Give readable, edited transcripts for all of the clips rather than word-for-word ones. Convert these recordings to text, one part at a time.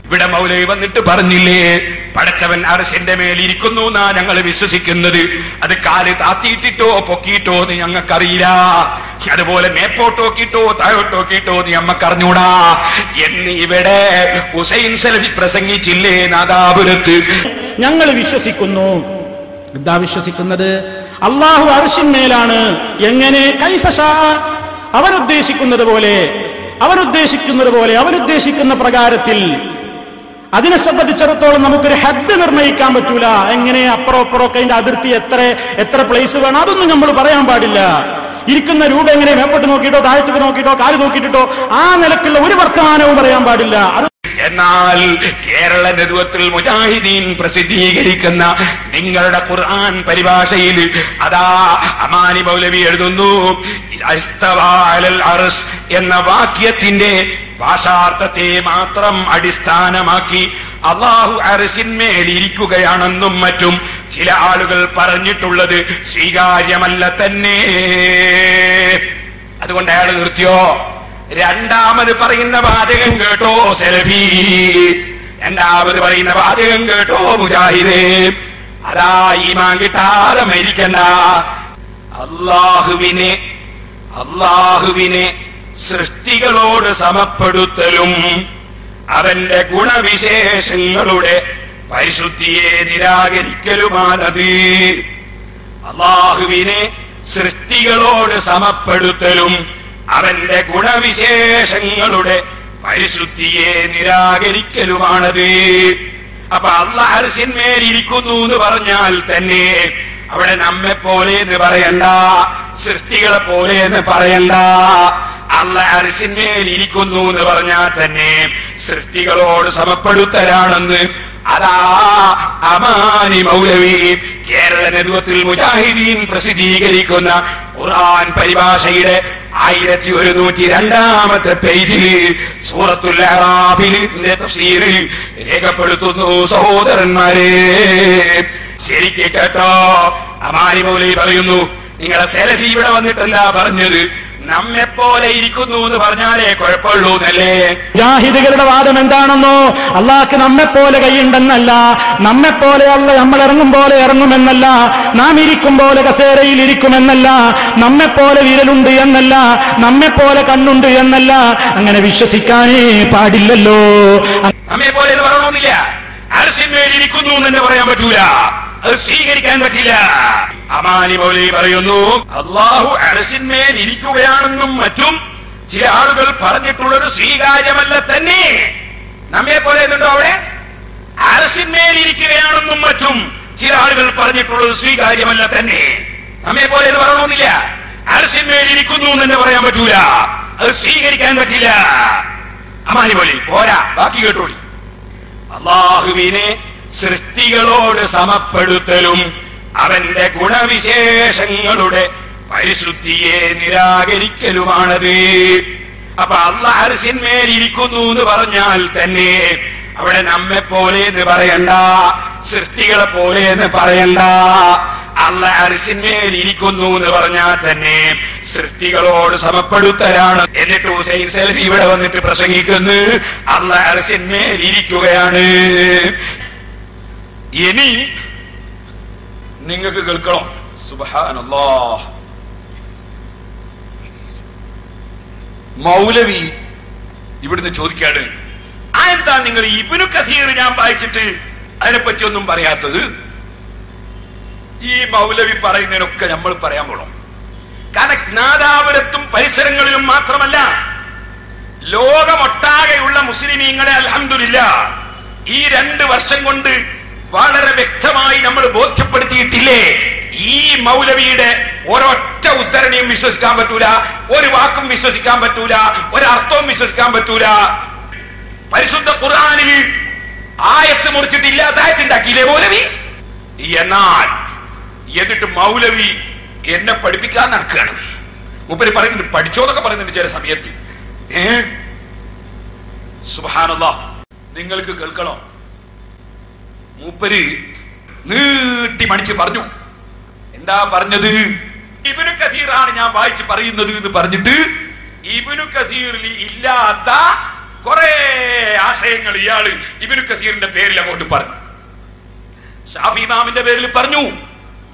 ഇവിടെ മൗലവി വന്നിട്ട് പറഞ്ഞില്ലേ, പടച്ചവൻ അർശിന്റെ മേലിരിക്കുന്നു എന്നാ ഞങ്ങൾ വിശ്വസിക്കുന്നത്. അത് കാല് താത്തിയിട്ടിട്ടോ പൊക്കിയിട്ടോ എന്ന് ഞങ്ങൾക്കറിയില്ല. അതുപോലെ മേപ്പോട്ടോക്കിട്ടോ താഴോട്ടോക്കിട്ടോ എന്ന് ഞമ്മക്കറിഞ്ഞൂടാ എന്ന് ഇവിടെ ഹുസൈൻ സലഫി പ്രസംഗിച്ചില്ലേ നാദാപുരത്ത്. ഞങ്ങൾ വിശ്വസിക്കുന്നു. എന്താ വിശ്വസിക്കുന്നത്? അല്ലാഹു അർശിന്മേലാണ്. എങ്ങനെ? കൈഫശാ, അവരുദ്ദേശിക്കുന്നത് പോലെ, അവരുദ്ദേശിക്കുന്ന പ്രകാരത്തിൽ. അതിനെ സംബന്ധിച്ചിടത്തോളം നമുക്കൊരു ഹദ് നിർണ്ണയിക്കാൻ പറ്റൂല. എങ്ങനെ അപ്പുറം അപ്പുറമൊക്കെ അതിന്റെ അതിർത്തി എത്ര പ്ലേസ് വേണം അതൊന്നും നമ്മൾ പറയാൻ പാടില്ല. ഇരിക്കുന്ന രൂപ എങ്ങനെ മേപ്പോട്ട് നോക്കിയിട്ടോ താഴത്തേക്ക് നോക്കിയിട്ടോ കാല് നോക്കിയിട്ടോ ആ നിലക്കുള്ള ഒരു വർത്തമാനവും പറയാൻ പാടില്ല. എന്നാൽ കേരള നേതൃത്വത്തിൽ മുജാഹിദീൻ പ്രസിദ്ധീകരിക്കുന്ന നിങ്ങളുടെ ഖുർആൻ പരിഭാഷയിൽ അതാ അമാനി മൗലവി എഴുതുന്നു, ഇസ്തവാ അലൽ അർശ് എന്ന വാക്യത്തിന്റെ ഭാഷാർത്ഥത്തെ മാത്രം അടിസ്ഥാനമാക്കി അല്ലാഹു അർശിന്മേൽ ഇരിക്കുകയാണെന്നും മറ്റും ചില ആളുകൾ പറഞ്ഞിട്ടുള്ളത് സ്വീകാര്യമല്ല തന്നെ. അതുകൊണ്ട് അയാൾ നിർത്തിയോ? രണ്ടാമത് പറയുന്ന വാചകം കേട്ടോ സെൽഫി, രണ്ടാമത് പറയുന്ന വാചകം കേട്ടോ മുജാഹിദേ. അതാ ഈമാൻ കിട്ടാതെ മരിക്കണ്ട. അല്ലാഹുവിനെ സൃഷ്ടികളോട് സമപ്പെടുത്തലും അവന്റെ ഗുണവിശേഷങ്ങളുടെ പരിശുദ്ധിയെ നിരാകരിക്കലുമാണത്. അല്ലാഹുവിനെ സൃഷ്ടികളോട് സമപ്പെടുത്തലും അവന്റെ ഗുണവിശേഷങ്ങളുടെ പരിശുദ്ധിയെ നിരാകരിക്കലുമാണത്. അപ്പൊ അല്ലാഹു അർശിന്മേൽ ഇരിക്കുന്നു എന്ന് പറഞ്ഞാൽ തന്നെ അവിടെ നമ്മെ പോലെ എന്ന് പറയണ്ട, സൃഷ്ടികളെ പോലെ എന്ന് പറയണ്ട. അല്ലാഹു അർശിന്മേൽ ഇരിക്കുന്നു എന്ന് പറഞ്ഞാൽ തന്നെ സൃഷ്ടികളോട് സമപ്പെടുത്തലാണെന്ന് അതാ അമാനി മൗലവി കേരള നേതൃത്വത്തിൽ മുജാഹിദീൻ പ്രസിദ്ധീകരിക്കുന്ന ഖുർആൻ പരിഭാഷയുടെ 1102 പേജിൽ സൂറത്തുൽ അറാഫിന്റെ തഫ്സീറിൽ രേഖപ്പെടുത്തുന്നു. സഹോദരന്മാരെ ശരിക്ക് കേട്ടോ, അമാനി മൗലവി പറയുന്നു, നിങ്ങളെ സെലഫി ഇവിടെ വന്നിട്ടല്ല പറഞ്ഞത്, നമ്മെപ്പോലെ ഇരിക്കുന്നു എന്ന് പറഞ്ഞാലേ കുഴപ്പമുള്ളൂ എന്നല്ലേ. മുജാഹിദുകളുടെ വാദം എന്താണെന്നോ, അള്ളാഹ്ക്ക് നമ്മെപ്പോലെ കൈയുണ്ടെന്നല്ല, നമ്മെപ്പോലെ അല്ല നമ്മൾ ഇറങ്ങും പോലെ ഇറങ്ങുമെന്നല്ല, നാം ഇരിക്കും പോലെ കസേരയിൽ ഇരിക്കുമെന്നല്ല, നമ്മെപ്പോലെ വിരലുണ്ട് എന്നല്ല, നമ്മെപ്പോലെ കണ്ണുണ്ട് എന്നല്ല. അങ്ങനെ വിശ്വസിക്കാനേ പാടില്ലല്ലോ. നമ്മെപ്പോലെ എന്ന് പറയണമെന്നില്ല. അർശിന്മേൽ ഇരിക്കുന്നു എന്ന് തന്നെ പറയാൻ പറ്റൂല, അത് സ്വീകരിക്കാൻ പറ്റില്ല. അമാനി മൗലവി പറയുന്നു, അല്ലാഹു അർശിന്മേൽ ഇരിക്കുകയാണെന്നും മറ്റും ചില ആളുകൾ പറഞ്ഞിട്ടുള്ളത് സ്വീകാര്യമല്ല തന്നെ. നമ്മെ പോലെ എന്നുണ്ടോ അവിടെ? അർശിന്മേൽ ഇരിക്കുകയാണെന്നും മറ്റും ചില ആളുകൾ പറഞ്ഞിട്ടുള്ളത് സ്വീകാര്യമല്ല തന്നെ. നമ്മെ പോലെ എന്ന് പറയണമെന്നില്ല. അർശിന്മേൽ ഇരിക്കുന്നു എന്ന് തന്നെ പറയാൻ പറ്റൂല, അത് സ്വീകരിക്കാൻ പറ്റില്ല. അമാനി മൗലവി പോരാ, ബാക്കി കേട്ടോളി. അല്ലാഹുവിനെ സൃഷ്ടികളോട് സമപ്പെടുത്തലും അവന്റെ ഗുണവിശേഷങ്ങളുടെ പരിശുദ്ധിയെ നിരാകരിക്കലുമാണത്. അപ്പൊ അല്ലാഹു അർശിന്മേൽ ഇരിക്കുന്നു എന്ന് പറഞ്ഞാൽ തന്നെ അവിടെ നമ്മെ പോലെ എന്ന് പറയണ്ട, സൃഷ്ടികളെ പോലെ എന്ന് പറയണ്ട. അല്ലാഹു അർശിന്മേൽ ഇരിക്കുന്നു എന്ന് പറഞ്ഞാൽ തന്നെ സൃഷ്ടികളോട് സമപ്പെടുത്തലാണ്. എന്നിട്ട് ഹുസൈൻ സലഫി ഇവിടെ വന്നിട്ട് പ്രസംഗിക്കുന്നു, അല്ലാഹു അർശിന്മേൽ ഇരിക്കുകയാണ്. ഇനി നിങ്ങൾക്ക് കേൾക്കണം. സുബ്ഹാനല്ലാഹ്, മൗലവി ഇവിടുന്ന് ചോദിക്കാണ്, എന്താ നിങ്ങൾ ഇബ്നു കസീർ ഞാൻ വായിച്ചിട്ട് അതിനെപ്പറ്റി ഒന്നും പറയാത്തത്? ഈ മൗലവി പറയുന്നതിനൊക്കെ നമ്മൾ പറയാൻ പോണം. കാരണം നാദാപുരത്തും പരിസരങ്ങളിലും മാത്രമല്ല, ലോകമൊട്ടാകെയുള്ള മുസ്ലിമീങ്ങളെ അൽഹംദുലില്ലാഹ് ഈ 2 വർഷം കൊണ്ട് വളരെ വ്യക്തമായി നമ്മൾ ബോധ്യപ്പെടുത്തിയിട്ടില്ലേ, ഈ മൗലവിയുടെ ഒരൊറ്റ ഉദ്ധരണിയും വിശ്വസിക്കാൻ പറ്റൂല, ഒരു വാക്കും വിശ്വസിക്കാൻ പറ്റൂല, ഒരർത്ഥവും വിശ്വസിക്കാൻ പറ്റൂല. പരിശുദ്ധ ഖുർആനിൽ ആയത്ത് മുറിച്ചിട്ട് ഇല്ലാത്ത ആയത്തുണ്ടാക്കിയില്ലേ മൗലവി? എന്നാൽ എന്നിട്ട് മൗലവി എന്നെ പഠിപ്പിക്കാൻ നടക്കുകയാണ്. മൂപ്പര് പറയുന്നുണ്ട്, പഠിച്ചോന്നൊക്കെ പറയുന്നുണ്ട് ചില സമയത്ത്. സുബ്ഹാനല്ലാഹ്, നിങ്ങൾക്ക് കേൾക്കണോ? മൂപ്പര് നീട്ടി മണിച്ച് പറഞ്ഞു. എന്താ പറഞ്ഞത്? ഇബ്നു കസീറാണ് ഞാൻ വായിച്ച് പറയുന്നത് എന്ന് പറഞ്ഞിട്ട് ഇബ്നു കസീറിൽ ഇല്ലാത്ത കുറെ ആശയങ്ങൾ ഇയാള് ഇബ്നു കസീറിന്റെ പേരിൽ അങ്ങോട്ട് പറഞ്ഞു. ഷാഫി ഇമാമിന്റെ പേരിൽ പറഞ്ഞു,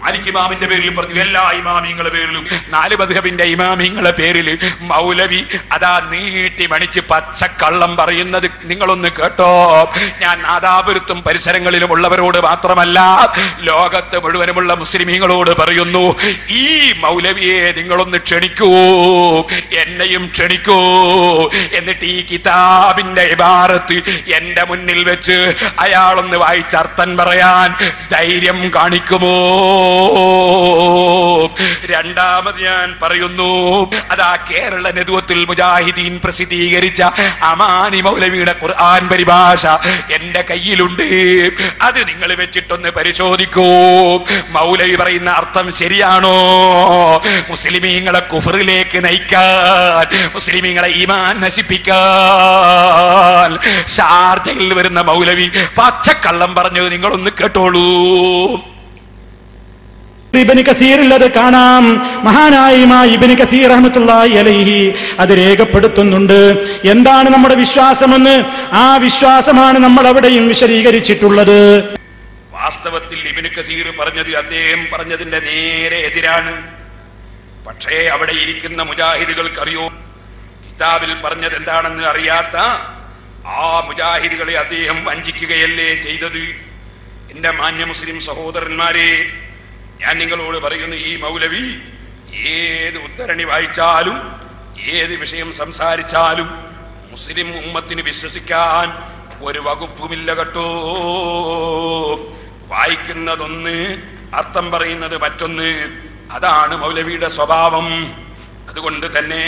മാലിക് ഇമാമിന്റെ പേരിൽ പറഞ്ഞു, എല്ലാ ഇമാമിങ്ങളുടെ പേരിലും, 4 മദ്ഹബിന്റെ ഇമാമിങ്ങളുടെ പേരിൽ മൗലവി അതാ നീട്ടി മണിച്ച് പച്ചക്കള്ളം പറയുന്നത് നിങ്ങളൊന്ന് കേട്ടോ. ഞാൻ നാദാപുരത്തും പരിസരങ്ങളിലും ഉള്ളവരോട് മാത്രമല്ല, ലോകത്ത് മുഴുവനുമുള്ള മുസ്ലിമീങ്ങളോട് പറയുന്നു, ഈ മൗലവിയെ നിങ്ങളൊന്ന് ക്ഷണിക്കൂ, എന്നെയും ക്ഷണിക്കൂ. എന്നിട്ട് ഈ കിതാബിന്റെ ഇബാറത്ത് എന്റെ മുന്നിൽ വെച്ച് അയാളൊന്ന് വായിച്ചർത്ഥം പറയാൻ ധൈര്യം കാണിക്കുമോ? രണ്ടാമത് ഞാൻ പറയുന്നു, അതാ കേരള നേതൃത്വത്തിൽ മുജാഹിദീൻ പ്രസിദ്ധീകരിച്ച അമാനി മൗലവിയുടെ ഖുർആൻ പരിഭാഷ എന്റെ കയ്യിലുണ്ട്. അത് നിങ്ങൾ വെച്ചിട്ടൊന്ന് പരിശോധിക്കൂ. മൗലവി പറയുന്ന അർത്ഥം ശരിയാണോ? മുസ്ലിമീങ്ങളെ കുഫറിലേക്ക് നയിക്കാൻ, മുസ്ലിമീങ്ങളെ ഈമാൻ നശിപ്പിക്കാൻ ഷാർജയിൽ വരുന്ന മൗലവി പച്ചക്കള്ളം പറഞ്ഞത് നിങ്ങളൊന്ന് കേട്ടോളൂ. ഇബ്നു കസീറിൽ അത് കാണാം. മഹാനായ ഇബ്നു കസീർ റഹ്മത്തുള്ളാഹി അലൈഹി അത് രേഖപ്പെടുത്തുന്നുണ്ട്. എന്താണ് നമ്മുടെ വിശ്വാസമെന്ന്? ആ വിശ്വാസമാണ് നമ്മൾ അവിടെയും വിശദീകരിച്ചിട്ടുള്ളത്. വാസ്തവത്തിൽ ഇബ്നു കസീർ പറഞ്ഞത് അദ്ദേഹം പറഞ്ഞതിന്റെ നേരെ എതിരാണ്. പക്ഷേ അവിടെ ഇരിക്കുന്ന മുജാഹിദുകൾക്കറിയോ, കിതാബിൽ പറഞ്ഞത് എന്താണെന്ന് അറിയാത്ത ആ മുജാഹിദുകളെ അദ്ദേഹം വഞ്ചിക്കുകയല്ലേ ചെയ്തത്. എന്റെ മാന്യ മുസ്ലിം സഹോദരന്മാരെ, ഞാൻ നിങ്ങളോട് പറയുന്നു, ഈ മൗലവി ഏത് ഉദ്ധരണി വായിച്ചാലും ഏത് വിഷയം സംസാരിച്ചാലും മുസ്ലിം ഉമ്മത്തിന് വിശ്വസിക്കാൻ ഒരു വകുപ്പുമില്ല കേട്ടോ. വായിക്കുന്നതൊന്ന്, അർത്ഥം പറയുന്നത് മറ്റൊന്ന്. അതാണ് മൗലവിയുടെ സ്വഭാവം. അതുകൊണ്ട് തന്നെ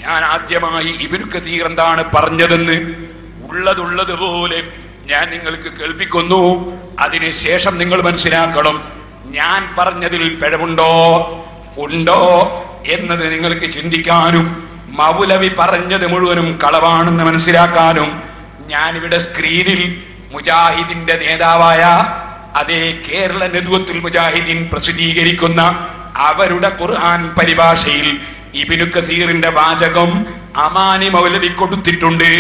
ഞാൻ ആദ്യമായി ഇബ്നു കസീർ എന്താണ് പറഞ്ഞതെന്ന് ഉള്ളതുള്ളതുപോലെ ഞാൻ നിങ്ങൾക്ക് കേൾപ്പിക്കുന്നു. അതിനുശേഷം നിങ്ങൾ മനസ്സിലാക്കണം, ഞാൻ പറഞ്ഞതിൽ പിഴവുണ്ടോ ഉണ്ടോ എന്നത് നിങ്ങൾക്ക് ചിന്തിക്കാനും മൗലവി പറഞ്ഞത് മുഴുവനും കളവാണെന്ന് മനസ്സിലാക്കാനും ഞാനിവിടെ സ്ക്രീനിൽ മുജാഹിദിന്റെ നേതാവായ അതേ കേരള നേതൃത്വത്തിൽ മുജാഹിദീൻ പ്രസിദ്ധീകരിക്കുന്ന അവരുടെ ഖുർആൻ പരിഭാഷയിൽ ഇബ്നു കസീറിന്റെ വാചകം അമാനി മൗലവി കൊടുത്തിട്ടുണ്ട്.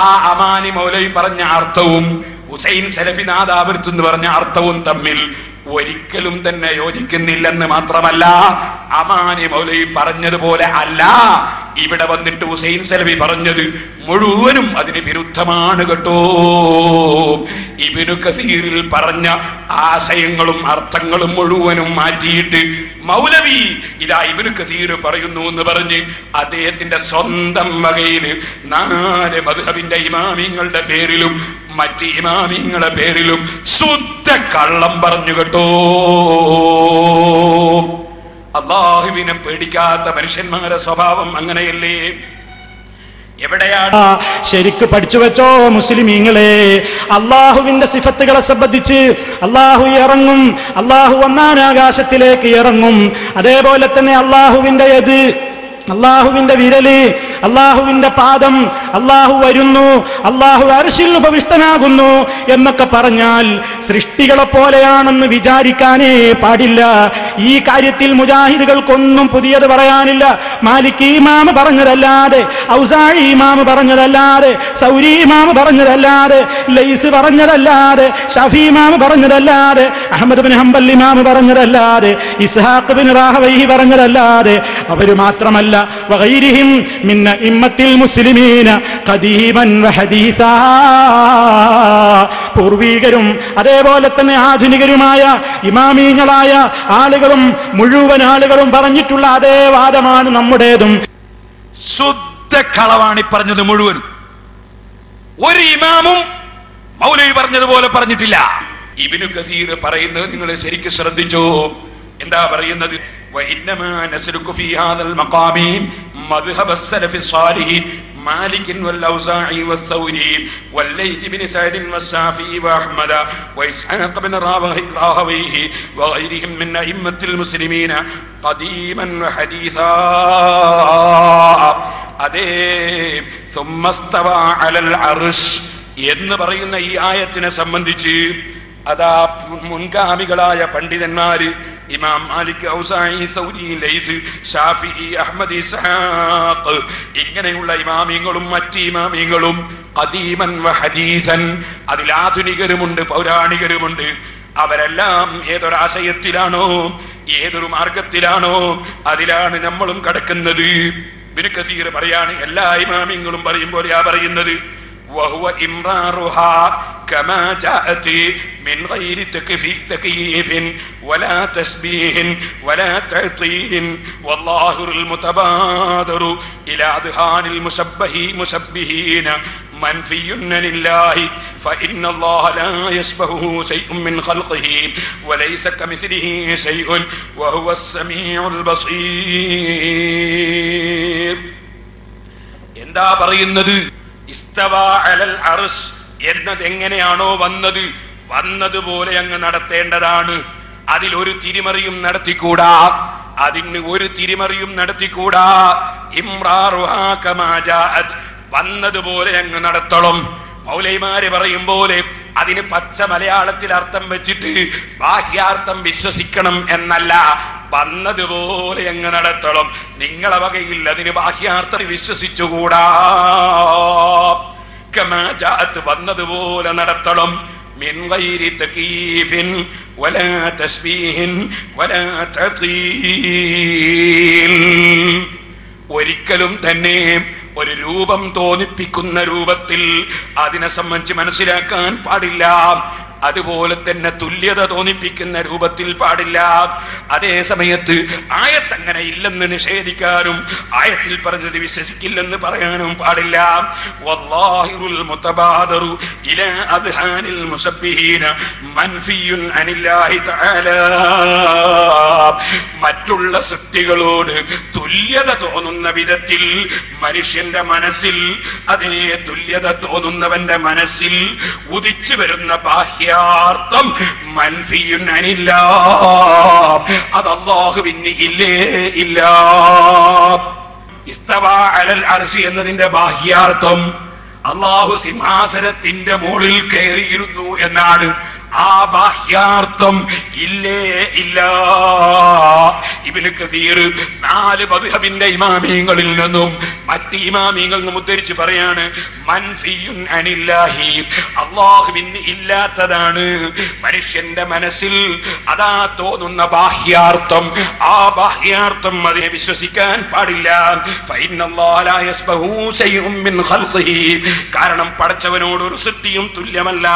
ആ അമാനി മൗലവി പറഞ്ഞ അർത്ഥവും ഹുസൈൻ സലഫി നാദാപുരത്ത് എന്ന് പറഞ്ഞ അർത്ഥവും തമ്മിൽ ഒരിക്കലും തന്നെ യോജിക്കുന്നില്ലെന്ന് മാത്രമല്ല, അമാനി മൗലവി പറഞ്ഞതുപോലെ അല്ല ഇവിടെ വന്നിട്ട് ഹുസൈൻ സലഫി പറഞ്ഞത് മുഴുവനും അതിന് വിരുദ്ധമാണ് കേട്ടോ. ഇബ്നു കസീറിൽ പറഞ്ഞ ആശയങ്ങളും അർത്ഥങ്ങളും മുഴുവനും മാറ്റിയിട്ട് മൗലവി ഇതാ ഇബ്നു കസീർ പറയുന്നു എന്ന് പറഞ്ഞ് അദ്ദേഹത്തിന്റെ സ്വന്തം വകയിൽ 4 മദ്ഹബിന്റെ ഇമാമിങ്ങളുടെ പേരിലും മറ്റ് ഇമാമിങ്ങളുടെ പേരിലും ശുദ്ധ കള്ളം പറഞ്ഞു കേട്ടോ. അല്ലാഹുവിനെ പേടിക്കാത്ത മനുഷ്യന്മാരുടെ സ്വഭാവം അങ്ങനെയല്ലേ? എവിടെയാണ്? ശരിക്ക് പഠിച്ചു വെച്ചോ മുസ്ലിമീങ്ങളെ. അള്ളാഹുവിന്റെ സിഫത്തുകളെ സംബന്ധിച്ച് അള്ളാഹു ഇറങ്ങും, അള്ളാഹു 1-ാം ആകാശത്തിലേക്ക് ഇറങ്ങും. അതേപോലെ തന്നെ അള്ളാഹുവിന്റെ യദ്, അള്ളാഹുവിന്റെ വിരല്, അള്ളാഹുവിന്റെ പാദം, അള്ളാഹു വരുന്നു, അള്ളാഹു അർശിൽ ഉപവിഷ്ടനാകുന്നു എന്നൊക്കെ പറഞ്ഞാൽ സൃഷ്ടികളെ പോലെയാണെന്ന് വിചാരിക്കാനേ പാടില്ല. ഈ കാര്യത്തിൽ മുജാഹിദുകൾക്കൊന്നും പുതിയത് പറയാനില്ല. മാലിക് ഇമാം പറഞ്ഞതല്ലാതെ, ഔസാഇ ഇമാം പറഞ്ഞതല്ലാതെ, സൗരി ഇമാം പറഞ്ഞതല്ലാതെ, ലൈസ് പറഞ്ഞതല്ലാതെ, ഷഫീ ഇമാം പറഞ്ഞതല്ലാതെ, അഹ്മദ് ബിൻ ഹംബൽ ഇമാം പറഞ്ഞതല്ലാതെ, ഇസ്ഹാഖ് ബിൻ റാഹവൈഹി പറഞ്ഞതല്ലാതെ അവര് മാത്രമല്ല വഗൈരിഹിം മിൻ ഇമ്മത്തിൽ മുസ്ലിമീന ഖദീമൻ വഹദീസാ, പൂർവീകരും അതേപോലെ തന്നെ ആധുനികരുമായ ഇമാമീങ്ങളായ ആളുകളും മുഴുവൻ ആളുകളും പറഞ്ഞിട്ടുള്ള അതേ വാദമാണ് നമ്മുടേതും. ശുദ്ധ കളവാണ് പറഞ്ഞത് മുഴുവനും. ഒരു ഇമാമും മൗലവി പറഞ്ഞതുപോലെ പറഞ്ഞിട്ടില്ല. ഇബ്നു കസീർ പറയുന്നത് നിങ്ങൾ ശരിക്കും ശ്രദ്ധിച്ചോ. എന്താ പറയുന്നത്? وإنما نسلك في هذا المقام مذهب السلف الصالح مالك والأوزاعي والثوري والليث بن سعد والشافعي وأحمد وإسحاق بن راهويه وغيرهم من أئمة المسلمين قديما وحديثا. അതേ ثم استوى على العرش എന്ന് പറയുന്ന ഈ ആയത്തിനെ സംബന്ധിച്ച് അതാ മുൻഗാമികളായ പണ്ഡിതന്മാര് ഇമാം മാലിക്, ഔസാഇ, സൗരി, ലൈസ്, ഷാഫിഈ, അഹ്മദ്, ഇസ്ഹാഖ് ഇങ്ങനെയുള്ള ഇമാമിങ്ങളും മറ്റ് ഇമാമിങ്ങളും ഖദീമൻ വ ഹദീസൻ, അതിലാധുനികരുമുണ്ട് പൗരാണികരുമുണ്ട്. അവരെല്ലാം ഏതൊരാശയത്തിലാണോ ഏതൊരു മാർഗത്തിലാണോ അതിലാണ് നമ്മളും കടക്കുന്നത്. ഇബ്നു കസീർ പറയാണ്, എല്ലാ ഇമാമിങ്ങളും പറയും പോലെയാ പറയുന്നത്. وهو إمرارها كما جاءت من غير تكييف ولا تشبيه ولا تعطيل والله المتبادر إلى أذهان المشبهين منفي لله فإن الله لا يشبهه شيء من خلقه وليس كمثله شيء وهو السميع البصير. എന്താ പറയുന്നത്? ഇസ്തവാ അലൽ അർശ് എന്നത് എങ്ങനെയാണോ വന്നതുപോലെ അങ്ങ് നടത്തേണ്ടതാണ്. അതിലൊരു തിരിമറിയും നടത്തിക്കൂടാ, അതിന് ഒരു തിരിമറിയും നടത്തിക്കൂടാ. ഇംറാറുഹാ കമാ ജാഅത്, വന്നതുപോലെ അങ്ങ് നടത്തണം. മൗലൈമാര് പറയും പോലെ അതിന് പച്ച മലയാളത്തിൽ അർത്ഥം വെച്ചിട്ട് ബാഹ്യാർത്ഥം വിശ്വസിക്കണം എന്നല്ല, വന്നതുപോലെ അങ്ങ് നടത്തണം. നിങ്ങളെ വകയിൽ അതിന് ബാഹ്യാർത്ഥം വിശ്വസിച്ചുകൂടാ. കമാ ജാഅത്, വന്നതുപോലെ നടത്തണം. മിൻ ഗൈരി തകീഫിൻ വലാ തശ്ബീഹിൻ വലാ തഅ്തീൽ, ഒരിക്കലും തന്നെ ഒരു രൂപം തോന്നിപ്പിക്കുന്ന രൂപത്തിൽ അതിനെ സംബന്ധിച്ച് മനസ്സിലാക്കാൻ പാടില്ല. അതുപോലെ തന്നെ തുല്യത തോന്നിപ്പിക്കുന്ന രൂപത്തിൽ പാടില്ല. അതേ സമയത്ത് ആയത്ത് അങ്ങനെ ഇല്ലെന്ന് നിഷേധിക്കാനും ആയത്തിൽ പറഞ്ഞത് വിശ്വസിക്കില്ലെന്ന് പറയാനും പാടില്ല. വല്ലാഹിറുൽ മുതബാദറു ഇലാ അദ്ഹാനിൽ മുസബ്ബിഹീന മൻഫിയുൻ അനില്ലാഹി തആല, മറ്റുള്ള സൃഷ്ടികളോട് തുല്യത തോന്നുന്ന വിധത്തിൽ മനുഷ്യന്റെ മനസ്സിൽ, അതേ തുല്യത തോന്നുന്നവന്റെ മനസ്സിൽ ഉദിച്ചു വരുന്ന ബാഹ്യ ർത്ഥം മൻഫിയുൻ അനില്ലാഹ്, അത് അല്ലാഹുവിന് ഇല്ലേ ഇല്ല. ഇസ്തവാ അലൽ അർശി എന്നതിന്റെ ബാഹ്യാർത്ഥം അല്ലാഹു സിംഹാസനത്തിന്റെ മുകളിൽ കയറിയിരുന്നു എന്നാണ്. ആ ബാഹ്യാർത്ഥം ഇല്ലേ ഇല്ല. ഇബ്നു കസീർ 4 മദ്ഹബിന്റെ ഇമാമിങ്ങളിൽ നിന്നും മറ്റ് ഇമാമിങ്ങളിൽ നിന്നും ഉദ്ധരിച്ച് പറയാണ്, മൻഫിയുൻ അനില്ലാഹി, അല്ലാഹുവിന് ഇല്ലാത്തതാണ് മനുഷ്യന്റെ മനസ്സിൽ അതാ തോന്നുന്ന ബാഹ്യാർത്ഥം. ആ ബാഹ്യാർത്ഥം അതിനെ വിശ്വസിക്കാൻ പാടില്ല. ഫഇന്നല്ലാഹ ലാ യസ്ബഹു ശൈഉൻ മിൻ ഖൽഖിഹി, കാരണം പടച്ചവനോട് ഒരു സൃഷ്ടിയും തുല്യമല്ല.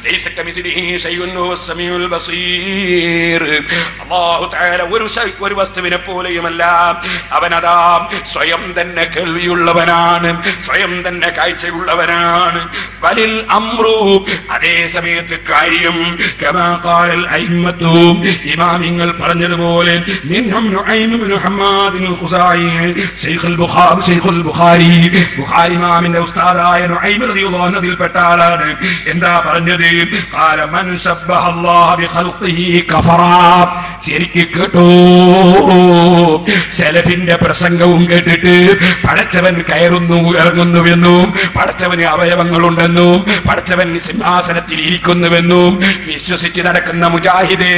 ലൈസ കമിസ്ലിഹി ശൈഉൻ വഹുവസ് സമീഉൽ ബസീർ, അല്ലാഹു തആല ഒരു വസ്തുവിനെ പോലെയുമല്ല. അവനതാ സ്വയം തന്നെ കേൾവിയുള്ളവനാണ്, സ്വയം തന്നെ കാഴ്ചയുള്ളവനാണ്. വലിൽ അംറു, അതേ സമയത്ത് കാര്യം കമാ ഖാലൽ അയിമ്മത്തു, ഇമാമിങ്ങൾ പറഞ്ഞതുപോലെ, മിൻഹും നുഐം ഇബ്നു ഹമ്മാദ് അൽ-ഖുസായി ശൈഖുൽ ബുഖാരി, ബുഖാരി ഇമാമിന്റെ ഉസ്താദായ നുഐം റളിയല്ലാഹു അൻഹു അതിൽപ്പെട്ട ആളാണ്. എന്താ പറഞ്ഞത്? ഖാല മൻ സബ്ബഹ അല്ലാഹ ബിഖൽഖിഹി കഫറാ. ശരിക്ക് കേട്ടോ, സലഫിന്റെ പ്രസംഗവും കേട്ടിട്ട് പടച്ചവൻ കയറുന്നു ഇറങ്ങുന്നുവെന്നും പടച്ചവന് അവയവങ്ങളുണ്ടെന്നും പടച്ചവൻ സിംഹാസനത്തിൽ ഇരിക്കുന്നുവെന്നും വിശ്വസിച്ച് നടക്കുന്ന മുജാഹിദേ,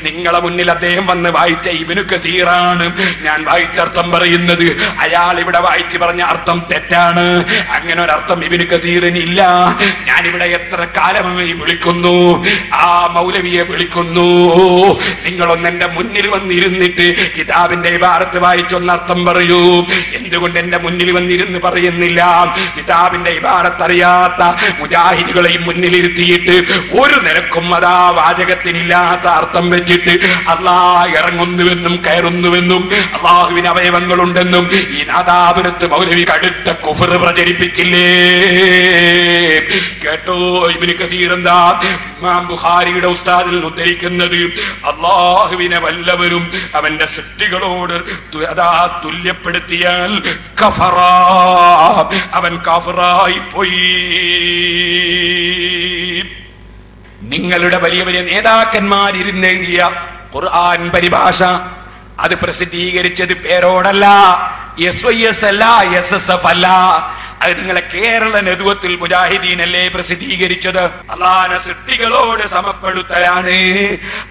നിങ്ങളെ മുന്നിൽ അദ്ദേഹം വന്ന് വായിച്ച ഇബ്നു കസീറാണ് ഞാൻ വായിച്ചർത്ഥം പറയുന്നത്. അയാൾ ഇവിടെ വായിച്ചു പറഞ്ഞ അർത്ഥം തെറ്റാണ്. അങ്ങനെ ഒരർത്ഥം ഇബ്നു കസീറിന് ഇല്ല. ഞാനിവിടെ എത്ര കാലമായി വിളിക്കുന്നു, ആ മൗലവിയെ വിളിക്കുന്നു, നിങ്ങളൊന്ന് എന്റെ മുന്നിൽ വന്നിരുന്നിട്ട് കിതാബിന്റെ ഇബാറത്ത് വായിച്ചൊന്നർത്ഥം പറയൂ. എന്തുകൊണ്ട് എന്റെ മുന്നിൽ വന്നിരുന്ന് പറയുന്നില്ല? കിതാബിന്റെ ഇബാറത്ത് അറിയാത്ത മുജാഹിദുകളെയും മുന്നിലിരുത്തിയിട്ട് ഒരു നിരക്കും അതാ വാചകത്തിനില്ലാത്ത അർത്ഥം വെച്ചിട്ട് അല്ലാഹ് ഇറങ്ങുന്നുവെന്നും കയറുന്നുവെന്നും അല്ലാഹുവിന് അവയവങ്ങളുണ്ടെന്നും ഈ നാദാപുരത്ത് മൗലവി കടുത്ത കുഫർ പ്രചരിപ്പിച്ചില്ലേ? കേട്ടോ, ഇബ്നു കസീർ എന്താ ഇമാം ബുഖാരിയുടെ ഉസ്താദിൽ ഉദ്ധരിക്കുന്നത്? അല്ലാഹുവിനെ വല്ലവരും അവന്റെ സൃഷ്ടികളോട് അതാ തുല്യപ്പെടുത്തിയാൽ കഫറാ, അവൻ കാഫിറായി പോയി. നിങ്ങളുടെ വലിയ വലിയ നേതാക്കന്മാരിരുന്നെഴുതിയ ഖുർആൻ പരിഭാഷ അത് പ്രസിദ്ധീകരിച്ചത് പേരോടല്ല, SYS അല്ല, SSF അല്ല, അത് നിങ്ങളെ കേരള നേതൃത്വത്തിൽ മുജാഹിദീനല്ലേ പ്രസിദ്ധീകരിച്ചത്? അള്ളാഹുവിനെ സൃഷ്ടികളോട് സമപ്പെടുത്തലാണ്.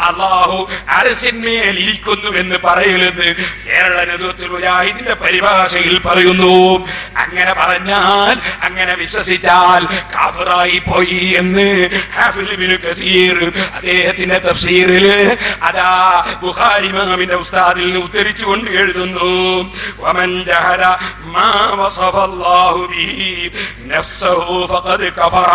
അള്ളാഹു അർശിന്മേൽ ഇരിക്കുന്നു എന്ന് പറയുന്നത് കേരള നേതൃത്വത്തിൽ മുജാഹിദിന്റെ പരിഭാഷയിൽ പറയുന്നു. അങ്ങനെ പറഞ്ഞാൽ, അങ്ങനെ വിശ്വസിച്ചാൽ കാഫിറായി പോയി എന്ന് ഹാഫിദ് ഇബ്നു കസീർ അദ്ദേഹത്തിന്റെ തഫ്സീറിൽ അതാ ബുഖാരി ഇമാമിന്റെ ഉസ്താദിൽ നിന്ന് ഉദ്ധരിച്ചുകൊണ്ട് എഴുതുന്നു, വമൻ ജഹല മാ വസഫല്ലാഹു ബിഹി നഫ്സഹു ഫഖദ് കഫറ.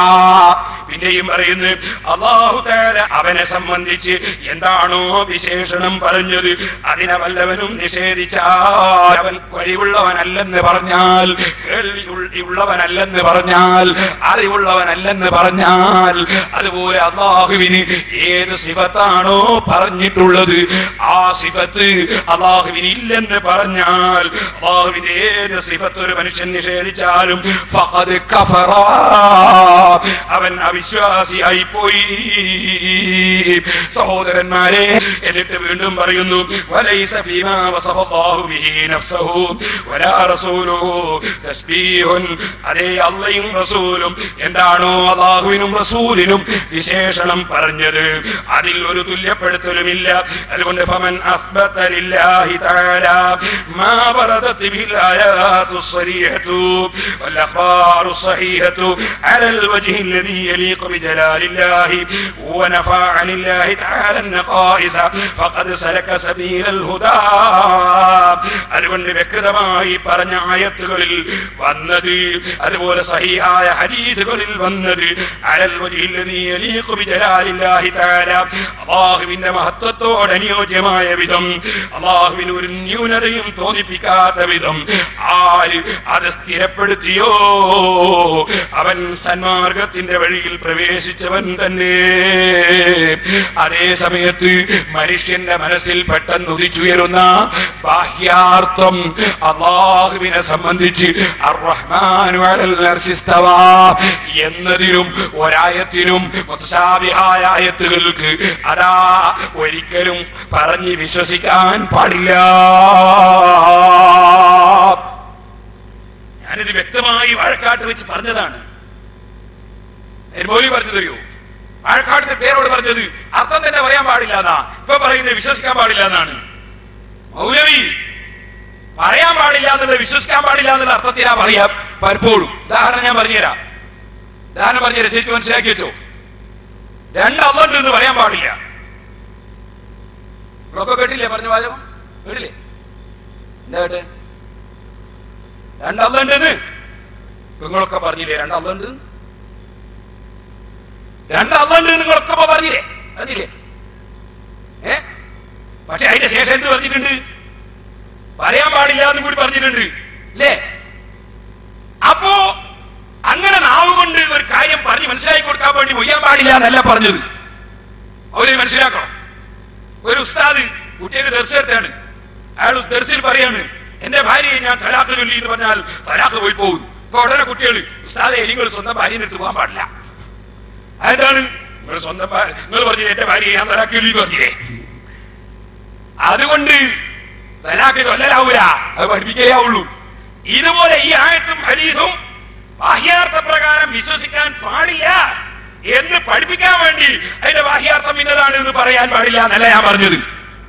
പിന്നെയും പറയുന്നു, അല്ലാഹു തആല അവനെ സംബന്ധിച്ച് എന്താണോ വിശേഷണം പറഞ്ഞത് അതിനെ വല്ലവനും നിഷേധിച്ചാൽ, അവൻ കഴിവുള്ളവനല്ലെന്ന് പറഞ്ഞാൽ, കേൾവിയുള്ളവനല്ലെന്ന് പറഞ്ഞാൽ, അറിവുള്ളവനല്ലെന്ന് പറഞ്ഞാൽ, അതുപോലെ അല്ലാഹുവിന് ഏത് സിഫത്താണോ പറഞ്ഞിട്ടുള്ളത് ആ സിഫത്ത് അല്ലാഹുവിന് ഇല്ലെന്ന് പറഞ്ഞാൽ, അല്ലാഹുവിന്റെ ഏത് സിഫത്ത് ഒരു മനുഷ്യൻ നിഷേധിച്ചാലും ഫഖദ് കഫറ, അവൻ അവിശ്വാസിയായി പോയി. സഹോദരന്മാരെ, എന്നിട്ട് വീണ്ടും പറയുന്നു, വലൈസ ഫീമാ വസഫല്ലാഹു ബിഹി നഫ്സഹു വലാ റസൂലുഹു തസ്ബീഹുൻ. അതേ അല്ലാഹുവും റസൂലും എന്താണോ അല്ലാഹുവിനും റസൂലിനും വിശേഷണം പറഞ്ഞത് അതിൽ ഒരു തുല്യപ്പെടുത്തലുമില്ല. അതുകൊണ്ട് ഫമൻ അസ്ബത ലില്ലാഹി തആല മാ വറദത് ബിൽ ആയാതു സ്വരീഹതു വൽ അഖ്ബാറു സ്വഹീഹതു അലൽ വജ്ഹി അല്ലദീ യലീഖു ബിജലാലില്ലാഹി വനഫഅ അനില്ലാഹി തആല അൻഖായിസ ഫഖദ് സലക സബീലൽ ഹുദാ. അതുകൊണ്ട് വ്യക്തമായി പറഞ്ഞ ആയത്തുകളിൽ വന്നത്, അതുപോലെ സഹീഹായ ഹദീസുകളിൽ വന്നത് അലൽ വജ്ഹി അല്ലദീ യലീഖു ബിജലാലില്ലാഹി തആല, അല്ലാഹുവിന്റെ മഹത്വത്തോട് അനുയോജ്യമായ വിധം, അല്ലാഹുവിന് ഒരു ന്യൂനതയും തോന്നിപ്പിക്കാത്ത വിധം ആര് അത് സ്ഥിരപ്പെടുത്തിയോ അവൻ സന്മാർഗത്തിന്റെ വഴിയിൽ പ്രവേശിച്ചവൻ തന്നെ. അതേ സമയത്ത് മനുഷ്യന്റെ മനസ്സിൽ പെട്ടെന്ന് ഉദിച്ചുയരുന്ന ബാഹ്യാർത്ഥം അല്ലാഹുവിനെ സംബന്ധിച്ച് അർ-റഹ്മാനു അലൽ അർശി ഇസ്തവാ എന്നതിലും ഒരായത്തിനും മുതശാബിഹായ ആയത്തുകൾക്ക് അതാ ഒരിക്കലും പറഞ്ഞ് വിശ്വസിക്കാൻ പാടില്ല. ഞാനിത് വ്യക്തമായി വാഴക്കാട്ട് വെച്ച് പറഞ്ഞതാണ്. മൗലവി പറഞ്ഞു തരുമോ? വാഴക്കാട്ടിന്റെ പേരോട് പറഞ്ഞത് അർത്ഥം തന്നെ പറയാൻ പാടില്ല എന്നാ, ഇപ്പൊ പറയുന്നത് വിശ്വസിക്കാൻ പാടില്ല എന്നാണ്. മൗലവി പറയാൻ പാടില്ല എന്നുള്ളത് വിശ്വസിക്കാൻ പാടില്ല എന്നുള്ള അർത്ഥത്തിനാ പറയാം പലപ്പോഴും. ഉദാഹരണം ഞാൻ പറഞ്ഞുതരാം, ശരിക്കും മനസ്സിലാക്കി വെച്ചോ. രണ്ട് അള്ളണ്ട് എന്ന് പറയാൻ പാടില്ല. ഒക്കെ കേട്ടില്ലേ പറഞ്ഞ വാചകം? കേട്ടില്ലേ? എന്താ കേട്ടെ? രണ്ട് അള്ളണ്ടെന്ന് നിങ്ങളൊക്കെ പറഞ്ഞില്ലേ? രണ്ട് അള്ളണ്ട് നിങ്ങളൊക്കെ പറഞ്ഞില്ലേ? പറഞ്ഞില്ലേ? പക്ഷെ അതിന്റെ ശേഷം എന്ത് പറഞ്ഞിട്ടുണ്ട്? പറയാൻ പാടില്ല എന്നും കൂടി പറഞ്ഞിട്ടുണ്ട് അല്ലേ? അപ്പോ അങ്ങനെ നാവ് കൊണ്ട് ഒരു കാര്യം പറഞ്ഞ് മനസ്സിലാക്കി കൊടുക്കാൻ വേണ്ടി മൊയ്യാൻ പാടില്ല എന്നല്ല പറഞ്ഞത്. അവര് മനസ്സിലാക്കണം. ഒരു ഉസ്താദ് കുട്ടിയൊക്കെ ദർശനത്താണ്, അയാൾ ദർശയിൽ പറയാണ്, എന്റെ ഭാര്യയെ ഞാൻ തലാഖ് ചൊല്ലി എന്ന് പറഞ്ഞാൽ തലാഖ് പോയി പോകും. ഇപ്പൊ ഉടനെ കുട്ടികൾ, ഉസ്താദെ നിങ്ങൾ സ്വന്തം ഭാര്യനെ എടുത്ത് പോകാൻ പാടില്ല. അതെന്താണ്? നിങ്ങൾ പറഞ്ഞില്ലേ എന്റെ ഭാര്യയെ ഞാൻ തലാഖ് ചൊല്ലി എന്ന് പറഞ്ഞില്ലേ? അതുകൊണ്ട് തലാഖ് ചൊല്ലലാവൂല, അത് പഠിപ്പിക്കലാവുള്ളൂ. ഇതുപോലെ ഈ ആയത്തും ഹദീസും ബാഹ്യാർത്ഥ പ്രകാരം വിശ്വസിക്കാൻ പാടില്ല എന്ന് പഠിപ്പിക്കാൻ വേണ്ടി അതിന്റെ ബാഹ്യാർത്ഥം ഇന്നതാണ് എന്ന് പറയാൻ പാടില്ല എന്നല്ല ഞാൻ പറഞ്ഞത്.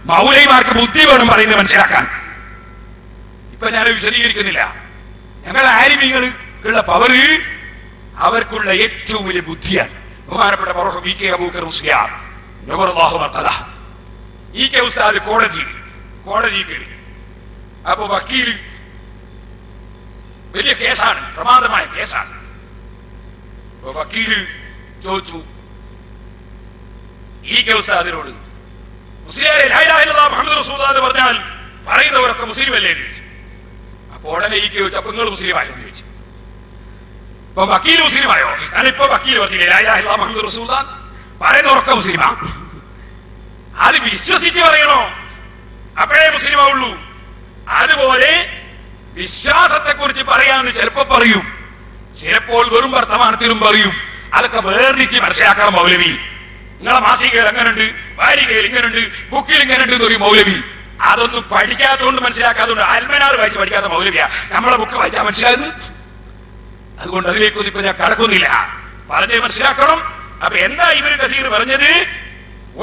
മൗലവിമാർക്ക് ബുദ്ധി വേണം പറയുന്നത് മനസ്സിലാക്കാൻ. ഇപ്പൊ ഞാൻ വിശദീകരിക്കുന്നില്ല. ഞങ്ങളുടെ ആലിമീങ്ങളുള്ള പവറ് അവർക്കുള്ള ഏറ്റവും വലിയ ബുദ്ധിയാണ്. ബഹുമാനപ്പെട്ട മർഹൂം ഇ കെ അബൂബക്കർ മുസ്ലിയാർ നവറല്ലാഹു മർത്തദ, ഇ കെ ഉസ്താദ് കോടതി കയറി. അപ്പൊ വക്കീൽ വലിയ കേസാണ്, പ്രമാദമായ കേസാണ്. അപ്പൊ വക്കീല് ചോദിച്ചു ഇ കെ ഉസ്താദിനോട്, മുസ്ലിയാരെ ലാ ഇലാഹ ഇല്ലല്ലാഹ് മുഹമ്മദ് റസൂലുള്ളാഹി എന്ന് പറഞ്ഞാൽ പറയുന്നവരൊക്കെ മുസ്ലിം അല്ലേ എന്ന് ചോദിച്ചു. അപ്പൊ ഉടനെ ഈ കെ ചോദിച്ചു, അപ്പൊ നിങ്ങൾ മുസ്ലിമായോ എന്ന് ചോദിച്ചു. ഇപ്പൊ വക്കീൽ മുസ്ലിമായോ? കാരണം ഇപ്പൊ വക്കീൽ പറഞ്ഞില്ലേ ലാ ഇലാഹ ഇല്ലല്ലാഹ് മുഹമ്മദ് റസൂലുള്ളാഹി, പറയുന്നവരൊക്കെ മുസ്ലിമാ. അത് വിശ്വസിച്ച് പറയണോ? അപ്പോഴേ മുസ്ലിം ആവുള്ളൂ. അതുപോലെ വിശ്വാസത്തെ കുറിച്ച് പറയാന്ന് ചിലപ്പോ പറയും, ചിലപ്പോൾ വെറും വർത്തമാനത്തിലും പറയും. അതൊക്കെ വേർതിരിച്ച് മനസ്സിലാക്കണം മൗലവി. നിങ്ങളെ മാസികയിൽ എങ്ങനെയുണ്ട്, വാരികയിൽ ഇങ്ങനെയുണ്ട്, ബുക്കിൽ ഇങ്ങനെയുണ്ട് എന്നൊരു മൗലവി. അതൊന്നും പഠിക്കാത്തതുകൊണ്ട് മനസ്സിലാക്കാത്തതുകൊണ്ട്, അൽമനാർ വായിച്ച് പഠിക്കാത്ത മൗലവിയാ നമ്മളെ ബുക്ക് വായിച്ചാൽ മനസ്സിലാകുന്നു. അതുകൊണ്ട് അതിലേക്കൊന്നും ഇപ്പൊ ഞാൻ കടക്കുന്നില്ല, പറഞ്ഞ് മനസ്സിലാക്കണം. അപ്പൊ എന്താ ഇബ്നു കസീർ പറഞ്ഞത്?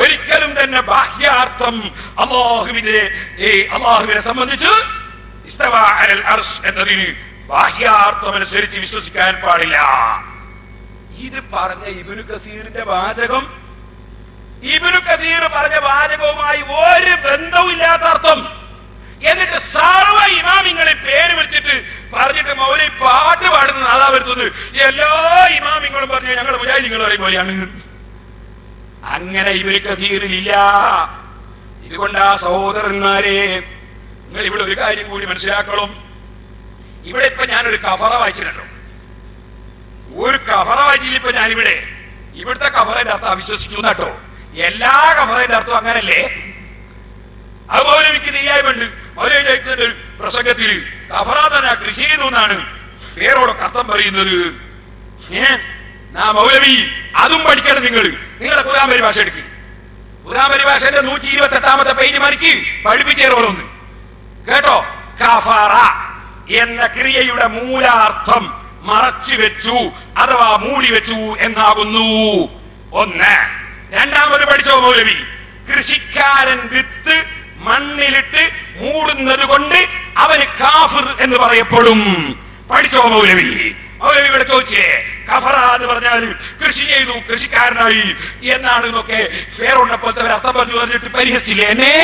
ഒരിക്കലും തന്നെ ബാഹ്യാർത്ഥം അള്ളാഹുവിനെ സംബന്ധിച്ച് ഇസ്തവാ അലൽ അർശ് എന്നതിന് ബാഹ്യാർത്ഥം അനുസരിച്ച് വിശ്വസിക്കാൻ പാടില്ല. ഇത് പറഞ്ഞ ഇബ്നു കസീറിന്റെ വാചകം, ഇബ്നു കസീർ പറഞ്ഞ വാചകവുമായി ഒരു ബന്ധവുമില്ലാത്ത അർത്ഥം. എന്നിട്ട് സർവ ഇമാമിങ്ങളെ പേര് വിളിച്ചിട്ട് പറഞ്ഞിട്ട് മൗലവി പാട്ട് പാടുന്നത് അതാ വരുത്തുന്നത്. എല്ലാ ഇമാമിങ്ങളും പറഞ്ഞു ഞങ്ങളുടെ മുജാഹിദീങ്ങൾ പറയും പോലെയാണ്. അങ്ങനെ ഇബ്നു കസീറിലില്ല. ഇതുകൊണ്ടാ സഹോദരന്മാരെ, നിങ്ങൾ ഇവിടെ ഒരു കാര്യം കൂടി മനസ്സിലാക്കണം. ഇവിടെ ഇപ്പൊ ഞാനൊരു കഫറ വായിച്ചിട്ടുണ്ടോ, ഒരു കഫറ വായിച്ചില്ല. ഇപ്പൊ ഞാനിവിടെ ഇവിടുത്തെ കഫറേന്റെ അർത്ഥം അവിശ്വസിച്ചു കേട്ടോ. എല്ലാ കഫറേന്റെ അർത്ഥം അങ്ങനല്ലേ? അത് മൗലവിക്ക് നെയ്യായ്മണ്ട്. മൗലവി ചോദിക്കുന്ന ഒരു പ്രസംഗത്തിൽ കഫറ തന്നെ കൃഷി ചെയ്തു എന്നാണ് പേരോടൊക്കെ അർത്ഥം പറയുന്നത്. മൗലവി അതും പഠിക്കണം. നിങ്ങളുടെ ഖുർആൻ പരിഭാഷ എടുക്കുക. ഖുർആൻ പരിഭാഷന്റെ 128 പേജ് മണിക്ക് പഠിപ്പിച്ചേരോളൊന്ന് കേട്ടോ. കഫറ എന്ന ക്രിയയുടെ മൂലാർത്ഥം മറച്ചു വെച്ചു അഥവാ മൂടി വെച്ചു എന്നാകുന്നു. ഒന്ന്. രണ്ടാമത് പഠിച്ചോ മൗലവി, കൃഷിക്കാരൻ വിത്ത് മണ്ണിലിട്ട് മൂടുന്നത് കൊണ്ട് അവന് കാഫിർ എന്ന് പറയപ്പെടും. പഠിച്ചോ മൗലവി? മൗലവി ഇവിടെ ചോദിച്ചേ, കഫറ എന്ന് പറഞ്ഞാൽ കൃഷി ചെയ്തു കൃഷിക്കാരനായി എന്നാണ് എന്നൊക്കെ പേരുണ്ടപ്പോഴത്തെ അർത്ഥം പറഞ്ഞു പറഞ്ഞിട്ട് പരിഹസിച്ചില്ലേ എന്നെ?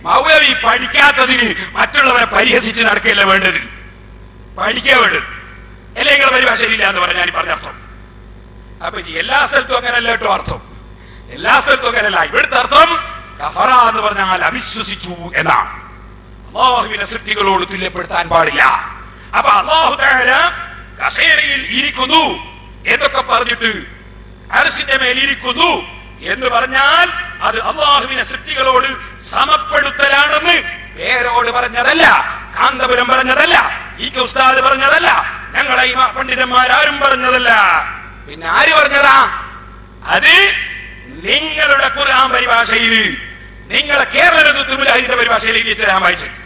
മൗലവി പഠിക്കാത്തതിന് മറ്റുള്ളവരെ പരിഹസിച്ച് നടക്കുകയല്ല വേണ്ടത്, പഠിക്കുക വേണ്ടത്. അല്ലെ നിങ്ങളുടെ പരിഭാഷയില്ല എന്ന് പറഞ്ഞാൽ പറഞ്ഞ അർത്ഥം. അപ്പൊ എല്ലാ സ്ഥലത്തും അങ്ങനല്ല കേട്ടോ അർത്ഥം, എല്ലാ സ്ഥലത്തും അങ്ങനല്ല. ഇവിടുത്തെ അർത്ഥം കഫറ എന്ന് പറഞ്ഞാൽ അവിശ്വസിച്ചു എന്നാണ്. അല്ലാഹുവിനെ സൃഷ്ടികളോട് തുല്യപ്പെടുത്താൻ പാടില്ല. അപ്പൊ അല്ലാഹു തആല കസേരയിൽ ഇരിക്കുന്നു എന്നൊക്കെ പറഞ്ഞിട്ട് അർശിന്റെ മേൽ ഇരിക്കുന്നു എന്ന് പറഞ്ഞാൽ അത് അല്ലാഹുവിനെ സൃഷ്ടികളോട് സമപ്പെടുത്തലാണെന്ന് പേരോട് പറഞ്ഞതല്ല, കാന്തപുരം പറഞ്ഞതല്ല, ഈ ഉസ്താദ് പറഞ്ഞതല്ല, ഞങ്ങളെ ഈ പണ്ഡിതന്മാരാരും പറഞ്ഞതല്ല. പിന്നെ ആര് പറഞ്ഞതാ? അത് നിങ്ങളുടെ ഖുർആൻ പരിഭാഷയിൽ, നിങ്ങളുടെ കേരള മുജാഹിദിന്റെ പരിഭാഷയിലേക്ക് ഞാൻ വായിച്ചത്.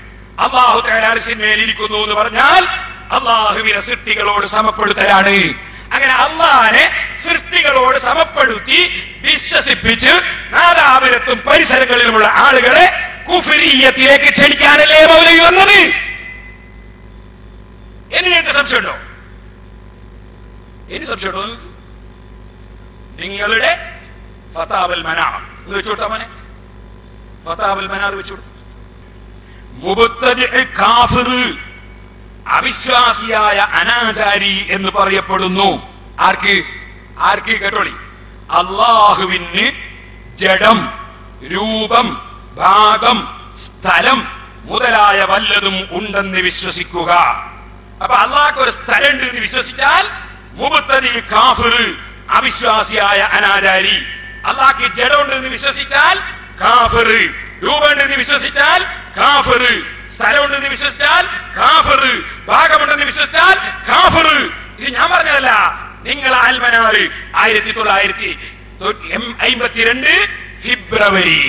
അല്ലാഹു തആല അർശിന്മേൽ ഇരിക്കുന്നു എന്ന് പറഞ്ഞാൽ അല്ലാഹുവിനെ സൃഷ്ടികളോട് സമപ്പെടുത്തലാണ്. അങ്ങനെ അല്ലാഹനെ സൃഷ്ടികളോട് സമപ്പെടുത്തി വിശ്വസിപ്പിച്ച് നാദാപുരത്തും പരിസരങ്ങളിലുമുള്ള ആളുകളെ കുഫ്രിയത്തിലേക്ക് ക്ഷണിക്കാനല്ലേ മൗലവി വന്നത്? എനിക്ക് സംശയമുണ്ടോ? ഇനി സംശയമുണ്ടോ? നിങ്ങളുടെ ഫതാവൽ മനാർ വെച്ചുകൊടുത്താ മോനെ, ഫതാവൽ മനാർ വെച്ചുകൊടുത്തു. മുബ്തദി കാഫിർ, അവിശ്വാസിയായ അനാചാരി എന്ന് പറയപ്പെടുന്നു. ആർക്ക്? ആർക്ക്? കേട്ടോളി. അല്ലാഹുവിന് ജഡം, രൂപം, ഭാഗം, സ്ഥലം മുതലായ വല്ലതും ഉണ്ടെന്ന് വിശ്വസിക്കുക. അപ്പൊ അല്ലാഹ്ക്ക് ഒരു സ്ഥലം ഉണ്ട് എന്ന് വിശ്വസിച്ചാൽ മുബ്തദി കാഫിർ, അവിശ്വാസിയായ അനാചാരി. അല്ലാഹ്ക്ക് ജഡം ഉണ്ടെന്ന് വിശ്വസിച്ചാൽ കാഫിർ, രൂപം ഉണ്ടെന്ന് വിശ്വസിച്ചാൽ കാഫിർ, സ്ഥലം ഉണ്ടെന്ന് വിശ്വസിച്ചാൽ കാഫിർ, ഭാഗമുണ്ടെന്ന് വിശ്വസിച്ചാൽ കാഫിർ. ഇത് ഞാൻ പറഞ്ഞതല്ല, നിങ്ങൾ അൽമനാർ 1952 ഫെബ്രുവരി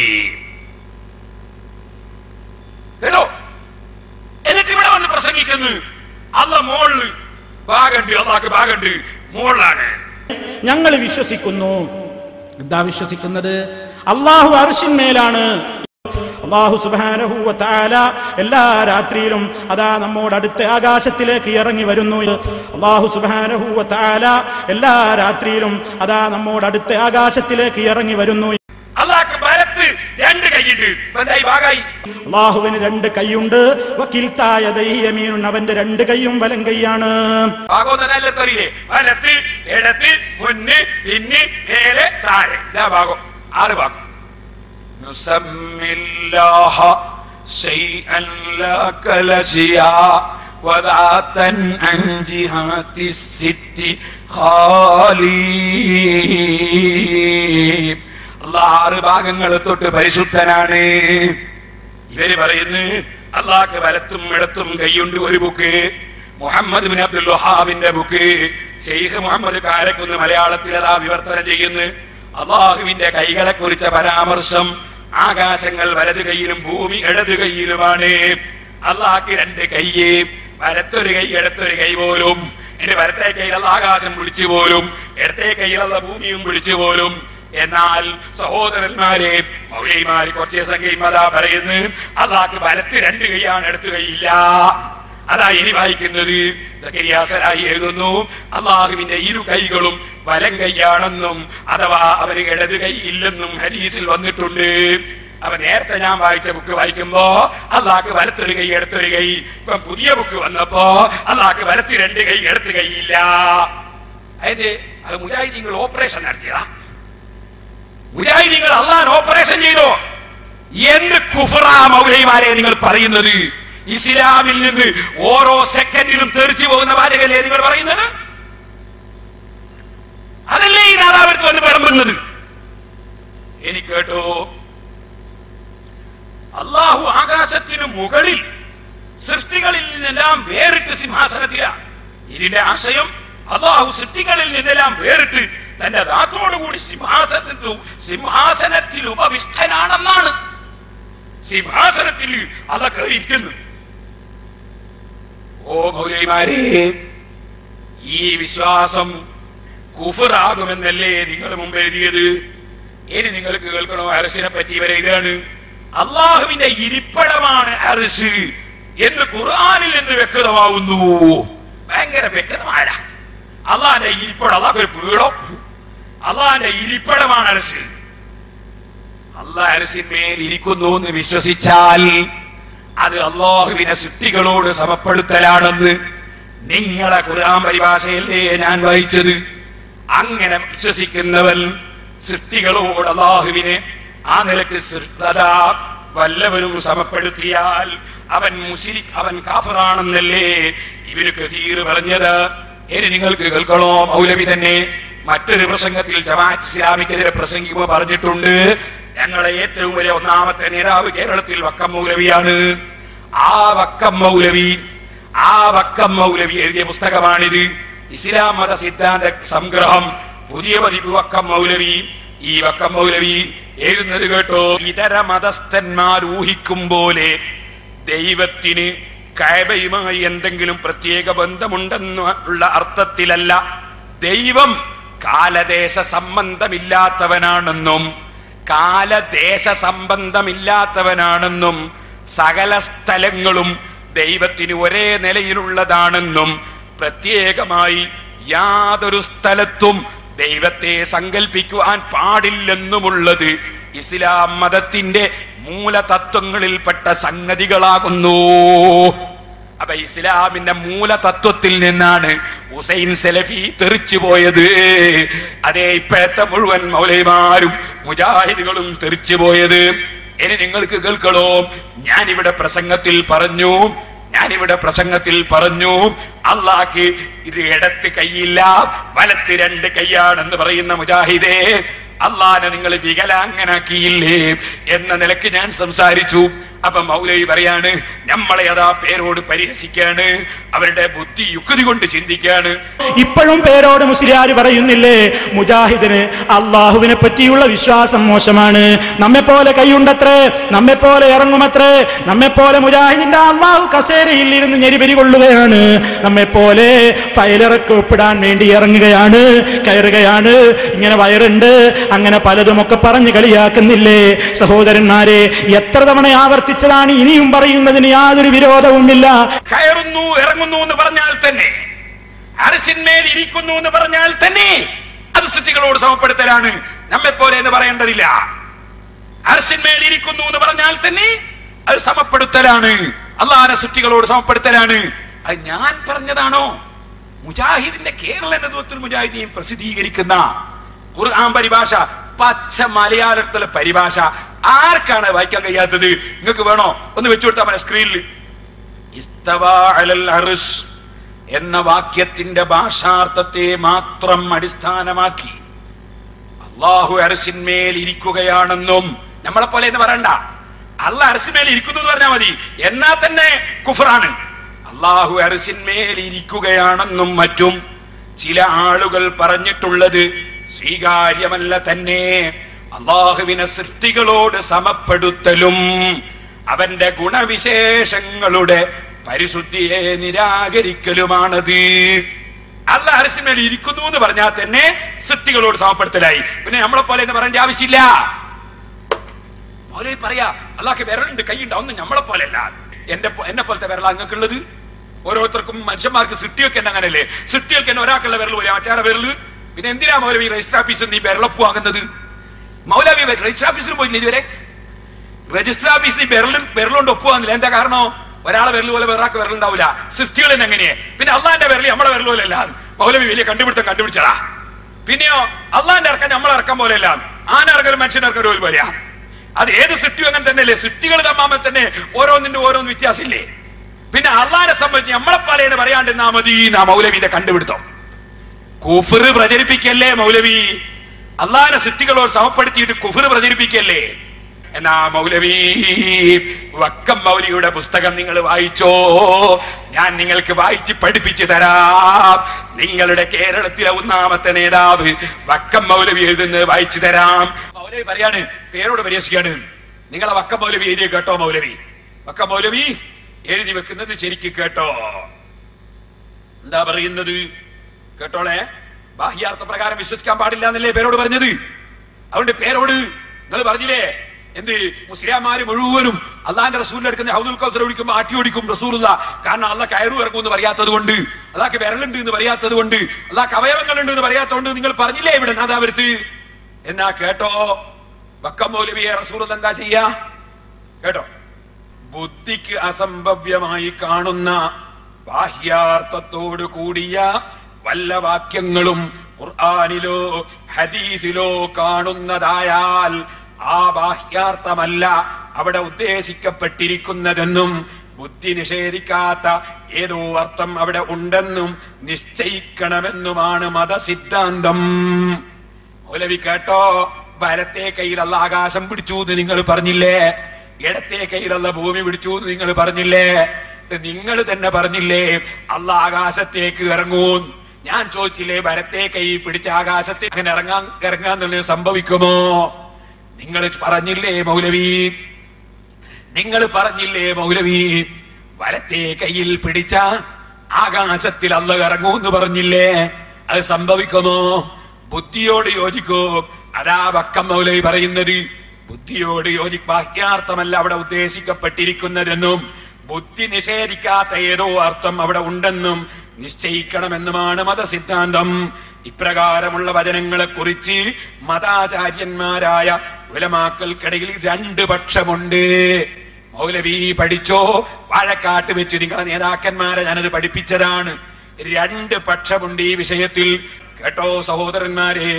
കേട്ടോ. എന്നിട്ട് ഇവിടെ വന്ന് പ്രസംഗിക്കുന്നു അല്ല മോളില് ഭാഗമുണ്ട്, അള്ളാഹ്ക്ക് ഭാഗമുണ്ട്, മോളിലാണ്. ഞങ്ങൾ വിശ്വസിക്കുന്നു. എന്താ വിശ്വസിക്കുന്നത്? അല്ലാഹു അർശിന്മേലാണ്. അല്ലാഹു സുബ്ഹാനഹു വ തആല എല്ലാ രാത്രിയിലും അതാ നമ്മോട് അടുത്ത ആകാശത്തിലേക്ക് ഇറങ്ങി വരുന്നു. അല്ലാഹു സുബ്ഹാനഹു വ തആല എല്ലാ രാത്രിയിലും അതാ നമ്മോട് അടുത്ത ആകാശത്തിലേക്ക് ഇറങ്ങി വരുന്നു. അല്ലാഹുവിന് വലത്ത് രണ്ട് കൈയുണ്ട്, എന്തായി ഭാഗമായി? അല്ലാഹുവിന് രണ്ട് കൈയുണ്ട്. വകിൽതായ യമീനുൻ, അവന്റെ രണ്ട് കൈയും വലം കൈയാണ്. ഭാഗോന്നല്ലേ? വലത്ത്, ഇടത്ത്, മുന്ന്, പിന്ന്, മേലെ, താഴെ, ഇതാ ഭാഗം. 6 ഭാഗം. نسميالله شيئا لا كلشيا وذاتا عن جهات الست خالي. അല്ലാഹ് 6 ഭാഗങ്ങൾ തൊട്ട് പരിശുദ്ധനാണ്. ഇവര് പറയുന്നു അല്ലാഹ്ക്ക് വലത്തും ഇടത്തും കൈയുണ്ട്. ഒരു ബുക്ക് മുഹമ്മദ് ബിൻ അബ്ദുൽ വഹാബിന്റെ ബുക്ക് ശൈഖ് മുഹമ്മദ് കാരക്കുന്ന് മലയാളത്തിൽ അതാ വിവർത്തനം ചെയ്യുന്നു. അല്ലാഹുവിന്റെ കൈകളെ കുറിച്ച പരാമർശം, ആകാശങ്ങൾ വലത് കൈയിലും ഭൂമി ഇടത് കൈയിലുമാണ്. അല്ലാഹ്ക്ക് 2 കൈ, വലത്തൊരു കൈ ഇടത്തൊരു കൈ പോലും. എന്റെ വലത്തെ കയ്യിലുള്ള ആകാശം പിടിച്ചു പോലും, ഇടത്തെ കയ്യിലുള്ള ഭൂമിയും പിടിച്ചു പോലും. എന്നാൽ സഹോദരന്മാരെ, മൗലവിമാര് കുറച്ച് സംഖ്യയും അതാ പറയുന്നു, അള്ളാഹ്ക്ക് വലത്ത് 2 കൈയാണ്, ഇടത്ത് കൈയില്ല. അതാ ഇനി വായിക്കുന്നത്. സക്കരിയ സലാഹി എഴുതുന്നു, അള്ളാഹുവിന്റെ 2 കൈകളും വലം കൈയാണെന്നും അഥവാ അവന് ഇടത് കൈ ഇല്ലെന്നും ഹദീസിൽ വന്നിട്ടുണ്ട്. അപ്പൊ നേരത്തെ ഞാൻ വായിച്ച ബുക്ക് വായിക്കുമ്പോ അള്ളാഹ്ക്ക് വലത്തൊരു കൈ ഇടത്തൊരു കൈ. ഇപ്പം പുതിയ ബുക്ക് വന്നപ്പോ അള്ളാഹ്ക്ക് വലത്ത് 2 കൈ ഇടത്ത് കൈയില്ല. അതായത് അത് മുജാഹിദീങ്ങൾ ഓപ്പറേഷൻ നടത്തിയതാ. മുജാഹിദീങ്ങൾ അള്ളാഹ് ഓപ്പറേഷൻ ചെയ്തോ? എന്ത് കുഫറാ മൗലവിമാരെ നിങ്ങൾ പറയുന്നത്? ഇസ്ലാമിൽ നിന്ന് ഓരോ സെക്കൻഡിലും തെറിച്ചു പോകുന്ന വാചകല്ലേ നിങ്ങൾ പറയുന്നത്? അതല്ലേ ഈ നാദാവൃത്ത് വന്ന് വിളമ്പുന്നത്? എനിക്ക് കേട്ടോ, അള്ളാഹു ആകാശത്തിന് മുകളിൽ സൃഷ്ടികളിൽ നിന്നെല്ലാം വേറിട്ട് സിംഹാസനത്തിലാണ്. ഇതിന്റെ ആശയം അള്ളാഹു സൃഷ്ടികളിൽ നിന്നെല്ലാം വേറിട്ട് തന്റെ ധാത്തോടുകൂടി സിംഹാസനത്തിൽ ഉപവിഷ്ടനാണെന്നാണ്. സിംഹാസനത്തിൽ അള്ള കയറിയിരിക്കുന്നു. ഓ മൗലവിമാരെ, ഈ വിശ്വാസം കുഫറാകുമെന്നല്ലേ നിങ്ങൾ മുമ്പ് എഴുതിയത്? ഇനി നിങ്ങൾക്ക് കേൾക്കണോ? അർശിനെ പറ്റി വരെ ഇതാണ്, അള്ളാഹുവിന്റെ ഇരിപ്പിടമാണ് അർശ് എന്ന് ഖുർആനിൽ നിന്ന് വ്യക്തമാവുന്നു. ഭയങ്കര വ്യക്തമായ അള്ളാഹിന്റെ ഇരിപ്പിടം, അള്ളാഹ് ഒരു പീഠം, അള്ളാഹിന്റെ ഇരിപ്പിടമാണ് അർശ്. അള്ളാഹ് അർശിന്മേൽ ഇരിക്കുന്നു എന്ന് വിശ്വസിച്ചാൽ അത് അള്ളാഹുവിനെ സൃഷ്ടികളോട് സമപ്പെടുത്തലാണെന്ന് നിങ്ങളെ ഖുർആൻ പരിഭാഷയല്ലേ ഞാൻ വായിച്ചത്? അങ്ങനെ വിശ്വസിക്കുന്നവൻ സൃഷ്ടികളോട് അള്ളാഹുവിനെ ആ നിലക്ക് വല്ലവനും സമപ്പെടുത്തിയാൽ അവൻ മുശ്രിക്, അവൻ കാഫിറാണെന്നല്ലേ ഇബ്നു കസീർ പറഞ്ഞത്. ഇനി നിങ്ങൾക്ക് കേൾക്കണോ? മൗലവി തന്നെ മറ്റൊരു പ്രസംഗത്തിൽ ജമാഅത്ത് ഇസ്ലാമിക്കെതിരെ പ്രസംഗിക്കുമ്പോൾ പറഞ്ഞിട്ടുണ്ട്, ഞങ്ങളെ ഏറ്റവും വലിയ 1ാമത്തെ നേതാവ് കേരളത്തിൽ വക്കം മൗലവിയാണ്. ആ വക്കം മൗലവി എഴുതിയ പുസ്തകമാണിത്, ഇസ്ലാം മത സിദ്ധാന്ത സംഗ്രഹം, പുതിയ പതിപ്പ് വക്കം മൗലവി. ഈ വക്കം മൗലവി എഴുതുന്നത് കേട്ടോ, ഇതര മതസ്ഥന്മാർ ഊഹിക്കും പോലെ ദൈവത്തിന് കഅബയുമായി എന്തെങ്കിലും പ്രത്യേക ബന്ധമുണ്ടെന്നുള്ള അർത്ഥത്തിലല്ല. ദൈവം കാലദേശ സംബന്ധമില്ലാത്തവനാണെന്നും സകല സ്ഥലങ്ങളും ദൈവത്തിന് ഒരേ നിലയിലുള്ളതാണെന്നും പ്രത്യേകമായി യാതൊരു സ്ഥലത്തും ദൈവത്തെ സങ്കല്പിക്കുവാൻ പാടില്ലെന്നുമുള്ളത് ഇസ്ലാം മതത്തിന്റെ മൂലതത്വങ്ങളിൽപ്പെട്ട സംഗതികളാകുന്നു. അപ്പൊ ഇസ്ലാമിന്റെ മൂലതത്വത്തിൽ നിന്നാണ് ഹുസൈൻ സലഫി തെറിച്ചു പോയത്. അതേ ഇപ്പോഴത്തെ മുഴുവൻ മൗലവിമാരും മുജാഹിദുകളും തെറിച്ചു പോയത്. ഇനി നിങ്ങൾക്ക് കേൾക്കണോ? ഞാനിവിടെ പ്രസംഗത്തിൽ പറഞ്ഞു അള്ളാഹ്ക്ക് ഇത് ഇടത്ത് കൈയില്ല, വലത്ത് 2 കൈയാണെന്ന് പറയുന്ന മുജാഹിദേ, അള്ളാഹനെ നിങ്ങൾ വികലാംഗനാക്കിയില്ലേ എന്ന നിലക്ക് ഞാൻ സംസാരിച്ചു. അപ്പൊ മൗലവി പറയാണ്, നമ്മളെ അതാ പേരോട് പരിഹസിക്കാണ്, അവരുടെ ബുദ്ധി യുക്തി കൊണ്ട് ചിന്തിക്കാണ്. ഇപ്പോഴും പേരോട് മുസ്ലിയാര് പറയുന്നില്ലേ, മുജാഹിദിന് അള്ളാഹുവിനെ പറ്റിയുള്ള വിശ്വാസം മോശമാണ്, നമ്മെ പോലെ കൈയുണ്ടത്രേ, നമ്മെ പോലെ ഇറങ്ങുമത്രേ, നമ്മെ പോലെ മുജാഹിദിന്റെ അള്ളാഹു കസേരയിൽ ഇരുന്ന് ഞെരിപരി കൊള്ളുകയാണ്, നമ്മെ പോലെ ഫയലിറക്കി ഒപ്പിടാൻ വേണ്ടി ഇറങ്ങുകയാണ്, കയറുകയാണ്, ഇങ്ങനെ വയറുണ്ട്, അങ്ങനെ പലതുമൊക്കെ പറഞ്ഞ് കളിയാക്കുന്നില്ലേ? സഹോദരന്മാരെ, എത്ര തവണ ആവർത്തിച്ചതാണ്, ഇനിയും പറയുന്നതിന് യാതൊരു വിരോധവുമില്ല. കയറുന്നു ഇറങ്ങുന്നു എന്ന് പറഞ്ഞാൽ തന്നെ, അർശിന്മേൽ ഇരിക്കുന്നു എന്ന് പറഞ്ഞാൽ തന്നെ അത് സൃഷ്ടികളോട് സമപ്പെടുത്തലാണ്, നമ്മെ പോലെ എന്ന് പറയേണ്ടതില്ല. അർശിന്മേൽ ഇരിക്കുന്നു എന്ന് പറഞ്ഞാൽ തന്നെ അത് സമപ്പെടുത്തലാണ്, അള്ളാഹുവിനെ സൃഷ്ടികളോട് സമപ്പെടുത്തലാണ്. അത് ഞാൻ പറഞ്ഞതാണോ? മുജാഹിദിന്റെ കേരള നേതൃത്വത്തിൽ മുജാഹിദീൻ പ്രസിദ്ധീകരിക്കുന്ന ഖുർആൻ പരിഭാഷ, പച്ച മലയാളത്തിലെ പരിഭാഷ ആർക്കാണ് വായിക്കാൻ കഴിയാത്തത്? നിങ്ങൾക്ക് വേണോ? ഒന്ന് വെച്ചു കൊടുത്താൽ മതി സ്ക്രീനിൽ. ഇസ്തവാ അലൽ അർശ് എന്ന വാക്യത്തിന്റെ ഭാഷാർത്ഥത്തെ മാത്രം അടിസ്ഥാനമാക്കി അള്ളാഹു അർശിന്മേൽ ഇരിക്കുകയാണെന്നും, നമ്മളെ പോലെ എന്ന് പറയണ്ട, അള്ളാഹ് അർശിന്മേൽ ഇരിക്കുന്നു എന്ന് പറഞ്ഞാൽ മതി, എന്നാ തന്നെ കുഫറാണ്. അള്ളാഹു അർശിന്മേൽ ഇരിക്കുകയാണെന്നും മറ്റും ചില ആളുകൾ പറഞ്ഞിട്ടുള്ളത് സ്വീകാര്യമല്ല തന്നെ. അള്ളാഹുവിനെ സൃഷ്ടികളോട് സമപ്പെടുത്തലും അവന്റെ ഗുണവിശേഷങ്ങളുടെ പരിശുദ്ധിയെ നിരാകരിക്കലുമാണത്. അള്ളാഹ് അർശിന്മേൽ ഇരിക്കുന്നു എന്ന് പറഞ്ഞാൽ തന്നെ സൃഷ്ടികളോട് സമപ്പെടുത്തലായി. പിന്നെ നമ്മളെ പോലെ എന്ന് പറയേണ്ട ആവശ്യമില്ല. പോലെ പറയാ അള്ളാഹ്ക്ക് വിരലുണ്ട്, കൈയുണ്ട്, ഒന്നും നമ്മളെ പോലെ അല്ല. എന്നെ പോലത്തെ വിരല അങ്ങക്കുള്ളത്. ഓരോരുത്തർക്കും മനുഷ്യന്മാർക്ക് സൃഷ്ടിയൊക്കെ തന്നെ അങ്ങനെയല്ലേ? സൃഷ്ടികൾക്ക് തന്നെ ഒരാൾക്കുള്ള വിരൽ പോലെ മറ്റാരുടെ വിരല്. പിന്നെ എന്തിനാ മൗലവി രജിസ്റ്റർ ഓഫീസിൽ നീ വിരളപ്പ് വാങ്ങുന്നത്? മൗലവി രജിസ്റ്റർ ഓഫീസിൽ പോയില്ല ഇതുവരെ? രജിസ്റ്റർ ഓഫീസിൽ വിരലുകൊണ്ട് ഒപ്പുവാങ്ങില്ല. എന്താ കാരണം? ഒരാളെ വിരൽ പോലെ വേറാക്ക് വിരലുണ്ടാവില്ല. സൃഷ്ടികൾ തന്നെ എങ്ങനെയെ? പിന്നെ അള്ളാന്റെ വിരൽ നമ്മളെ വിരൽ പോലെ അല്ല. മൗലവി വലിയ കണ്ടുപിടിച്ചതാ. പിന്നെയോ അള്ളാന്റെ ഇറക്കാൻ നമ്മളെ ഇറക്കാൻ പോലെ അല്ല. ആനർക്കലും മനുഷ്യനർക്കലും ഒരു പോലെയാ. അത് ഏത് സൃഷ്ടിയും അങ്ങനെ തന്നെയല്ലേ? സൃഷ്ടികൾ തമ്മിൽ തന്നെ ഓരോന്നിന്റെ ഓരോന്ന് വ്യത്യാസമില്ലേ? പിന്നെ അള്ളാനെ സംബന്ധിച്ച് നമ്മളെ പോലെ എന്ന് പറയാണ്ടിരുന്നാ മതി. മൗലവിന്റെ കണ്ടുപിടുത്തം കുഫ്ർ പ്രചരിപ്പിക്കല്ലേ മൗലവി? അള്ളാനെ സൃഷ്ടികളോട് സമപ്പെടുത്തിയിട്ട് കുഫ്ർ പ്രചരിപ്പിക്കല്ലേ? എന്നാ മൗലവി വക്കം മൗലിയുടെ പുസ്തകം നിങ്ങൾ വായിച്ചോ? ഞാൻ നിങ്ങൾക്ക് വായിച്ച് പഠിപ്പിച്ചു തരാം. നിങ്ങളുടെ കേരളത്തിലെ ഒന്നാമത്തെ നേതാവ് വക്കം മൗലവി എഴുതുന്നത് വായിച്ചു തരാം. മൗലവി പറയാണ്, പേരോട് പരിഹസിക്കാണ്. നിങ്ങളെ വക്കം മൗലവി എഴുതി കേട്ടോ? മൗലവി വക്കം മൗലവി എഴുതി വെക്കുന്നത് ശരിക്ക് കേട്ടോ? എന്താ പറയുന്നത്? കേട്ടോളെ. ബാഹ്യാർത്ഥ പ്രകാരം വിശ്വസിക്കാൻ പാടില്ല എന്നല്ലേ പേരോട് പറഞ്ഞത്? അതുകൊണ്ട് പേരോട് നിങ്ങൾ പറഞ്ഞില്ലേ എന്ത്? മുസ്ലിംമാര് മുഴുവനും അള്ളാന്റെ റസൂലിന്റെ അടുക്കുന്ന ഹൗദുൽ കൗസർ ഓടിക്കുമ്പോൾ ആട്ടി ഓടിക്കും റസൂലുള്ള. കാരണം അള്ളാഹ് കയറു ഇറങ്ങും എന്ന് പറയാത്തത് കൊണ്ട്, അള്ളാഹ്ക്ക് വിരലുണ്ട് എന്ന് പറയാത്തത് കൊണ്ട്, അള്ളാഹ്ക്ക് അവയവങ്ങളുണ്ട് എന്ന് പറയാത്തതുകൊണ്ട് നിങ്ങൾ പറഞ്ഞില്ലേ ഇവിടെ നാദാപുരത്ത്? എന്നാ കേട്ടോ, വക്കം മൗലവിയെ റസൂലുള്ള എന്താ ചെയ്യാ? കേട്ടോ, ബുദ്ധിക്ക് അസംഭവ്യമായി കാണുന്ന ബാഹ്യാർത്ഥത്തോട് കൂടിയ വല്ല വാക്യങ്ങളും ഖുർആനിലോ ഹദീസിലോ കാണുന്നതായാൽ ആ ബാഹ്യാർത്ഥമല്ല അവിടെ ഉദ്ദേശിക്കപ്പെട്ടിരിക്കുന്നതെന്നും ബുദ്ധി നിഷേധിക്കാത്ത ഏതോ അർത്ഥം അവിടെ ഉണ്ടെന്നും നിശ്ചയിക്കണമെന്നുമാണ് മതസിദ്ധാന്തം. മൗലവി കേട്ടോ, വലത്തെ കയ്യിലുള്ള ആകാശം പിടിച്ചു എന്ന് നിങ്ങൾ പറഞ്ഞില്ലേ? ഇടത്തെ കയ്യിലുള്ള ഭൂമി പിടിച്ചു എന്ന് നിങ്ങൾ പറഞ്ഞില്ലേ? നിങ്ങൾ തന്നെ പറഞ്ഞില്ലേ അള്ളാഹ് ആകാശത്തേക്ക് ഇറങ്ങൂ? ഞാൻ ചോദിച്ചില്ലേ വലത്തെ കൈ പിടിച്ച ആകാശത്തേക്ക് അങ്ങനെ ഇറങ്ങാൻ സംഭവിക്കുമോ? നിങ്ങൾ പറഞ്ഞില്ലേ മൗലവി? നിങ്ങൾ പറഞ്ഞില്ലേ മൗലവി? വലത്തെ കയ്യിൽ പിടിച്ച ആകാശത്തിൽ അള്ളാഹ് ഇറങ്ങൂ എന്ന് പറഞ്ഞില്ലേ? അത് സംഭവിക്കുമോ? ബുദ്ധിയോട് യോജിക്കോ? അതാ വക്കം മൗലവി പറയുന്നത്. ബുദ്ധിയോട് ബാഹ്യാർത്ഥമല്ല അവിടെ ഉദ്ദേശിക്കപ്പെട്ടിരിക്കുന്നതെന്നും ബുദ്ധി നിഷേധിക്കാത്ത ഏതോ അർത്ഥം അവിടെ ഉണ്ടെന്നും നിശ്ചയിക്കണമെന്നുമാണ് മതസിദ്ധാന്തം. ഇപ്രകാരമുള്ള വചനങ്ങളെ കുറിച്ച് മതാചാര്യന്മാരായ ഉലമാക്കൾക്കിടയിൽ രണ്ട് പക്ഷമുണ്ട്. മൗലവി പഠിച്ചോ? വാഴക്കാട്ട് വെച്ച് നിങ്ങളെ നേതാക്കന്മാരെ ഞാനത് പഠിപ്പിച്ചതാണ്. രണ്ട് പക്ഷമുണ്ട് ഈ വിഷയത്തിൽ. കേട്ടോ സഹോദരന്മാരെ,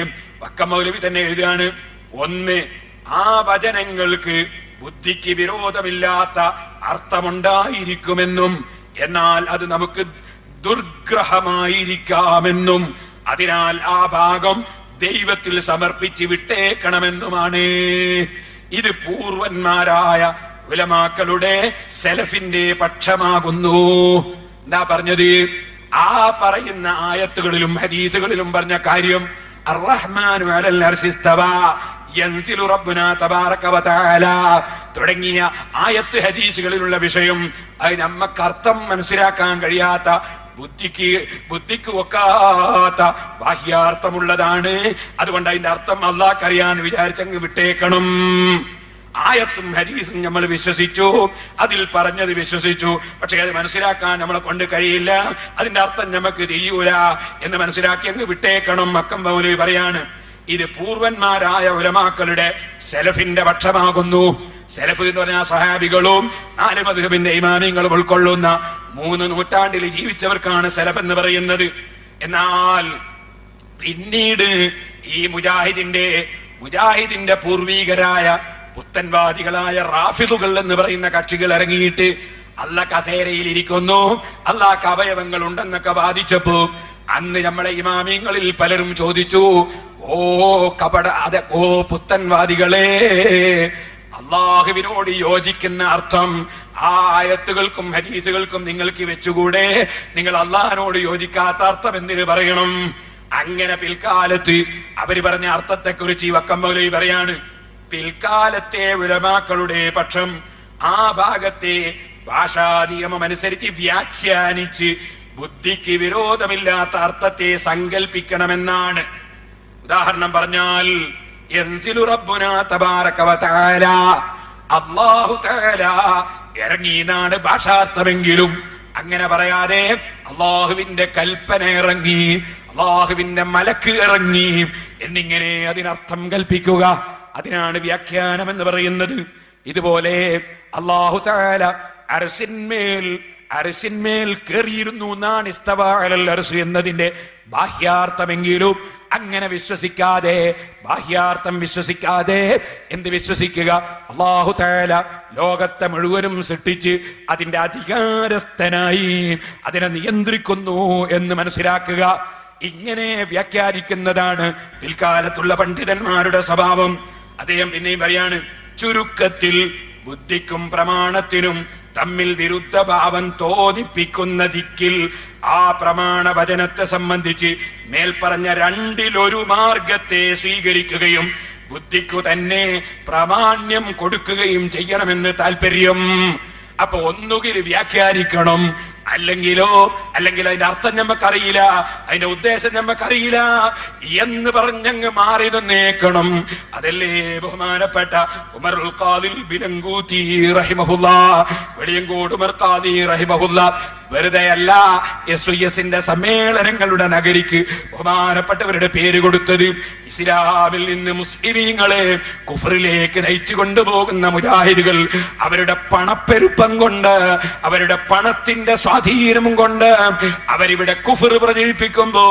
വക്കം മൗലവി തന്നെ എഴുതുകയാണ്. ഒന്ന്, ആ വചനങ്ങൾക്ക് ബുദ്ധിക്ക് വിരോധമില്ലാത്ത അർത്ഥമുണ്ടായിരിക്കുമെന്നും എന്നാൽ അത് നമുക്ക് ദുർഗ്രഹമായിരിക്കാമെന്നും അതിനാൽ ആ ഭാഗം ദൈവത്തിൽ സമർപ്പിച്ച് വിട്ടേക്കണമെന്നുമാണ്. ഇത് പൂർവന്മാരായ ഉലമാക്കളുടെ സലഫിന്റെ പക്ഷമാകുന്നു. എന്താ പറഞ്ഞത്? ആ പറയുന്ന ആയത്തുകളിലും ഹദീസുകളിലും പറഞ്ഞ കാര്യം അർ-റഹ്മാനു അലൽ അർശി ഇസ്തവാ യൻസിലു റബ്ബുനാ തബാറക വ തആല തുടങ്ങിയ ആയത്ത് ഹദീസുകളിലുള്ള വിഷയം അത് നമുക്ക് അർത്ഥം മനസ്സിലാക്കാൻ കഴിയാത്ത ബുദ്ധിക്ക് ഒക്കാത്ത ബാഹ്യാർത്ഥമുള്ളതാണ്. അതുകൊണ്ട് അതിന്റെ അർത്ഥം അള്ളാഹ്ക്ക് അറിയാൻ വിചാരിച്ചങ്ങ് വിട്ടേക്കണം. ആയത്തും ഹദീസും നമ്മൾ വിശ്വസിച്ചു, അതിൽ പറഞ്ഞത് വിശ്വസിച്ചു, പക്ഷെ അത് മനസ്സിലാക്കാൻ നമ്മളെ കൊണ്ട് കഴിയില്ല, അതിന്റെ അർത്ഥം നമുക്ക് തിരിയൂല എന്ന് മനസ്സിലാക്കി അങ്ങ് വിട്ടേക്കണം. വക്കം മൗലവി പറയാണ്, ഇത് പൂർവന്മാരായ ഉലമാക്കളുടെ സലഫിന്റെ പക്ഷമാകുന്നു. സലഫ് എന്ന് പറഞ്ഞാൽ സഹാബികളും 4 മദ്ഹബിന്റെ ഇമാമിങ്ങളും ഉൾക്കൊള്ളുന്ന 3 നൂറ്റാണ്ടിൽ ജീവിച്ചവർക്കാണ് സലഫ് എന്ന് പറയുന്നത്. എന്നാൽ പിന്നീട് ഈ മുജാഹിദിന്റെ പൂർവീകരായ പുത്തൻവാദികളായ റാഫിദുകൾ എന്ന് പറയുന്ന കക്ഷികൾ ഇറങ്ങിയിട്ട് അല്ലാഹ് കസേരയിൽ ഇരിക്കുന്നു, അല്ലാഹ്ക്ക് അവയവങ്ങൾ ഉണ്ടെന്നൊക്കെ വാദിച്ചപ്പോ അന്ന് നമ്മളെ ഇമാമിങ്ങളിൽ പലരും ചോദിച്ചു, ഓ പുത്തൻവാദികളെ, അള്ളാഹുവിനോട് യോജിക്കുന്ന അർത്ഥം ആ ആയത്തുകൾക്കും ഹദീസുകൾക്കും നിങ്ങൾക്ക് വെച്ചുകൂടെ? നിങ്ങൾ അള്ളാഹിനോട് യോജിക്കാത്ത അർത്ഥം എന്തിനു പറയണം? അങ്ങനെ പിൽക്കാലത്ത് അവര് പറഞ്ഞ അർത്ഥത്തെ കുറിച്ച് ഈ വക്കം മൗലവി പറയാണ്, പിൽക്കാലത്തെ ഉലമാക്കളുടെ പക്ഷം ആ ഭാഗത്തെ ഭാഷാ നിയമം അനുസരിച്ച് വ്യാഖ്യാനിച്ച് ബുദ്ധിക്ക് വിരോധമില്ലാത്ത അർത്ഥത്തെ സങ്കല്പിക്കണമെന്നാണ്. ഉദാഹരണം പറഞ്ഞാൽ യൻസിലു റബ്ബുനാ തബാരക വ തആല, അല്ലാഹു തആല ഇറങ്ങിയെന്നാണ് ഭാഷാർത്ഥമെങ്കിലും അങ്ങനെ പറയാതെ അള്ളാഹുവിന്റെ കൽപ്പന ഇറങ്ങി, അള്ളാഹുവിന്റെ മലക്ക് ഇറങ്ങി എന്നിങ്ങനെ അതിനർത്ഥം കൽപ്പിക്കുക. അതിനാണ് വ്യാഖ്യാനം എന്ന് പറയുന്നത്. ഇതുപോലെ അല്ലാഹു തആല അർശിന്മേൽ കേറിയിരുന്നു എന്നാണ് ഇസ്തവാ അലൽ അർശ് എന്നതിന്റെ ബാഹ്യാർത്ഥമെങ്കിലും അങ്ങനെ വിശ്വസിക്കാതെ, ബാഹ്യാർത്ഥം വിശ്വസിക്കാതെ എന്ത് വിശ്വസിക്കുക? അല്ലാഹു തആല ലോകത്തെ മുഴുവനും സൃഷ്ടിച്ച് അതിന്റെ അധികാരസ്ഥനായി അതിനെ നിയന്ത്രിക്കുന്നു എന്ന് മനസ്സിലാക്കുക. ഇങ്ങനെ വ്യാഖ്യാനിക്കുന്നതാണ് പിൽക്കാലത്തുള്ള പണ്ഡിതന്മാരുടെ സ്വഭാവം. അദ്ദേഹം പിന്നെയും പറയാണ്, ചുരുക്കത്തിൽ ബുദ്ധിക്കും പ്രമാണത്തിനും തമ്മിൽ വിരുദ്ധ ഭാവം തോന്നിപ്പിക്കുന്ന ദിക്കിൽ ആ പ്രമാണ വചനത്തെ സംബന്ധിച്ച് മേൽപ്പറഞ്ഞ രണ്ടിലൊരു മാർഗത്തെ സ്വീകരിക്കുകയും ബുദ്ധിക്കു തന്നെ പ്രാമാണ്യം കൊടുക്കുകയും ചെയ്യണമെന്ന് താല്പര്യം. അപ്പൊ ഒന്നുകിൽ വ്യാഖ്യാനിക്കണം, അല്ലെങ്കിൽ അതിന്റെ അർത്ഥം നമുക്കറിയില്ല, അതിന്റെ ഉദ്ദേശം നമുക്കറിയില്ല എന്ന് പറഞ്ഞങ്ങ് മാറി നിന്നേക്കണം. അതല്ലേ ബഹുമാനപ്പെട്ട ഉമറുൽ ഖാദി ബിലങ്കൂത്തി റഹിമഹുല്ലാഹ്, വെളിയങ്കോട് ഉമർ ഖാദി റഹിമഹുല്ലാഹ് വെറുതെയല്ല SYSന്റെ സമ്മേളനങ്ങളുടെ നഗരിക്ക് ബഹുമാനപ്പെട്ടവരുടെ പേര് കൊടുത്തത്. ഇസ്ലാമിൽ നിന്ന് മുസ്ലിമീങ്ങളെ കുഫറിലേക്ക് നയിച്ചു കൊണ്ടുപോകുന്ന മുജാഹിദുകൾ അവരുടെ പണപ്പെരുപ്പം കൊണ്ട്, അവരുടെ പണത്തിന്റെ സ്വാധീനം കൊണ്ട് അവരിവിടെ കുഫർ പ്രചരിപ്പിക്കുമ്പോ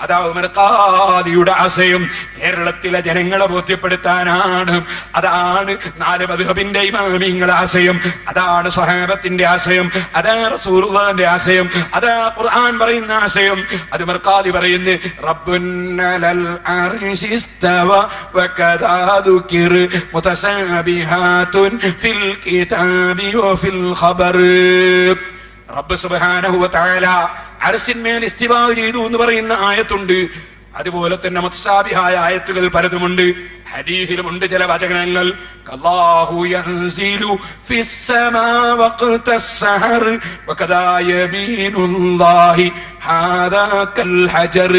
അതാ ഉമർ ഖാദിയുടെ ആശയം കേരളത്തിലെ ജനങ്ങളെ ബോധ്യപ്പെടുത്താനാണ്. അതാണ് 4 മദ്ഹബിന്റെ ഇമാമിങ്ങളുടെ ആശയം, അതാണ് സ്വഹാബത്തിന്റെ ആശയം, അതാണ് റസൂലുള്ളാഹിന്റെ ആശയം, അതാ ഖുർആൻ പറയുന്ന ആശയം. അത് ഉമർ ഖാദി പറയുന്നു, റബ്ബുന്നൽ അർശി ഇസ്തവ വകദാ ദുകിർ മുതശാബിഹാതുൻ ഫിൽ കിതാബി വഫിൽ ഖബർ. റബ്ബ് സുബ്ഹാനഹു വ തആല അർശിന്മേൽ ഇസ്തിവാ ചെയ്തു എന്ന് പറയുന്ന ആയത്തുണ്ട്. അതുപോലെ തന്നെ മുതശാബിഹായ ആയത്തുകൾ പലതുമുണ്ട്. ഹദീസിലുമുണ്ട് ചില വചനങ്ങൾ. അല്ലാഹു യൻസിലു ഫിസ് സമാ വഖ്തസ് സഹർ വകദാ യമീനുല്ലാഹി ഹാദാ കൽ ഹജർ.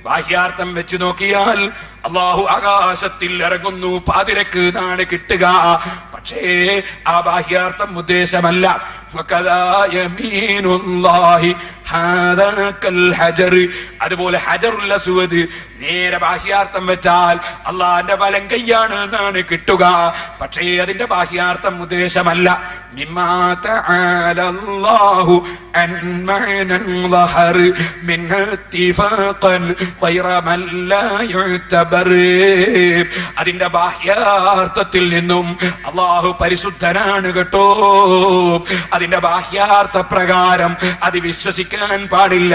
ബാഹ്യാർത്ഥം വെച്ച് നോക്കിയാൽ അല്ലാഹു ആകാശത്തിൽ ഇറങ്ങുന്നു പാതിരക്ക് എന്നാണ് കിട്ടുക. പക്ഷേ ആ ബാഹ്യാർത്ഥം ഉദ്ദേശമല്ല. അതുപോലെ ഹജറുൽ അസ്വദ് നേരെ ബാഹ്യാർത്ഥം വെച്ചാൽ അള്ളാന്റെ വലം കൈയാണ് എന്നാണ് കിട്ടുക. പക്ഷേ അതിന്റെ ബാഹ്യാർത്ഥം ഉദ്ദേശമല്ല. അതിന്റെ ബാഹ്യാർത്ഥത്തിൽ നിന്നും അള്ളാഹു പരിശുദ്ധനാണ് കേട്ടോ. അതിന്റെ ബാഹ്യാർത്ഥ പ്രകാരം അത് വിശ്വസിക്കാൻ പാടില്ല.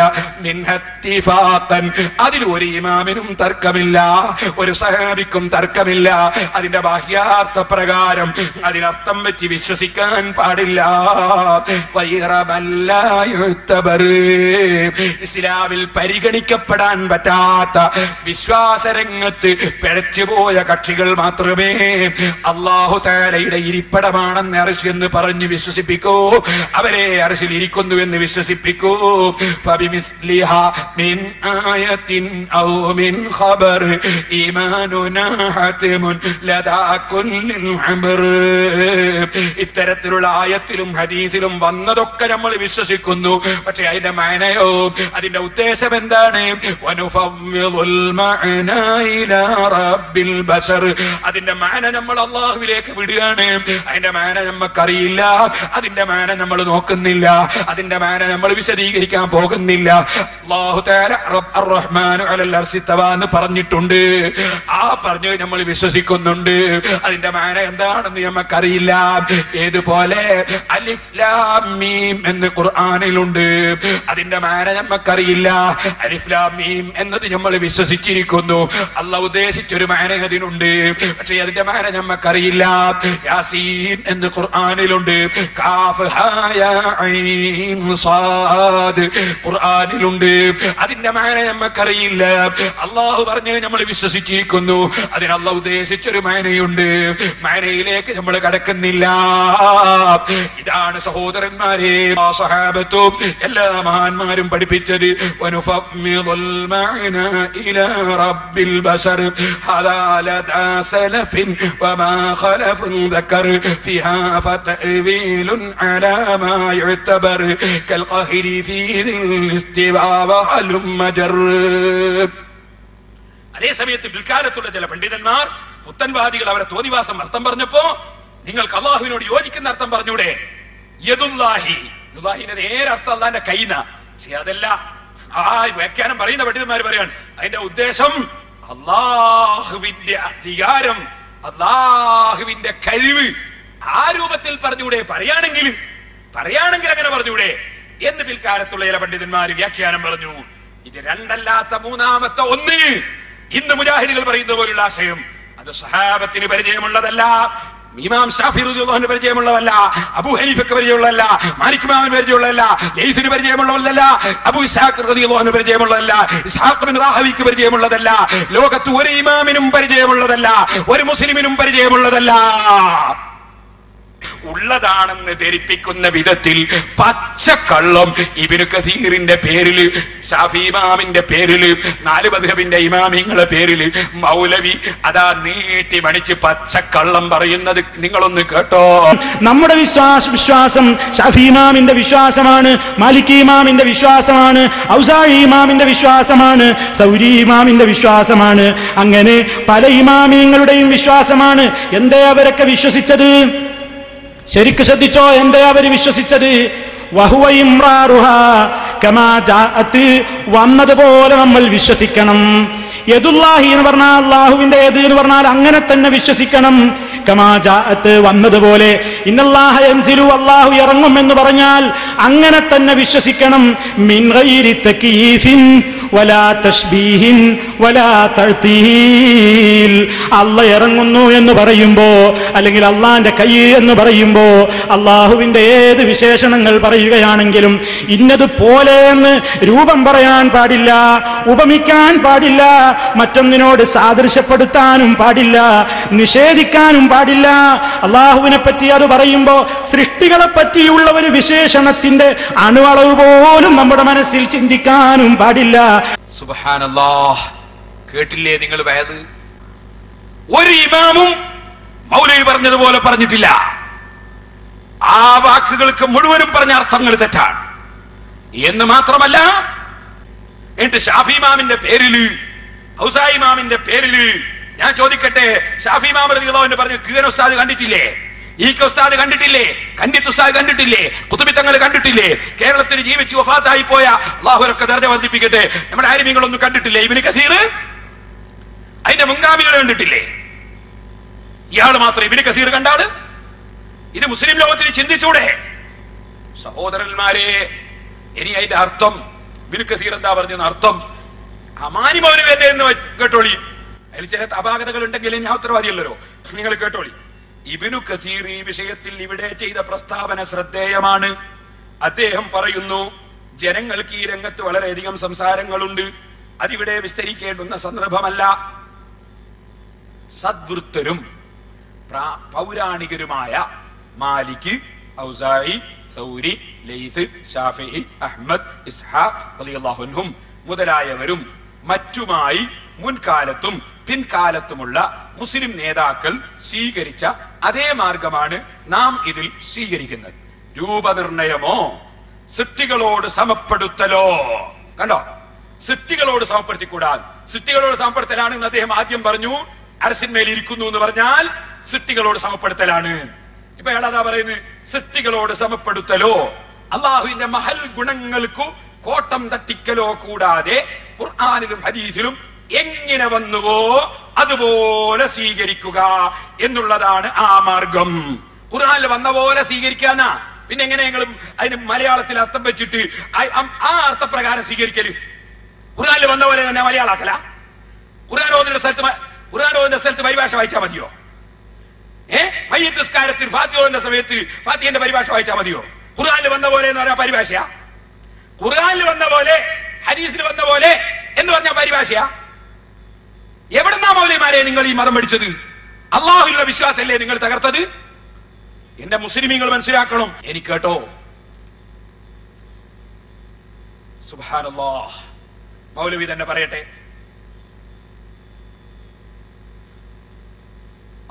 അതിൽ ഒരു ഇമാമിനും തർക്കമില്ല, ഒരു സഹാബിക്കും തർക്കമില്ല. അതിന്റെ ബാഹ്യാർത്ഥ പ്രകാരം അതിനർത്ഥം വെച്ച് വിശ്വസിക്കാൻ പാടില്ല. ഇസ്ലാമിൽ പരിഗണിക്കപ്പെടാൻ പറ്റാത്ത വിശ്വാസരംഗത്ത് പിഴച്ചുപോയ കക്ഷികൾ മാത്രമേ അല്ലാഹു തആലയുടെ ഇരിപ്പിടമാണെന്ന് അർശ് എന്ന് പറഞ്ഞു വിശ്വസിപ്പിക്കൂ. അവരെ അർശിൽ ഇരിക്കുന്നു എന്ന് വിശ്വസിപ്പിക്കൂ. ഫബിമിസ്ലിഹാ മിൻ ആയത്തിൻ ഔ മിൻ ഖബർ ഈമാനുനാ ഹത്മുൻ ലദാ കുല്ലിൽ അംർ. ഇത്തരത്തിലുള്ള ആയത്തിലും ഹദീസിലും വന്നതൊക്കെ നമ്മൾ വിശ്വസിക്കുന്നു. പക്ഷെ അതിന്റെ മാനയോ, അതിന്റെ ഉദ്ദേശം എന്താണ്? വനുഫവ്വിദുൽ മഅനാ ഇലാ റബ്ബിൽ ബശർ. അതിന്റെ മാന നമ്മൾ അല്ലാഹുവിലേക്ക് വിടുകയാണ്. അതിന്റെ മാന നമുക്കറിയില്ല, അതിന്റെ മാന നമ്മൾ നോക്കുന്നില്ല, അതിന്റെ മാന നമ്മൾ വിശദീകരിക്കാൻ പോകുന്നില്ല. അല്ലാഹു തആല അർ-റഹ്മാനു അലൽ അർശി ഇസ്തവാ എന്ന് പറഞ്ഞിട്ടുണ്ട്. ആ പറഞ്ഞത് നമ്മൾ വിശ്വസിക്കുന്നുണ്ട്. അതിന്റെ മാന എന്താണെന്ന് നമുക്കറിയില്ല. ഏതുപോലെ അലിഫ് ലാം മീം എന്ന് ഖുർആനിലുണ്ട്. അതിന്റെ മാന നമുക്കറിയില്ല. അലിഫ് ലാം മീം എന്നത് നമ്മൾ വിശ്വസിച്ചിരിക്കുന്നു. അല്ലാഹു ഉദ്ദേശിച്ചൊരു മാന അതിനുണ്ട്. പക്ഷേ അതിന്റെ മാന നമുക്കറിയില്ല. യാസീൻ എന്ന് ഖുർആനിലുണ്ട്. കാഫ് ഹാ യാ ഐൻ സാദ് അഹദ് ഖുർആനിലുണ്ട്. അതിന്റെ മാന നമുക്കറിയില്ല. അള്ളാഹു പറഞ്ഞ് നമ്മൾ വിശ്വസിച്ചിരിക്കുന്നു. അതിന് അള്ളാഹു ഉദ്ദേശിച്ചൊരു മാനയുണ്ട്. മാനയിലേക്ക് നമ്മൾ കടക്കുന്നില്ല. ഇതാണ് സഹോദരന്മാരെ സഹാബത്തും എല്ലാ മഹാന്മാരും പഠിപ്പിച്ചത്. വനുഫമ്മിദുൽ മഅന ഇലാ റബ്ബിൽ ബശർ ഹദാ ലദാ സലഫിൻ വമാ ഖലഫുൻ ദക്കർ ഫിഹാ ഫതഅവീലുൻ അലാ മാ യുഅതബർ കൽ ഖഹരി ഫീ ദിൽ ഇസ്തിവാ വഹലും മജർ. അതേ സമയത്ത് പിൽക്കാലത്തുള്ള ചില പണ്ഡിതന്മാർ പുത്തൻവാദികൾ അവരെ തോന്നിവാസം അർത്ഥം പറഞ്ഞപ്പോ നിങ്ങൾക്ക് അള്ളാഹുവിനോട് യോജിക്കുന്ന അർത്ഥം പറഞ്ഞൂടെ? യദുല്ലാഹി, യദുല്ലാഹിന്റെ നേരെ അർത്ഥം അള്ളാന്റെ കൈന. പക്ഷെ അതല്ല, ആ വ്യാഖ്യാനം പറയുന്ന പണ്ഡിതന്മാർ പറയാണ് അതിന്റെ ഉദ്ദേശം അള്ളാഹുവിന്റെ അധികാരം, അള്ളാഹുവിന്റെ കഴിവ്. ആ രൂപത്തിൽ പറഞ്ഞൂടെ? പറയുകയാണെങ്കിൽ അങ്ങനെ പറഞ്ഞൂടെ എന്ന് പിൽക്കാലത്തുള്ള ചില പണ്ഡിതന്മാർ വ്യാഖ്യാനം പറഞ്ഞു. ഇത് രണ്ടല്ലാത്ത മൂന്നാമത്തെ ഒന്ന് ഇന്ന് മുജാഹിദുകൾ പറയുന്ന പോലുള്ള ആശയം അത് സഹാബത്തിന് പരിചയമുള്ളതല്ല, ഇമാം ഷാഫി റളിയല്ലാഹു പരിചയമുള്ളതല്ല, അബൂ ഹനീഫക്ക് പരിചയമുള്ളതല്ല, മാലിക് ഇമാമിന് പരിചയമുള്ളതല്ല, ലൈസിന് പരിചയമുള്ളതല്ല, അബൂ ഇസ്ഹാഖ് റളിയല്ലാഹു പരിചയമുള്ളതല്ല, ഇസ്ഹാഖ് ബിൻ റാഹവിക്ക് പരിചയമുള്ളതല്ല, ലോകത്ത് ഒരു ഇമാമിനും പരിചയമുള്ളതല്ല, ഒരു മുസ്ലിമിനും പരിചയമുള്ളതല്ല. ഉള്ളതാണെന്ന് ധരിപ്പിക്കുന്ന വിധത്തിൽ പച്ചക്കള്ളം ഇബ്നു കസീറിന്റെ പേരിൽ, ശാഫി ഇമാമിന്റെ പേരിൽ, 4 മദ്ഹബിന്റെ ഇമാമിങ്ങളുടെ പേരിൽ മൗലവി അതാ നീട്ടി മണിച്ച് പച്ചക്കള്ളം പറയുന്നത് നിങ്ങളൊന്ന് കേട്ടോ. നമ്മുടെ വിശ്വാസം ശാഫി ഇമാമിന്റെ വിശ്വാസമാണ്, മാലികി ഇമാമിന്റെ വിശ്വാസമാണ്, ഔസാഇ ഇമാമിന്റെ വിശ്വാസമാണ്, സൗരി ഇമാമിന്റെ വിശ്വാസമാണ്. അങ്ങനെ പല ഇമാമിങ്ങളുടെയും വിശ്വാസമാണ്. എന്തേ അവരൊക്കെ വിശ്വസിച്ചത്? ശരിക്ക് ശ്രദ്ധിച്ചോ, എന്തേ അവര് വിശ്വസിച്ചത്? വഹുവ ഇംറാറുഹാ കമാ ജാഅത്, വന്നതുപോലെ നമ്മൾ വിശ്വസിക്കണം. യദുല്ലാഹി എന്ന് പറഞ്ഞാൽ അല്ലാഹുവിന്റെ യദ് എന്ന് പറഞ്ഞാൽ അങ്ങനെ തന്നെ വിശ്വസിക്കണം. കമാ ജാഅത്, വന്നതുപോലെ. ഇന്നല്ലാഹ യൻസിലു, അല്ലാഹു ഇറങ്ങും എന്ന് പറഞ്ഞാൽ അങ്ങനെ തന്നെ വിശ്വസിക്കണം. മിൻ ഗൈരി തകീഫിൻ വലാ തശ്ബീഹിൻ വലാ തഅ്തീൽ. അല്ലാഹ് ഇറങ്ങുന്നു എന്ന് പറയുമ്പോ, അല്ലെങ്കിൽ അള്ളാന്റെ കൈ എന്ന് പറയുമ്പോ, അള്ളാഹുവിന്റെ ഏത് വിശേഷണങ്ങൾ പറയുകയാണെങ്കിലും ഇന്നതുപോലെ എന്ന് രൂപം പറയാൻ പാടില്ല, ഉപമിക്കാൻ പാടില്ല, മറ്റൊന്നിനോട് സാദൃശ്യപ്പെടുത്താനും പാടില്ല, നിഷേധിക്കാനും പാടില്ല. അള്ളാഹുവിനെ പറ്റി അത് പറയുമ്പോ സൃഷ്ടികളെ പറ്റിയുള്ള ഒരു വിശേഷണത്തിന്റെ അണുവളവ് പോലും നമ്മുടെ മനസ്സിൽ ചിന്തിക്കാനും പാടില്ല. സുബ്ഹാനല്ലാഹ്, കേട്ടില്ലേ നിങ്ങൾ? വയത് ഒരു ഇമാമും മൗലവി പറഞ്ഞതുപോലെ പറഞ്ഞിട്ടില്ല. ആ വാക്കുകൾക്ക് മുഴുവനും പറഞ്ഞ അർത്ഥങ്ങൾ തെറ്റാണ് എന്ന് മാത്രമല്ല, എന്നിട്ട് ഷാഫി ഇമാമിന്റെ പേരില്, ഔസാഇ ഇമാമിന്റെ പേരില് ഞാൻ ചോദിക്കട്ടെ, ഷാഫി ഇമാം റളിയല്ലാഹു അൻഹു പറഞ്ഞു കീഴ ഉസ്താദ് കണ്ടിട്ടില്ലേ? ഈ ഉസ്താദ് കണ്ടിട്ടില്ലേ? കന്നിത്ത് ഉസ്താദ് കണ്ടിട്ടില്ലേ? ഖുതുബി തങ്ങൾ കണ്ടിട്ടില്ലേ? കേരളത്തിൽ ജീവിച്ച് വഫാത്തായി പോയ അല്ലാഹുവൊക്കെ ദർജ വർദ്ധിപ്പിക്കട്ടെ നമ്മുടെ ആലിമീങ്ങളൊന്നും കണ്ടിട്ടില്ലേ? ഇബ്നു കസീർ അതിന്റെ മുൻഗാമികൾ കണ്ടിട്ടില്ലേ? ഇയാൾ മാത്രം ഇബ്നു കസീർ കണ്ടാള്? ഇത് മുസ്ലിം ലോകത്തിന് ചിന്തിച്ചൂടെ? സഹോദരന്മാരെ, ഇനി അതിന്റെ അർത്ഥം ഇബ്നു കസീർ എന്താ പറഞ്ഞെന്ന് അർത്ഥം അമാനി മൗലവിന്റെ എന്ന് കേട്ടോളി. അതിൽ ചില അപാകതകൾ ഉണ്ടെങ്കിൽ ഞാൻ ഉത്തരവാദിയല്ലോ, നിങ്ങൾ കേട്ടോളി. ഇബ്നു കസീർ ഈ വിഷയത്തിൽ ഇവിടെ ചെയ്ത പ്രസ്താവന ശ്രദ്ധേയമാണ്. അദ്ദേഹം പറയുന്നു, ജനങ്ങൾക്ക് ഈ രംഗത്ത് വളരെയധികം സംസാരങ്ങളുണ്ട്, അതിവിടെ വിസ്തരിക്കേണ്ടുന്ന സന്ദർഭമല്ല. സദ്വൃത്തരും പൗരാണികരുമായ മാലിക്, ഔസാഇ, സൗരി, ലൈസ്, ഷാഫിഈ, അഹ്മദ്, ഇസ്ഹാഖ് റളിയല്ലാഹു അൻഹും മുതലായവരും മറ്റുമായി മുൻകാലത്തും പിൻകാലത്തുമുള്ള മുസ്ലിം നേതാക്കൾ സ്വീകരിച്ച അതേ മാർഗമാണ് നാം ഇതിൽ സ്വീകരിക്കുന്നത്. രൂപനിർണയമോ സൃഷ്ടികളോട് സമപ്പെടുത്തലോ, കണ്ടോ? സൃഷ്ടികളോട് സമപ്പെടുത്തിക്കൂടാ. സൃഷ്ടികളോട് സമപ്പെടുത്തലാണെന്ന് അദ്ദേഹം ആദ്യം പറഞ്ഞു. അർശിന്മേൽ ഇരിക്കുന്നു എന്ന് പറഞ്ഞാൽ സൃഷ്ടികളോട് സമപ്പെടുത്തലാണ്. ഇപ്പൊ ഏടാ പറയുന്നത്? സൃഷ്ടികളോട് സമപ്പെടുത്തലോ അള്ളാഹുവിന്റെ മഹൽ ഗുണങ്ങൾക്കു കോട്ടം തട്ടിക്കലോ കൂടാതെ ഖുർആനിലും ഹദീസിലും എങ്ങനെ വന്നുവോ അതുപോലെ സ്വീകരിക്കുക എന്നുള്ളതാണ് ആ മാർഗം. ഖുർആനിൽ വന്ന പോലെ സ്വീകരിക്കാനാ. പിന്നെ എങ്ങനെയെങ്കിലും അതിന് മലയാളത്തിൽ അർത്ഥം വെച്ചിട്ട് ആ അർത്ഥപ്രകാരം സ്വീകരിക്കല്? ഖുർആനിൽ വന്ന പോലെ തന്നെ മലയാളാക്കല? ഖുർആൻ ഓതുന്ന സ്ഥലത്ത് പരിഭാഷ വായിച്ചാൽ മതിയോ? മയ്യിത്ത് നിസ്കാരത്തിൽ ഫാത്തിഹയുടെ സമയത്ത് ഫാത്തിഹന്റെ പരിഭാഷ വായിച്ചാൽ മതിയോ? ഖുർആനിൽ വന്ന പോലെ എന്ന് പറയാ പരിഭാഷയാ? ഖുർആൻ ഖുർആനിൽ വന്ന പോലെ ഹദീസിൽ വന്ന പോലെ എന്ന് പറഞ്ഞ പരിഭാഷയാ? എവിടുന്നാ മൗലവിമാരെ നിങ്ങൾ ഈ മതം പഠിച്ചത്? അള്ളാഹുവിലുള്ള വിശ്വാസമല്ലേ നിങ്ങൾ തകർത്തത്? എന്റെ മുസ്ലിമീങ്ങൾ മനസ്സിലാക്കണം. എനിക്ക് കേട്ടോ, സുബ്ഹാനല്ലാഹ്, മൗലവി തന്നെ പറയട്ടെ,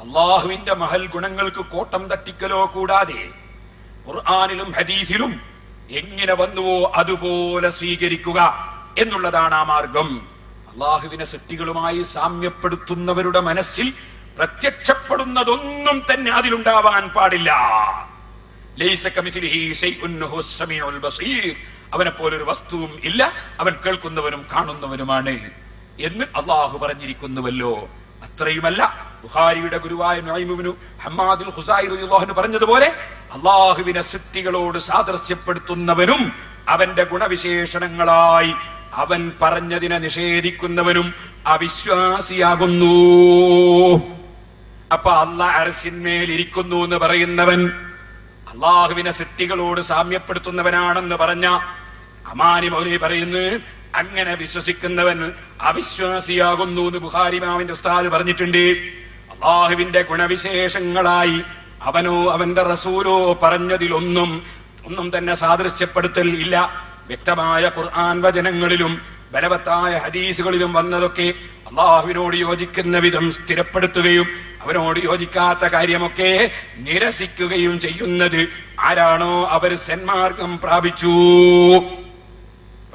അള്ളാഹുവിന്റെ മഹൽ ഗുണങ്ങൾക്ക് കോട്ടം തട്ടിക്കലോ കൂടാതെ ഖുർആനിലും ഹദീസിലും എങ്ങനെ വന്നുവോ അതുപോലെ സ്വീകരിക്കുക എന്നുള്ളതാണ് ആ മാർഗം. അള്ളാഹുവിനെ സൃഷ്ടികളുമായി സാമ്യപ്പെടുത്തുന്നവരുടെ മനസ്സിൽ പ്രത്യക്ഷപ്പെടുന്നതൊന്നും തന്നെ അതിലുണ്ടാവാൻ പാടില്ല. ലൈസ കമിസ്ലിഹി ശൈഉൻ വഹുവസ് സമീഉൽ ബസീർ. അവനെ പോലൊരു വസ്തുവും ഇല്ല, അവൻ കേൾക്കുന്നവനും കാണുന്നവനുമാണ് എന്ന് അള്ളാഹു പറഞ്ഞിരിക്കുന്നുവല്ലോ. അത്രയുമല്ല, ബുഖാരിയുടെ ഗുരുവായ നുഐം ഇബ്നു ഹമ്മാദുൽ ഖുസായി റളിയല്ലാഹു അൻഹു പറഞ്ഞതുപോലെ അള്ളാഹുവിനെ സൃഷ്ടികളോട് സാദൃശ്യപ്പെടുത്തുന്നവനും അവന്റെ ഗുണവിശേഷണങ്ങളായി അവൻ പറഞ്ഞതിനെ നിഷേധിക്കുന്നവനും അവിശ്വാസിയാകുന്നു. അപ്പൊ അല്ലാഹ് അർശിന്മേൽ ഇരിക്കുന്നു എന്ന് പറയുന്നവൻ അള്ളാഹുവിനെ സൃഷ്ടികളോട് സാമ്യപ്പെടുത്തുന്നവനാണെന്ന് പറഞ്ഞ അമാനി മൗലവി പറയുന്നു, അങ്ങനെ വിശ്വസിക്കുന്നവൻ അവിശ്വാസിയാകുന്നു എന്ന് ബുഖാരി ഇമാമിന്റെ ഉസ്താദ് പറഞ്ഞിട്ടുണ്ട്. അള്ളാഹുവിന്റെ ഗുണവിശേഷങ്ങളായി അവനോ അവന്റെ റസൂലോ പറഞ്ഞതിലൊന്നും തന്നെ സാദൃശ്യപ്പെടുത്തൽ ഇല്ല. വ്യക്തമായ ഖുർആൻ വചനങ്ങളിലും ബലവത്തായ ഹദീസുകളിലും വന്നതൊക്കെ അള്ളാഹുവിനോട് യോജിക്കുന്ന വിധം സ്ഥിരപ്പെടുത്തുകയും അവനോട് യോജിക്കാത്ത കാര്യമൊക്കെ നിരസിക്കുകയും ചെയ്യുന്നത് ആരാണോ അവർ സന്മാർഗം പ്രാപിച്ചു.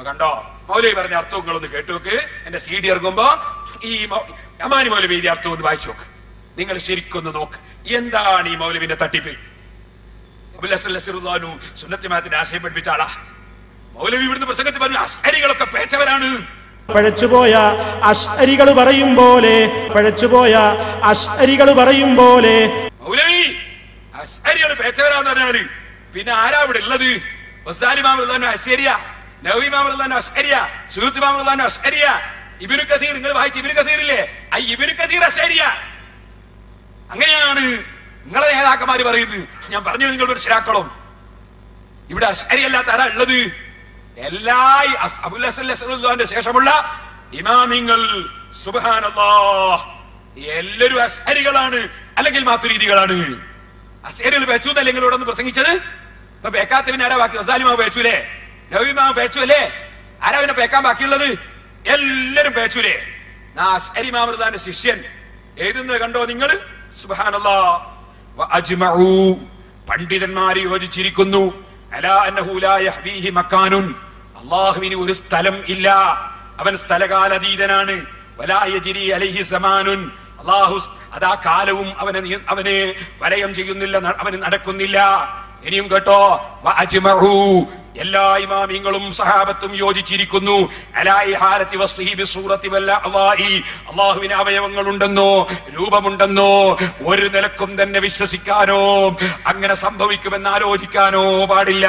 കണ്ടോ, മൗലവി പറഞ്ഞ അർത്ഥങ്ങളൊന്ന് കേട്ടുനോക്ക്. എന്റെ CD ഇറങ്ങുമ്പോ ഈ അമാനി മൗലവി എഴുതിയ അർത്ഥം ഒന്ന് വായിച്ചു നോക്ക്. നിങ്ങൾ ശരിക്കൊന്ന് നോക്ക്, എന്താണ് ഈ മൗലവിന്റെ തട്ടിപ്പ്? സുന്നത്തിമാത്തിന്റെ ആശയം പഠിപ്പിച്ച ആളാ മൗലവി. ഇവിടുന്ന് പ്രസംഗത്തിൽ പറഞ്ഞു അശ്അരികളൊക്കെ പേച്ചവരാണ്. പഴച്ചുപോയ അശ്അരികൾ പറയും പോലെ, പഴച്ചുപോയ അശ്അരികൾ പറയും പോലെ മൗലവി അശ്അരികൾ പേച്ചവരാന്ന് പറഞ്ഞാല് പിന്നെ ആരാ ഇവിടെ ഉള്ളത്? അശ്അരിയ, നവവി ഇമാം അശ്അരിയ, സുയൂത്തി ഇമാം അശ്അരിയ, ഇബ്നു കസീർ, നിങ്ങൾ വായിച്ച ഇബ്നു കസീറില്ലേ, ഇബ്നു കസീർ അശ്അരിയ. അങ്ങനെയാണ് നിങ്ങളെ നേതാക്കന്മാര് പറയുന്നത്. ഞാൻ പറഞ്ഞു നിങ്ങൾ മനസ്സിലാക്കണം, ഇവിടെ അശ്അരി അല്ലാത്ത ആരാ ഉള്ളത്? എല്ലാ അബുൽ ഹസൻ അശ്അരിയുടെ ശേഷമുള്ള ഇമാമിങ്ങൾ സുബ്ഹാനല്ലാഹ് എല്ലാവരും അശ്അരികളാണ്, അല്ലെങ്കിൽ മാതുരീദികളാണ്. അശ്അരികൾ പേച്ചു എന്നല്ലേ നിങ്ങൾ ഇവിടെ ഒന്ന് പ്രസംഗിച്ചത്? ഇപ്പൊ പേക്കാത്ത പിന്നെ ആരാ ബാക്കി? ഗസാലിമാവ് പേച്ചുല്ലേ, നവവിമാവ് പേച്ചു അല്ലേ? ആരാ പിന്നെ പേക്കാൻ ബാക്കിയുള്ളത്? എല്ലാരും പേച്ചുലേ. അശ്അരി ഇമാമിന്റെ ശിഷ്യൻ എഴുതുന്നത് കണ്ടോ നിങ്ങൾ? സുബ്ഹാനല്ലാഹ്. വഅജ്മഉ, പണ്ഡിതന്മാര് യോജിച്ചിരിക്കുന്നു, അലാ അന്നഹു ലാ യഹ്വീഹി മക്കാനുൻ, അല്ലാഹുവിന് ഒരു സ്ഥലം ഇല്ല, അവൻ സ്ഥലകാലതീതനാണ്. വലാ യജ്രി അലൈഹി സമാനുൻ, അല്ലാഹു അതാ കാലവും അവനെ വലയം ചെയ്യുന്നില്ല, അവന് നടക്കുന്നില്ല. ഇനിയും കേട്ടോ, വഅജ്മഉ, എല്ലാ ഇമാമിങ്ങളും സഹാബത്തും യോജിച്ചിരിക്കുന്നു, അലാ ഇഹാലത്തി വസ്ഫിഹി ബിസൂറത്തി വൽ അഅ്ളാഇ, അല്ലാഹുവിന് അവയവങ്ങളുണ്ടെന്നോ രൂപമുണ്ടെന്നോ ഒരു നിലക്കും തന്നെ വിശ്വസിക്കാനോ അങ്ങനെ സംഭവിക്കുമെന്ന് ആലോചിക്കാനോ പാടില്ല.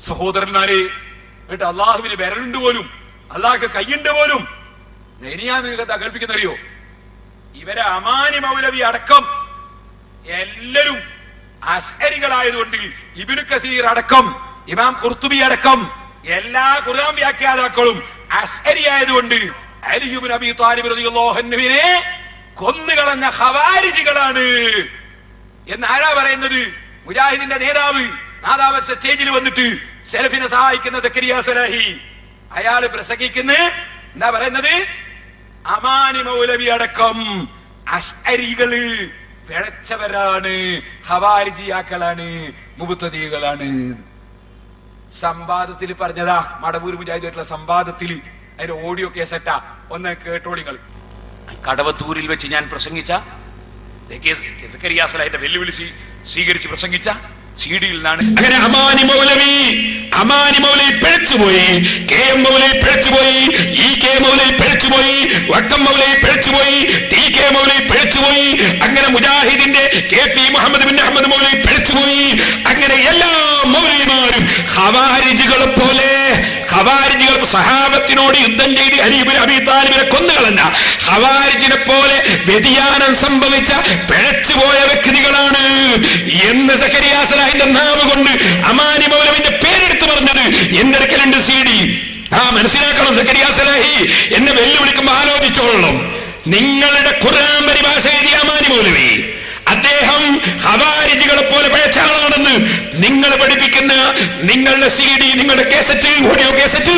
സഹോദരന്മാരെ, എന്നിട്ട് അള്ളാഹുവിന് വിരലുണ്ട് പോലും, അള്ളാഹ്ക്ക് കൈയുണ്ട് പോലും. ഇനിയാ നിങ്ങൾക്ക് കേൾപ്പിക്കുന്നറിയോ? ഇവരെ അമാനി മൗലവി അടക്കം എല്ലാരും അശ്അരികളായതുകൊണ്ട്, ഇബ്നു കസീർ അടക്കം, ഇമാം ഖുർത്തുബി അടക്കം എല്ലാ ഖുർആൻ വ്യാഖ്യാതാക്കളും അശ്അരി ആയതുകൊണ്ട് അലി ഇബ്നു അബീ ത്വാലിബ് റളിയല്ലാഹു അൻഹുവിനെ കൊന്നുകളഞ്ഞ ഖവാരിജികളാണ് എന്ന് ആരാ പറയുന്നത്? മുജാഹിദിന്റെ നേതാവ് 4 വർഷ സ്റ്റേജിൽ വന്നിട്ട് സലഫിനെ സഹായിക്കുന്ന സക്കരിയ സലാഹി അയാള് പ്രസംഗിക്കുന്ന എന്താ പറയുന്നത്? അമാനി മൗലവി അടക്കം അശ്അരികള് പിഴച്ചവരാണ്, ഖവാരിജിയാക്കളാണ്, മുബ്തദികളാണ്. സംവാദത്തിൽ പറഞ്ഞതാ, മടവൂർ മുജാഹിദായിട്ടുള്ള സംവാദത്തിൽ. അതിന്റെ ഓഡിയോ കേസറ്റാ, ഒന്ന് കേട്ടോളിങ്ങൾ. കടവത്തൂരിൽ വെച്ച് ഞാൻ പ്രസംഗിച്ച സക്കരിയ സലാഹിന്റെ വെല്ലുവിളി സ്വീകരിച്ച് പ്രസംഗിച്ച CD-യിൽ നിന്നാണ്. അങ്ങനെ അമാനി മൗലവി പിഴച്ചുപോയി, KM മൗലവി പിഴച്ചുപോയി, EK മൗലവി പിഴച്ചുപോയി, വക്കം മൗലവി പിഴച്ചുപോയി, TK മൗലവി പിഴച്ചുപോയി, അങ്ങനെ മുജാഹിദിന്റെ KP മുഹമ്മദ് ബിൻ അഹമ്മദ് മൗലവി പിഴച്ചുപോയി. അങ്ങനെ എല്ലാ മൗലവിമാരും ഖവാരിജികളെ പോലെ, ഖവാരിജികൾ സഹാബത്തിനോട് യുദ്ധം ചെയ്ത് അലി ഇബ്നു അബീ ത്വാലിബിനെ കൊന്നുകളഞ്ഞ ഖവാരിജിനെ പോലെ വ്യതിയാനം സംഭവിച്ച പിഴച്ചുപോയ വ്യക്തികളാണ് എന്ന് സക്കരിയ സലാഹിന്റെ നാവ് കൊണ്ട് അമാനി മൗലവിന്റെ പേരെടുത്ത് സക്കരിയ സലാഹി എന്നെ വെല്ലുവിളിക്കുമ്പോൾ ആലോചിച്ചോളണം. നിങ്ങളുടെ ഖുർആൻ പരിഭാഷ എഴുതിയ അമാനി മൗലവി അദ്ദേഹം ഖവാരിജികളെ പോലെ പഴച്ചാളാണെന്ന് നിങ്ങൾ പഠിപ്പിക്കുന്ന നിങ്ങളുടെ CD, നിങ്ങളുടെ കേസറ്റ്, ഓഡിയോ കേസറ്റ്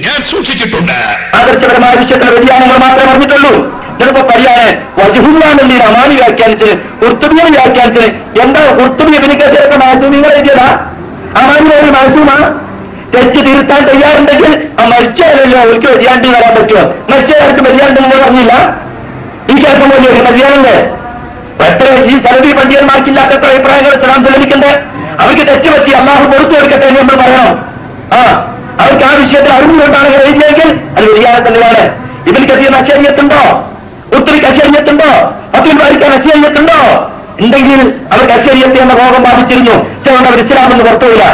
ഞാൻ സൂക്ഷിച്ചിട്ടുണ്ട്. ആദർശപരമായ വിഷയത്തിലെ വ്യതിയാനങ്ങൾ മാത്രമേ പറഞ്ഞിട്ടുള്ളൂ. ചിലപ്പോ പറയാണ് വജുഹുല്ലാന്നീ അമാനി വ്യാഖ്യാനിച്ച് ഖുർത്തുബിയെ വ്യാഖ്യാനിച്ച് എന്താ ഖുർത്തുബി ഇബ്നു കസീറൊക്കെ മാസൂമിങ്ങൾ എഴുതിയതാ? അമാനി ഒരു മാസൂമാ? തെറ്റ് തിരുത്താൻ തയ്യാറുണ്ടെങ്കിൽ ആ മരിച്ചല്ലോ അവർക്ക് വ്യതിയാണ്ടി വരാൻ പറ്റുമോ? മരിച്ചവർക്ക് വ്യതിയാണ്ടെന്ന് പറഞ്ഞില്ല. ഈ കേൾക്കും പോലെ ഒരു വ്യതിയാനല്ലേ? എത്ര ഈ സലഫി പണ്ഡിതന്മാർക്കില്ലാത്ത എത്ര അഭിപ്രായങ്ങൾ ഇസ്ലാം തെളിയിക്കണ്ടേ? അവർക്ക് തെറ്റ് പറ്റി അള്ളാഹു പുറത്തു കൊടുക്കട്ടെ എന്ന് നമ്മൾ പറയണം. അവർക്ക് ആ വിഷയത്തിൽ അറിവുകൊണ്ടാണ് എഴുതിയെങ്കിൽ അത് വ്യതിയാനം തന്നെയാണ്. ഇബ്നു കസീറിന് അശരീഅത്തുണ്ടോ? ഖുർത്തുബിക്ക് അശരീഅത്തുണ്ടോ? അബ്ദുൽ ബാരിക്ക് അശരീഅത്തുണ്ടോ? ഉണ്ടെങ്കിൽ അവർക്ക് അശരീഅത്ത് എന്ന രോഗം ബാധിച്ചിരുന്നു. അതുകൊണ്ട് അവർ ഇസ്ലാമെന്ന് പുറത്തുപോയില്ല.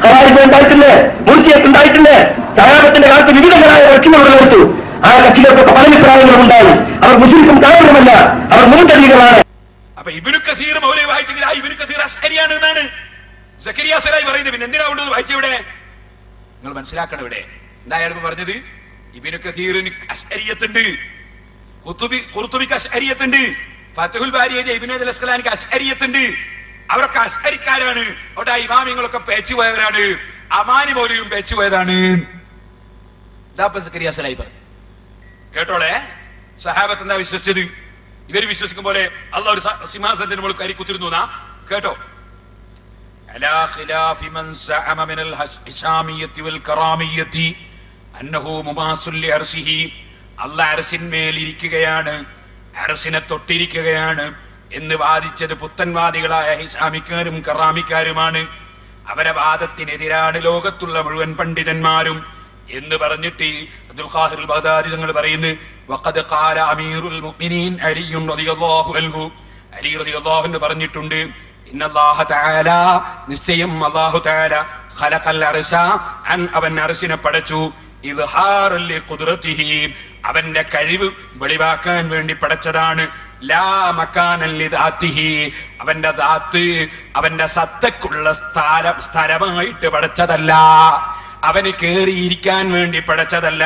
ഖവാരിജ് ഉണ്ടായിട്ടില്ലേ? മുർജിയത്ത് ഉണ്ടായിട്ടില്ലേ? സഹാബത്തിന്റെ കാലത്ത് വിവിധങ്ങളായ കക്ഷികൾ എടുത്തു. ആ കക്ഷികൾക്കൊക്കെ പല അഭിപ്രായങ്ങളും ഉണ്ടായി. അവർ മുസ്ലിം കാരണമല്ല, അവർ മുൻതടികളാണ്. അപ്പൊ ഇബ്നു കസീർ മൗലവി വായിച്ചെങ്കിൽ ആ ഇബ്നു കസീർ അശ്അരിയാണ് എന്നാണ് സക്കരിയ സലാഹി പറയുന്നത്. പിന്നെ എന്തിനാ കൊണ്ടത് വായിച്ചവിടെ? നിങ്ങൾ മനസ്സിലാക്കണം. ഇവിടെ എന്തായാലും പറഞ്ഞത് ഇബ്നു കസീറിന് അശ്അരിയത്തുണ്ട്, ഖുർത്തുബിക്ക് അശ്അരിയത്തുണ്ട്, ഫത്ഹുൽ ബാരി എഴുതിയ ഇബ്നു ഹജർ അസ്ഖലാനിക്ക് അശ്അരിയത്തുണ്ട്. അവരൊക്കെ അശ്അരിക്കാരാണ്. അവിടെ ഇമാമിങ്ങളൊക്കെ പേച്ചുപോയവരാണ്. അമാനി മൗലവിയും പേച്ചുപോയതാണ്. സക്കരിയ സലാഹി പറഞ്ഞു. കേട്ടോളെ, സഹാബത്ത് എന്താ വിശ്വസിച്ചത്? ഇവര് വിശ്വസിക്കും പോലെ അള്ളാഹ് ഒരു സിംഹാസനത്തിന് മുകളിൽ കയറി കുത്തിരുന്നു എന്നാ. കേട്ടോ, അലാ ഖിലാഫി മൻ സഅമ മിനൽ ഹിശാമിയ്യത്തി വൽ കറാമിയ്യത്തി അന്നഹു മുമാസുൽ ലിഅർശിഹി. അല്ലാഹ് അർശിന്മേൽ ഇരിക്കുകയാണ്, അർശിനെ തൊട്ടിരിക്കുകയാണ് എന്ന് വാദിച്ചത് പുത്തൻവാദികളായ ഹിശാമിക്കാരും കറാമിക്കാരുമാണ്. അവരെ വാദത്തിനെതിരാണ് ലോകത്തുള്ള മുഴുവൻ പണ്ഡിതന്മാരും എന്ന് പറഞ്ഞിട്ട് അബ്ദുൽ ഖാഹിർ അൽ ബഗ്ദാദി തങ്ങൾ പറയുന്നു, വഖദ് ഖാല അമീറുൽ മുഅ്മിനീൻ അലി റളിയല്ലാഹു അൻഹു, അലി റളിയല്ലാഹു അൻഹു പറഞ്ഞിട്ടുണ്ട്, ഇന്നല്ലാഹ തആല, നിശ്ചയം അല്ലാഹു തആല, ഖലഖൽ അർശ, അവൻ അർശിനെ പടച്ചു, ഇദ്ഹാറൻ ലിഖുദ്റതിഹി, അവന്റെ കഴിവ് വെളിവാക്കാൻ വേണ്ടി പടച്ചതാണ്, ലാ മകാനൻ ലിദാതിഹി, അവന്റെ ദാത്ത്, അവന്റെ സത്തക്കുള്ള സ്ഥലമായിട്ട് പടച്ചതല്ല, അവന് കേറിയിരിക്കാൻ വേണ്ടി പടച്ചതല്ല.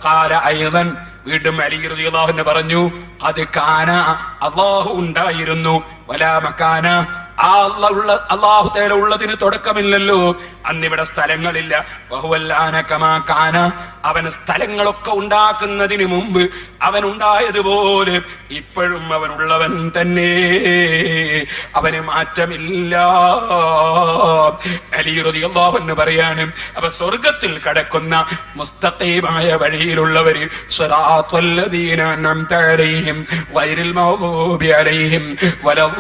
ഖാല അയ്ളൻ, വീണ്ടും അലി റളിയല്ലാഹു അൻഹു പറഞ്ഞു, ഖദ് കാന, അല്ലാഹു ഉണ്ടായിരുന്നു, വലാ മകാന, അല്ലാഹു തആല ഉള്ളതിന് തുടക്കമില്ലല്ലോ, അന്നിവിടെ സ്ഥലങ്ങളില്ല. വഹുവല്ലാന കമാ കാന, അവൻ സ്ഥലങ്ങളൊക്കെ ഉണ്ടാക്കുന്നതിന് മുമ്പ് അവൻ ഉണ്ടായതുപോലെ ഇപ്പോഴും അവൻ ഉള്ളവൻ തന്നെ, അവന് മാറ്റമില്ല. അലി റളിയല്ലാഹു അൻഹു പറയാണ്, അപ്പൊ സ്വർഗത്തിൽ കടക്കുന്ന മുസ്തഖീമായ വഴിയിലുള്ളവര് സിറാത്തുല്ലദീന അൻഅംത അലൈഹിം ഗൈറിൽ മഗ്ദൂബി അലൈഹിം വലദ്ദാലിൻ.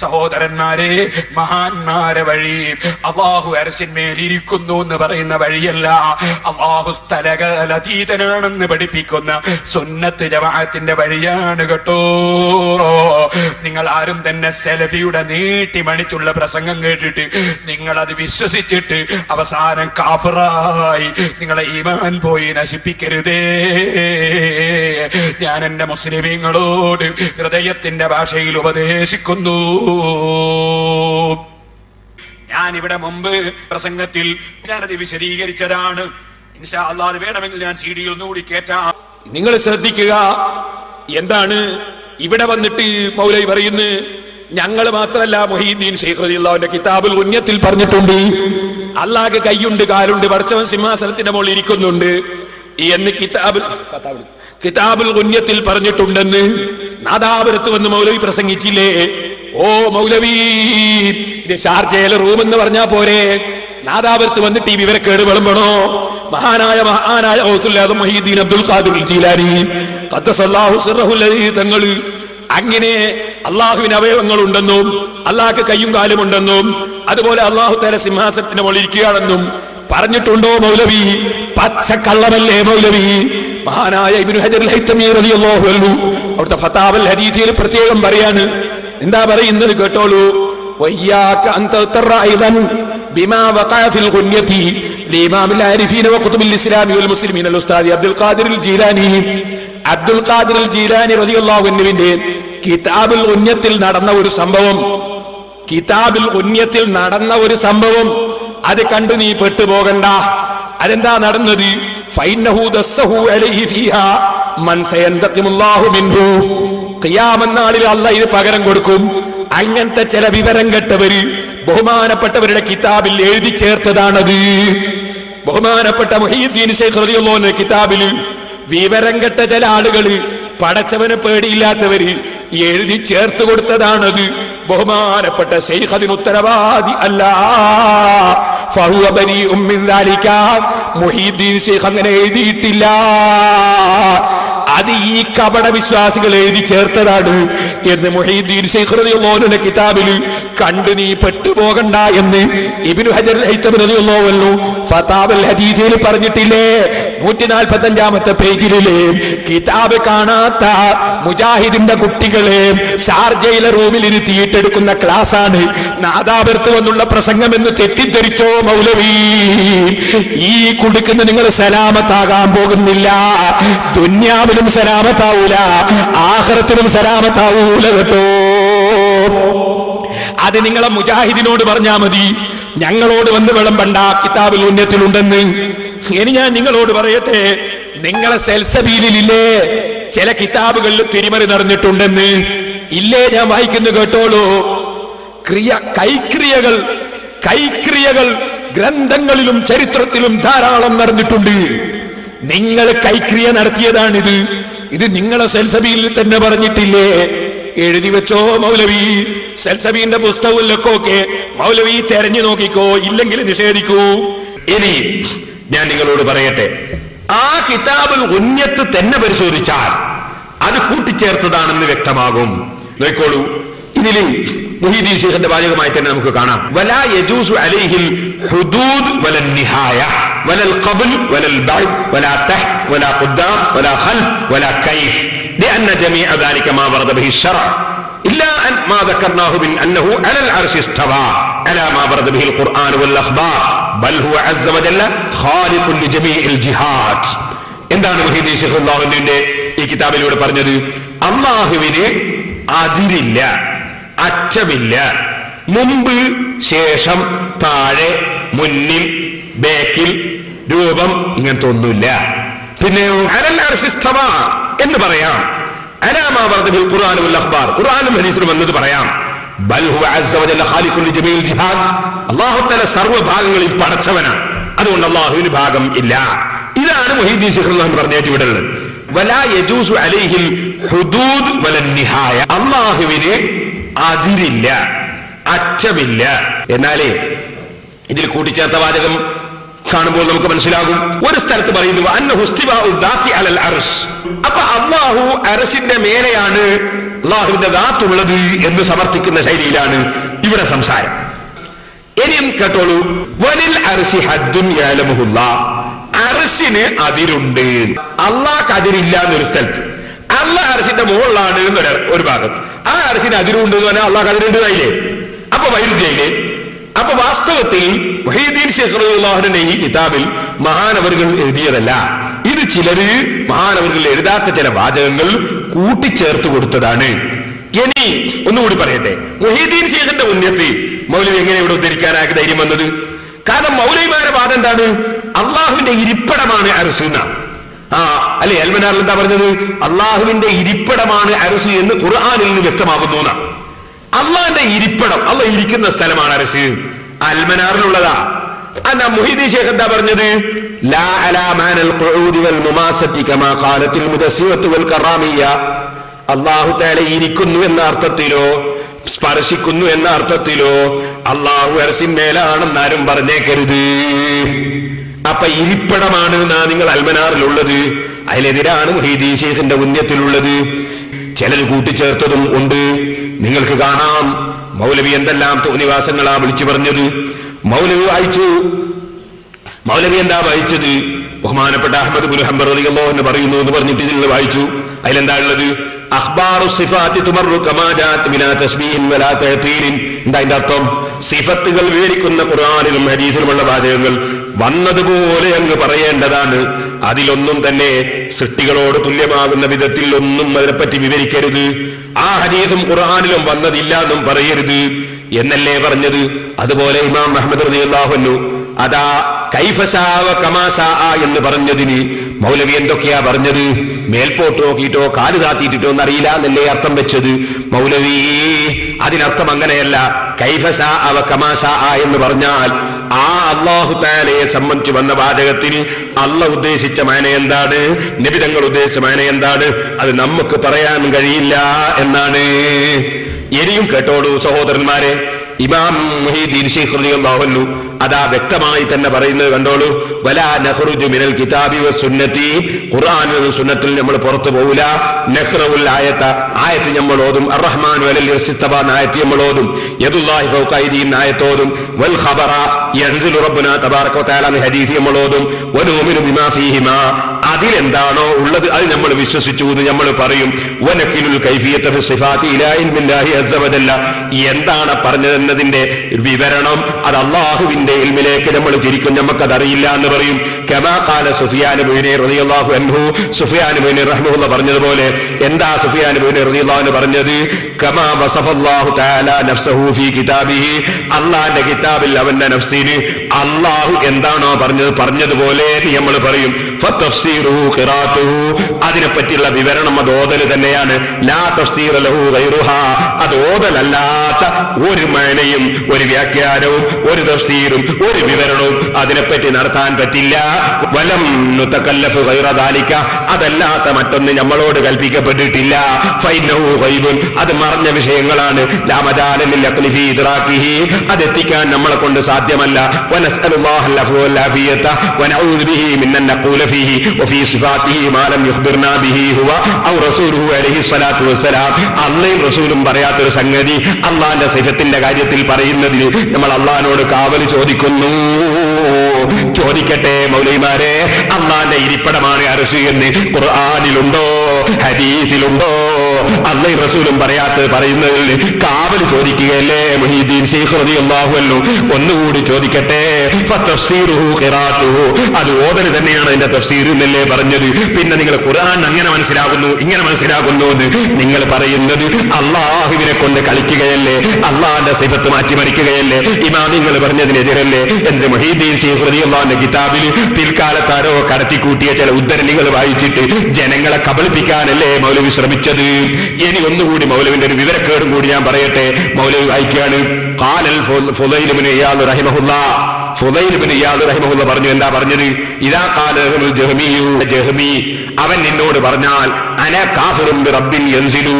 സഹോദരന്മാരെ, മഹാന്മാരെ വഴി അല്ലാഹു അർശിന്മേൽ ഇരിക്കുന്നു എന്ന് പറയുന്ന വഴിയല്ല, അല്ലാഹു സ്ഥലകാലതീതനാണെന്ന് പഠിപ്പിക്കുന്ന സുന്നത്ത് ജമാഅത്തിന്റെ വഴിയാണ് കേട്ടോ. നിങ്ങൾ ആരും തന്നെ സലഫിയുടെ നീട്ടി മണിച്ചുള്ള പ്രസംഗം കേട്ടിട്ട് നിങ്ങൾ അത് വിശ്വസിച്ചിട്ട് അവസാനം കാഫിറായി നിങ്ങളെ ഈമാൻ പോയി നശിപ്പിക്കരുതേ. ഞാൻ എന്റെ മുസ്ലിമീങ്ങളോട് ഹൃദയത്തിന്റെ ഭാഷയിൽ ഉപദേശിക്കുന്നു. ഞാൻ ഇവിടെ മുമ്പ് പ്രസംഗത്തിൽ ഞാനത് വിശദീകരിച്ചതാണ്. ഇൻഷാ അല്ലാഹ് അത് വേണമെങ്കിൽ ഞാൻ CD-യിൽ ഒന്നുകൂടി കേട്ടാം. നിങ്ങൾ ശ്രദ്ധിക്കുക. എന്താണ് ഇവിടെ വന്നിട്ട് മൗലവി പറയുന്നു? ഞങ്ങൾ മാത്രല്ല, മുഹീദ്ദീൻ ശൈഖ് റളിയല്ലാഹുവിന്റെ കിതാബുൽ ഗുന്യത്തിൽ പറഞ്ഞിട്ടുണ്ട്, അല്ലാഹ്ക്ക് കൈയുണ്ട്, കാലുണ്ട്, പടച്ചവൻ സിംഹാസനത്തിന്റെ മുകളിൽ ഇരിക്കുന്നുണ്ട് എന്ന് കിതാബുൽ ഗുന്യത്തിൽ പറഞ്ഞിട്ടുണ്ടെന്ന് നാദാപുരത്ത് വന്ന് മൗലവി പ്രസംഗിച്ചില്ലേ? ഓ മൗലവി, ഷാർജയിലെ റൂം എന്ന് പറഞ്ഞാ പോരെ? നാദാപുരത്ത് വന്നിട്ട് ഈ വിവരക്കേട് വിളമ്പണോ? മഹാനായ ഔസുൽ മുഹീദ്ദീൻ അബ്ദുൽ ഖാദിർ ജീലാനി ഖദ്ദസല്ലാഹു സിർറഹു അലൈഹി തങ്ങൾ അങ്ങനെ അള്ളാഹുവിന് അവയവങ്ങൾ ഉണ്ടെന്നും അള്ളാഹ്ക്ക് കയ്യും കാലും ഉണ്ടെന്നും അതുപോലെ അള്ളാഹു തആല സിംഹാസനത്തിന് മുകളിൽ ഇരിക്കുകയാണെന്നും പറഞ്ഞിട്ടുണ്ടോ മൗലവി? പച്ചക്കള്ളമല്ലേ മൗലവി? മഹാനായ ഇബ്നു ഹജർ അൽ ഹൈതമി റളിയല്ലാഹു അൻഹു അവിടുത്തെ ഫതാവൽ ഹദീസിൽ പ്രത്യേകം പറയാണ്. എന്താ പറയുന്നത് കേട്ടോളൂ. വയ്യാക അൻ തതറ അയ്ദൻ ബിമാ വഖഅ ഫിൽ ഗുന്യതി ലിഇമാമിൽ ആരിഫീന വഖുതുബിൽ ഇസ്ലാമി വൽ മുസ്ലിമീന അൽ ഉസ്താദി അബ്ദുൽ ഖാദിർ അൽ ജീലാനി. അബ്ദുൽ ഖാദിർ അൽ ജീലാനി റളിയല്ലാഹു അൻഹുവിന്റെ കിതാബുൽ ഗുന്യത്തിൽ നടന്ന ഒരു സംഭവം, കിതാബുൽ ഗുന്യത്തിൽ നടന്ന ഒരു സംഭവം അത് കണ്ടു നീ പെട്ടുപോകണ്ട. അതെന്താ നടന്നത്? ഫൈന്നഹു ദസ്സഹു അലൈഹി ഫീഹാ മൻ സയന്തഖിമുല്ലാഹു മിൻഹു. ഖിയാമത്ത് നാളിൽ അല്ലാഹ് ഇത് പകരം കൊടുക്കും. അങ്ങനത്തെ ചില വിവരം കെട്ടവര് ബഹുമാനപ്പെട്ടവരുടെ കിതാബിൽ എഴുതി ചേർത്തതാണത്. ബഹുമാനപ്പെട്ട മുഹീദ്ദീൻ ശൈഖ് റളിയല്ലാഹു അൻഹു കിതാബിൽ വിവരം കെട്ട ചില ആളുകള്, പടച്ചവനെ പേടിയില്ലാത്തവര് എഴുതി ചേർത്ത് കൊടുത്തതാണത്. ബഹുമാനപ്പെട്ട ശൈഖ് അതിന് ഉത്തരവാദി അല്ല. ഫഹുവ ബരീഉം മിൻ ദാലിക. മുഹീദ്ദീൻ ശൈഖ് അങ്ങനെ എഴുതിയിട്ടില്ല. അത് ഈ കപട വിശ്വാസികൾ എഴുതി ചേർത്തതാണ് എന്ന് മുഹീദ്ദീൻ ശൈഖ് റളിയല്ലാഹു അൻഹുവിന്റെ കിതാബിൽ കണ്ടു നീ പെട്ടുപോകണ്ട എന്ന് ഇബ്നു ഹജർ ഹൈതമി റളിയല്ലാഹു അൻഹു ഫതാവൽ ഹദീസിൽ പറഞ്ഞിട്ടില്ലേ? 145-ാമത്തെ പേജിലെ കിതാബ് കാണാത്ത മുജാഹിദിന്റെ കുട്ടികളെ ഷാർജയിലെ റൂമിൽ ഇരുത്തിയിട്ടെടുക്കുന്ന ക്ലാസ്സാണ് നാദാപുരത്ത് വന്നുള്ള പ്രസംഗം എന്ന് തെറ്റിദ്ധരിച്ചോ മൗലവി? ഈ കുടുക്കുന്ന നിങ്ങൾ സലാമത്താകാൻ പോകുന്നില്ല. ദുന്യാവിലും സലാമത്താവൂല, ആഖിറത്തിലും സലാമത്താവൂല കേട്ടോ. അത് നിങ്ങളെ മുജാഹിദിനോട് പറഞ്ഞാ മതി, ഞങ്ങളോട് വന്ന് വിളമ്പണ്ട. കിതാബിൽ ഉന്നത്തിലുണ്ടെന്ന്. ഇനി ഞാൻ നിങ്ങളോട് പറയട്ടെ, നിങ്ങളെ സെൽസബീലില്ലേ ചില കിതാബുകളിൽ തിരിമറി നടന്നിട്ടുണ്ടെന്ന്? ഇല്ലേ? ഞാൻ വായിക്കുന്നു കേട്ടോളൂ. കൈക്രിയകൾ ഗ്രന്ഥങ്ങളിലും ചരിത്രത്തിലും ധാരാളം നടന്നിട്ടുണ്ട്. നിങ്ങൾ കൈക്രിയ നടത്തിയതാണിത്. ഇത് നിങ്ങളെ സെൽസബീലിൽ തന്നെ പറഞ്ഞിട്ടില്ലേ? എഴുതി വെച്ചോ മൗലവി. സെൽസബീന്റെ പുസ്തകങ്ങളിലൊക്കെ മൗലവി തെരഞ്ഞു നോക്കിക്കോ, ഇല്ലെങ്കിൽ നിഷേധിക്കൂ. ഇനി ഞാൻ നിങ്ങളോട് പറയട്ടെ, ആ കിതാബുൽ ഉന്നത്ത് തന്നെ പരിശോധിച്ചാൽ അത് കൂട്ടിച്ചേർത്തതാണെന്ന് വ്യക്തമാകും. നോക്കോളൂ, ഇതിൽ മുഹീദ്ദീൻ ശൈഖിന്റെ വാചകമായി തന്നെ നമുക്ക് കാണാം. വലാ യജൂസു അലൈഹിൽ ഹുദൂദ് വലൻ നിഹായ വലൽ ഖബ്ൽ വലൽ ബഅദ് വലാ തഹ്ത് വലാ ഖുദ്ദാം വലാ ഖൽഫ് വലാ കൈഫ് لأن جميع ذلك ما ورد به الشرع إلا أن ما ذكرناه من أنه على العرش استوى على ما ورد به القرآن والأخبار بل هو عز وجل خالق لجميع الجهات. എന്താണ് മുഹീദ്ദീൻ ശൈഖ് അല്ലാഹുവിന്റെ ഈ കിതാബിലൂടെ പറഞ്ഞത്? അല്ലാഹുവിന് അതിരില്ല, അറ്റമില്ല. മുമ്പ്, ശേഷം, താഴെ, മുന്നിൽ, ബേക്കിൽ, രൂപം, ഇങ്ങനത്തെ ഒന്നുമില്ല. പിന്നെയോ അലൽ അർശി ഇസ്തവ എന്ന് പറയാം. അലാ മാ വറദ ബിൽ ഖുർആൻ വൽ അഖ്ബാർ, ഖുർആനും ഹദീസിലും വന്നത് പറയാം. ബൽ ഹുവ അസ്സ വജല്ല ഖാലിഖുൽ ലിജമീൽ ജിഹാദ്, അല്ലാഹു തആല സർവ്വഭാഗങ്ങളിൽ പടച്ചവനാണ്. അതുകൊണ്ട് അല്ലാഹുവിന് ഭാഗം ഇല്ല. ഇതാണ് മുഹീദ്ദീൻ ശൈഖ് റളിയല്ലാഹു പറഞ്ഞിട്ട് ഇവിടെ ഉള്ളത്. വലാ യജൂസു അലൈഹിൽ ഹുദൂദ് വലൻ നിഹായ, അല്ലാഹുവിന് അതിരില്ല, അറ്റമില്ല. എന്നാലേ ഇതിൽ കൂട്ടിച്ചേർത്ത വാചകം കാണുമ്പോൾ നമുക്ക് മനസ്സിലാകും. ഒരു സ്ഥലത്ത് പറയുന്നു അന്നഹു ഇസ്തിവാഉ ദാത്തി അലൽ അർശ്. അപ്പൊ അല്ലാഹു അർശിന്റെ മേലെയാണ് അല്ലാഹുവിന്റെ ദാത്ത് ഉള്ളത് എന്ന് സമർത്ഥിക്കുന്ന ശൈലിയിലാണ് ഇവിടെ സംസാരം. ഇനിയും കേട്ടോളൂ. വലിൽ അർശി ഹദ്ദുൻ യഅലമുഹുല്ലാഹ്, അർശിന് അതിരുണ്ട്. അല്ലാഹ്ക്ക് അതിരില്ല എന്നൊരു സ്ഥലത്ത്. അല്ലാഹ് അർശിന്റെ മുകളിലാണ് ഒരു ഭാഗത്ത്. ആ അർശിന് അതിരുണ്ട് എന്ന് പറഞ്ഞാൽ അല്ലാഹ്ക്ക് അതിരുണ്ടായില്ലേ? അപ്പൊ വൈരുദ്ധ്യയില്ലേ? അപ്പൊ വാസ്തവത്തിൽ മുഹീദ്ദീൻ ശൈഖ് റളിയല്ലാഹുവിന്റെ ഈ കിതാബിൽ മഹാനവറുകൾ എഴുതിയതല്ല. ഇത് ചിലര് മഹാനവറുകൾ എഴുതാത്ത ചില വാചകങ്ങൾ കൂട്ടിച്ചേർത്ത് കൊടുത്തതാണ്. ഇനി ഒന്നുകൂടി പറയട്ടെ, മുഹീദ്ദീൻ ശൈഖിന്റെ ഉന്നത്തി മൗലവി എങ്ങനെ ഇവിടെ ഉദ്ധരിക്കാനാക്കി ധൈര്യം വന്നത്? കാരണം മൗലവിമാരുടെ വാദം എന്താണ്? അള്ളാഹുവിന്റെ ഇരിപ്പിടമാണ് അർശ് എന്നാണ്. അല്ലെ അൽമനാറിൽ എന്താ പറഞ്ഞത്? അള്ളാഹുവിന്റെ ഇരിപ്പിടമാണ് അർശ് എന്ന് ഖുർആനിൽ നിന്ന് വ്യക്തമാകുന്നു എന്നാണ്. അള്ളാഹിന്റെ ഇരിപ്പിടം, അള്ളാഹ് ഇരിക്കുന്ന സ്ഥലമാണ് അർശ്. അൽമനാറിലുള്ളതാ. അന്നാ മുഹീദ്ദീൻ ശൈഖ് എന്താ പറഞ്ഞത്? ലാ അലാ മാനൽ ഖുഊദി വൽ മുമാസത്തി കമാ ഖാലത്തിൽ മുദസ്സിവത്തു വൽ കറാമിയ. അല്ലാഹു തആല ഇരിക്കുന്നു എന്ന അർത്ഥത്തിലോ സ്പർശിക്കുന്നു എന്ന അർത്ഥത്തിലോ അല്ലാഹു അർശിന്മേലാണെന്ന് ആരും പറഞ്ഞേക്കരുത്. അപ്പൊ ഇരിപ്പിടമാണ് നിങ്ങൾ അൽമനാറിലുള്ളത്. അതിലെതിരാണ് മുഹീദ്ദീൻ ശൈഖിന്റെ ഉന്നത്തിലുള്ളത്. ചിലർ കൂട്ടിച്ചേർത്തതും ഉണ്ട്. നിങ്ങൾക്ക് കാണാം മൗലവി എന്തെല്ലാം തോന്നിവാസങ്ങളാ വിളിച്ചു പറഞ്ഞത്. മൗലവി വായിച്ചു. മൗലവി എന്താ വായിച്ചത്? ബഹുമാനപ്പെട്ട അഹ്മദ് ഇബ്നു ഹംബൽ റളിയല്ലാഹു അൻഹു പറയുന്നു എന്ന് പറഞ്ഞിട്ട് ഇതിൽ വായിച്ചു. അതിലെന്താ ഉള്ളത്? അഖ്ബാറു സിഫാത്തി തുമറു കമാ ജാഅത് ബിലാ തസ്ബീഹിൻ വലാ തഅതീലിൻ. എന്താ അതിന്റെ അർത്ഥം? സിഫത്തുകൾ വിവരിക്കുന്ന ഖുർആനിലും ഹദീസിലുമുള്ള വാചകങ്ങൾ വന്നതുപോലെ അങ്ങ് പറയേണ്ടതാണ്. അതിലൊന്നും തന്നെ സൃഷ്ടികളോട് തുല്യമാകുന്ന വിധത്തിൽ ഒന്നും അതിനെപ്പറ്റി വിവരിക്കരുത്. ആ ഹദീസും ഖുർആനിലും വന്നതില്ല എന്നും പറയരുത് എന്നല്ലേ പറഞ്ഞത്. അതുപോലെ ഇമാം അഹ്മദ് റളിയല്ലാഹു അൻഹു അതാ കൈഫശാവ കമാശാ എന്ന് പറഞ്ഞതിന് മൗലവി എന്തൊക്കെയാ പറഞ്ഞത്? മേൽപോട്ട് നോക്കിയിട്ടോ കാല് താത്തിയിട്ടോ എന്നറിയില്ല എന്നല്ലേ അർത്ഥം വെച്ചത് മൗലവി. അതിനർത്ഥം അങ്ങനെയല്ല. കൈഫശാ അവ കമാശാ എന്ന് പറഞ്ഞാൽ ആ അല്ലാഹു തആലയെ സംബന്ധിച്ച് വന്ന വാചകത്തിന് അല്ലാഹു ഉദ്ദേശിച്ച മാന എന്താണ്, നബി തങ്ങൾ ഉദ്ദേശിച്ച മാന എന്താണ്, അത് നമുക്ക് പറയാൻ കഴിയില്ല എന്നാണ്. ഇനിയും കേട്ടോളൂ സഹോദരന്മാരെ, ഇമാം മുഹീദ്ദീൻ ശൈഖ് റളിയല്ലാഹു അൻഹു അതാ വ്യക്തമായി തന്നെ പറയുന്നത് കണ്ടോളൂ. വലാ നഖ്റുജു മിനൽ കിതാബി വസ്സുന്നതി, ഖുർആനിൽ സുന്നത്തിൽ നമ്മൾ പുറത്തു പോവില്ല. നഖ്റഉൽ ആയത, ആയത്ത് നമ്മൾ ഓതും. അർറഹ്മാനു അലൽ ഇസ്തിവ ആയത്ത് നമ്മൾ ഓതും. യദുല്ലാഹി ഫൗക അയ്ദീഹിം ആയത്ത് ഓതും. വൽ ഖബറ യൻസിലു റബ്ബുനാ തബാറക വ തആല ഹദീസ് നമ്മൾ ഓതും. വനുമിനു ബിമാ ഫീഹിമാ, അതിലെന്താണോ ഉള്ളത് അത് നമ്മൾ വിശ്വസിച്ചു എന്ന് നമ്മൾ പറയും. വനഖിലുൽ കൈഫിയത ഫി സിഫാതി ഇലാ ഇൽമില്ലാഹി അസ്സ വജല്ല, എന്താണ് പറഞ്ഞതെന്നതിന്റെ വിവരണം അത് അല്ലാഹുവിന്റെ ഇൽമിലേക്ക് നമ്മൾ തിരിക്കും, നമുക്കതറിയില്ല എന്ന് പറയും. കമാ ഖാല സുഫിയാൻ ഇബ്നു റളിയല്ലാഹു അൻഹു, സുഫിയാൻ ഇബ്നു റഹ്മഹുല്ലാഹ് പറഞ്ഞതുപോലെ. എന്താ സുഫിയാൻ ഇബ്നു റളിയല്ലാഹു അൻഹു പറഞ്ഞത്? കമാ വസഫല്ലാഹു തആല നഫ്സഹു ഫീ കിതാബിഹി, അല്ലാഹുവിന്റെ കിതാബിൽ അവന്റെ നഫ്സിന് അല്ലാഹു എന്താണോ പറഞ്ഞതുപോലെ നമ്മൾ പറയും. ഫതഫ്സീറുഹു ഖിറാഅത്തുഹു, അതിനെപ്പറ്റിയുള്ള വിവരണം അത് ഓതൽ തന്നെയാണ്. ലാ തഫ്സീറ ലഹു ഗൈറുഹാ, അത് ഓതലല്ലാത്ത ഒരു മാനയും ഒരു വ്യാഖ്യാനവും ഒരു തഫ്സീറും ഒരു വിവരണവും അതിനെപ്പറ്റി നടത്താൻ പറ്റില്ല. വലം നുതകല്ലഫു ഗൈറ ദാലിക, അതല്ലാത്ത മറ്റൊന്ന് നമ്മളോട് കൽപ്പിക്കപ്പെട്ടിട്ടില്ല. ഫൈനഹു ഗൈബുൻ, അത് മറഞ്ഞ വിഷയങ്ങളാണ്. ലാ മജാല ലിൽ അഖ്ലി ഫീ ഇദ്റാകിഹി, അതെത്തിക്കാൻ നമ്മളെ കൊണ്ട് സാധ്യമല്ല. വനസ്അലുല്ലാഹൽ അഫ്വ വൽ ആഫിയത വനഊദു ബിഹി മിൻ അൻ നഖൂല ഫീഹി വഫീ സിഫാതിഹി മാ ലം യുഖ്ബിർനാ ബിഹി ഹുവ ഔ റസൂലുഹു അലൈഹി സ്വലാത്തു വസ്സലാം. അല്ലാഹും റസൂലും പറയാത്തൊരു സംഗതി അല്ലാഹുവിന്റെ സിഫത്തിന്റെ കാര്യത്തിൽ പറയുന്നതിന് നമ്മൾ അല്ലാഹുവിനോട് കാവൽ ചോദിക്കുന്നു. ചോദിക്കട്ടെ മൗലവിമാരെ, അല്ലാഹുവിന്റെ ഇരിപ്പിടമാണ് അർശ് എന്ന് ഖുർആനിലുണ്ടോ ഹദീസിലുണ്ടോ? അല്ലാഹും റസൂലും പറയാത്തത് പറയുന്നതിൽ കാവൽ ചോദിക്കുകയല്ലേ മുഹീദ്ദീൻ ശൈഖ് റളിയല്ലാഹു അൻഹു. ഒന്നുകൂടി ചോദിക്കട്ടെ, ഫതഫ്സീറുഹു ഖിറാഅത്തുഹു, അത് ഓതൽ തന്നെയാണ് അതിന്റെ തഫ്സീർ എന്നല്ലേ പറഞ്ഞത്. പിന്നെ നിങ്ങൾ ഖുർആൻ അങ്ങനെ മനസ്സിലാകുന്നു ഇങ്ങനെ മനസ്സിലാകുന്നു എന്ന് നിങ്ങൾ പറയുന്നത് അല്ലാഹുവിനെ കൊണ്ട് കളിക്കുകയല്ലേ, അല്ലാഹുവിന്റെ സിഫത്ത് മാറ്റിമറിക്കുകയല്ലേ, ഇമാമിങ്ങൾ പറഞ്ഞതിനെതിരല്ലേ എന്ന് മുഹീദ്ദീൻ ശൈഖ് റളിയല്ലാഹു അൻഹു കിതാബിൽ പിൽക്കാലത്താരോ കടത്തിക്കൂട്ടിയ ചില ഉദ്ധരണികൾ വായിച്ചിട്ട് ജനങ്ങളെ കബളിപ്പിക്കാനല്ലേ മൗലവി ശ്രമിച്ചത്. ഇനി ഒന്നുകൂടി മൗലവിന്റെ ഒരു വിവരക്കേടും കൂടി ഞാൻ പറയട്ടെ. മൗലവി വായിക്കുകയാണ്. ഖാലൽ ഫുളൈൽ ഇബ്നു ഇയാദ് റഹിമഹുല്ലാഹ്, ഫുളൈൽ ഇബ്നു ഇയാദ് റഹിമഹുല്ലാഹ് പറഞ്ഞു. എന്താ പറഞ്ഞത്? ഇദാ ഖാലൽ ജഹ്മി, അവൻ നിന്നോട് പറഞ്ഞാൽ അന കാഫിറുൻ ബി റബ്ബിൻ യൻസിലു,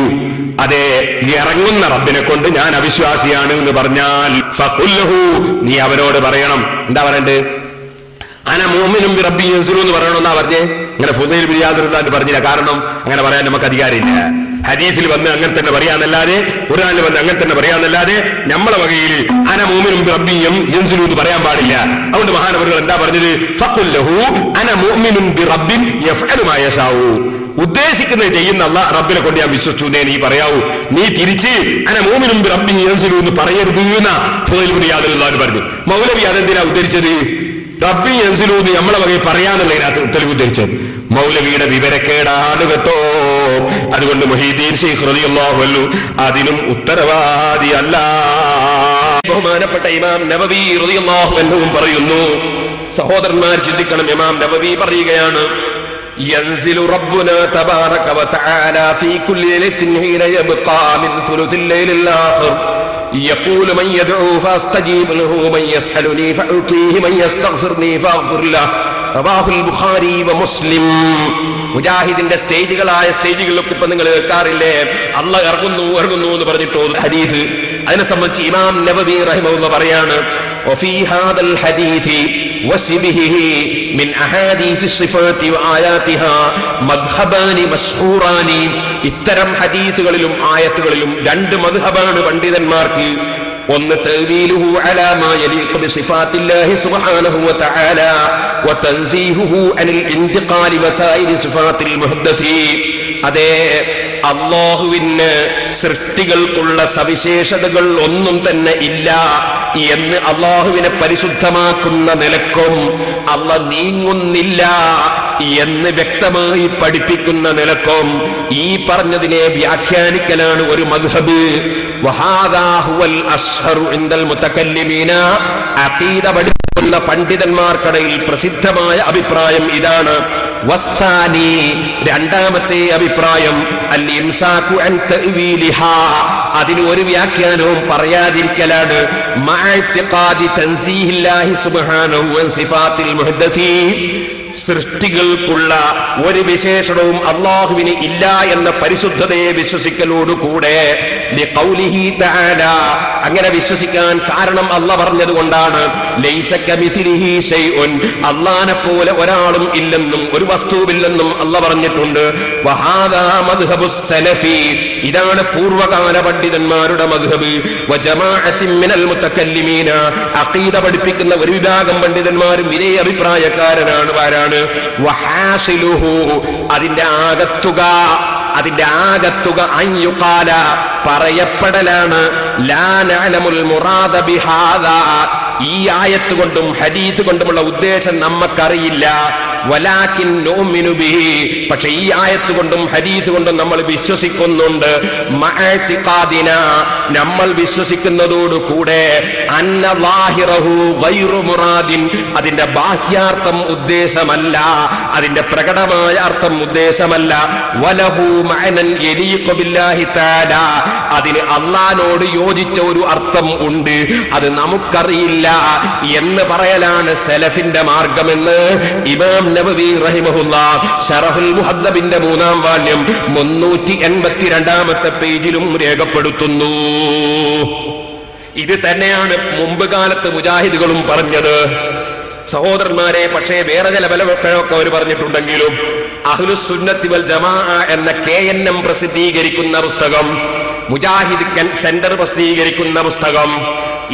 അതെ ഇറങ്ങുന്ന റബ്ബിനെ കൊണ്ട് ഞാൻ അവിശ്വാസിയാണ് എന്ന് പറഞ്ഞാൽ ഫഖുല്ലഹു, നീ അവനോട് പറയണം. എന്താ പറയണ്ടേ? അന മുഅ്മിനും ബി റബ്ബി യൻസിലു എന്ന് പറയണമെന്നാ പറഞ്ഞേ. ഇങ്ങനെ ഫുളൈൽ ഇബ്നു ഇയാദ് റളിയല്ലാഹു പറഞ്ഞില്ല. കാരണം അങ്ങനെ പറയാൻ നമുക്ക് അധികാരമില്ല. ഹദീസിൽ വന്ന് അങ്ങനെ തന്നെ പറയാന്നല്ലാതെ, ഖുർആനിൽ വന്ന് അങ്ങനെ തന്നെ പറയാന്നല്ലാതെ നമ്മളെ വകയിൽ അന മുഅ്മിനും ബി റബ്ബി യൻസിലു എന്ന് പറയാൻ പാടില്ല. അതുകൊണ്ട് മഹാനവറുകൾ എന്താ പറഞ്ഞത്? ഫഖുല്ലഹു അന മുഅ്മിനും ബി റബ്ബിൻ യഫ്അലു മാ യശാഉ, ഉദ്ദേശിക്കുന്നത് ചെയ്യുന്ന റബ്ബിനെ കൊണ്ട് ഞാൻ വിശ്വസിച്ചു എന്നേ നീ പറയാവൂ. നീ തിരിച്ച് അന മുഅ്മിനും ബി റബ്ബിൻ യൻസിലു എന്ന് പറയരുത് എന്ന് ഫുളൈൽ ഇബ്നു ഇയാദ് റളിയല്ലാഹു പറഞ്ഞു. മൗലവി അതെന്തിനാ ഉദ്ധരിച്ചത്? റബ്ബി യൻസിലു എന്ന് നമ്മളെ വകയിൽ പറയാന്നുള്ളതിനകത്ത് തെളിവ് ഉദ്ധരിച്ചത്. മൗലവിയുടെ വിവരക്കേടാണ് കേട്ടോ. അതുകൊണ്ട് മുഹീദ്ദീൻ ശൈഖ് റളിയല്ലാഹു അൻഹു അതിനും ഉത്തരവാദിയല്ല. ബഹുമാനപ്പെട്ട ഇമാം നവവി റളിയല്ലാഹു അൻഹു പറയുന്നു, സഹോദരന്മാർ ചിന്തിക്കണം. ഇമാം നവവി പറയുകയാണ്, യൻസിലു റബ്ബുനാ തബാറക വ തആല ഫീ കുല്ലി ലൈലത്തിൻ ഹീന യബ്ഖാ മിൻ സുലുസിൽ ലൈലിൽ ആഖിർ يقول من يدعو فاستجيب له من يسألني فأعطيه من يستغفرني فاغفر له رواه البخاري ومسلم. മുജാഹിദിന്റെ സ്റ്റേജുകളായ സ്റ്റേജുകളിലൊക്കെ ഇപ്പൊ നിങ്ങൾ കേൾക്കാറില്ലേ, അല്ലാഹ് ഇറങ്ങുന്നു എന്ന് പറഞ്ഞിട്ടോ ഹദീസ്. അതിനെ സംബന്ധിച്ച് ഇമാം നവവി റഹിമഹുല്ലാഹ് പറയാണ്, وفي هذا الحديث وشبهه من أحاديث الصفات وآياتها مذهبان مشهوران. ഇത്തരം ഹദീസുകളിലും ആയത്തുകളിലും രണ്ട് മദ്ഹബാണ് പണ്ഡിതന്മാർക്ക്. ഒന്ന് തഅ്വീലുഹു അലാ മാ യലീഖു ബിസിഫാത്തില്ലാഹി സുബ്ഹാനഹു വ തആല വതൻസീഹുഹു അനിൽ ഇന്തിഖാലി വസായിരി സിഫാത്തിൽ മുഹദ്ദസി. അതേ അല്ലാഹുവിന് സൃഷ്ടികൾക്കുള്ള സവിശേഷതകൾ ഒന്നും തന്നെ ഇല്ല എന്ന് അല്ലാഹുവിനെ പരിശുദ്ധമാക്കുന്ന നിലക്കും അല്ലാഹ് നീങ്ങുന്നില്ല എന്ന് വ്യക്തമായി പഠിപ്പിക്കുന്ന നിലക്കും ഈ പറഞ്ഞതിനെ വ്യാഖ്യാനിക്കലാണ് ഒരു മദ്ഹബ്. വഹാദാ ഹുവൽ അശ്ഹറു ഇൻദൽ മുതകല്ലിമീന, അഖീദ പഠിക്കുന്ന പണ്ഡിതന്മാർക്കിടയിൽ പ്രസിദ്ധമായ അഭിപ്രായം ഇതാണ്. വസ്സാനി, രണ്ടാമത്തെ അഭിപ്രായം, അൽ ഇംസാകു അൻ തഅ്വീലിഹാ, അതിന് ഒരു വ്യാഖ്യാനവും പറയാതിരിക്കലാണ്. മഅഇതിഖാദി തൻസീഹില്ലാഹി സുബ്ഹാനഹു വ സിഫാത്തിൽ മുഹദ്ദസീൻ, സൃഷ്ടികൾക്കുള്ള ഒരു വിശേഷണവും അല്ലാഹുവിന് ഇല്ല എന്ന പരിശുദ്ധതയെ വിശ്വസിക്കലോടുകൂടെ ലിഖൗലിഹി തആല, അങ്ങനെ വിശ്വസിക്കാൻ കാരണം അല്ലാഹ് പറഞ്ഞതുകൊണ്ടാണ്. ലൈസ കമിസ്ലിഹി ശൈഉൻ, അല്ലാഹനെ പോലെ ഒരാളും ഇല്ലെന്നും ഒരു വസ്തുവില്ലെന്നും അല്ലാഹ് പറഞ്ഞിട്ടുണ്ട്. വഹാദാ മദ്ഹബുസ് സലഫി, ഇതാണ് പൂർവകാല പണ്ഡിതന്മാരുടെ മദ്ഹബ്. വജമാഅത്തിൻ മിനൽ മുതകല്ലിമീന, അഖീദ പഠിപ്പിക്കുന്ന ഒരു വിഭാഗം പണ്ഡിതന്മാരും ഇതേ അഭിപ്രായക്കാരനാണ്. വഹാസിലുഹു, അതിന്റെ ആകത്തുക അൻയുഖാല, പറയപ്പെടലാണ്. ലാ നഅലമുൽ മുറാദ ബിഹാദാ, ഈ ആയത്ത് കൊണ്ടും ഹദീസ് കൊണ്ടുമുള്ള ഉദ്ദേശം നമുക്കറിയില്ല. വലാകിൻ നുഅ്മിനു ബിഹി, പക്ഷേ ഈ ആയത്ത് കൊണ്ടും ഹദീസ് കൊണ്ടും നമ്മൾ വിശ്വസിക്കുന്നുണ്ട്. മഅഇതിഖാദിന, നമ്മൾ വിശ്വസിക്കുന്നതോടുകൂടെ അന്ന ളാഹിറഹു ഗൈറു മുറാദിൻ, അതിന്റെ ബാഹ്യാർത്ഥം ഉദ്ദേശമല്ല, അതിന്റെ പ്രകടമായ അർത്ഥം ഉദ്ദേശമല്ല. വലഹു മഅനൻ യലീഖു ബില്ലാഹി തആല, അതിന് അല്ലാഹുവോട് യോജിച്ച ഒരു അർത്ഥം ഉണ്ട്, അത് നമുക്കറിയില്ല എന്ന് പറയലാണ് സലഫിന്റെ മാർഗമെന്ന് ഇമാം നബവി റഹിമഹുല്ലാഹ് ശറഹുൽ മുഹദ്ദബിന്റെ 3-ാം വാല്യം 382-ാമത്തെ പേജിലും രേഖപ്പെടുത്തുന്നു. ഇത് തന്നെയാണ് മുമ്പ് കാലത്ത് മുജാഹിദുകളും പറഞ്ഞത്. സഹോദരന്മാരെ, പക്ഷേ വേറെ ചില ബലവെട്ടൊക്കെ അവർ പറഞ്ഞിട്ടുണ്ടെങ്കിലും അഹ്ലുസ് സുന്നത്തി വൽ ജമാഅ എന്ന KNM പ്രസിദ്ധീകരിക്കുന്ന പുസ്തകം, മുജാഹിദ് സെന്റർ പ്രസിദ്ധീകരിക്കുന്ന പുസ്തകം,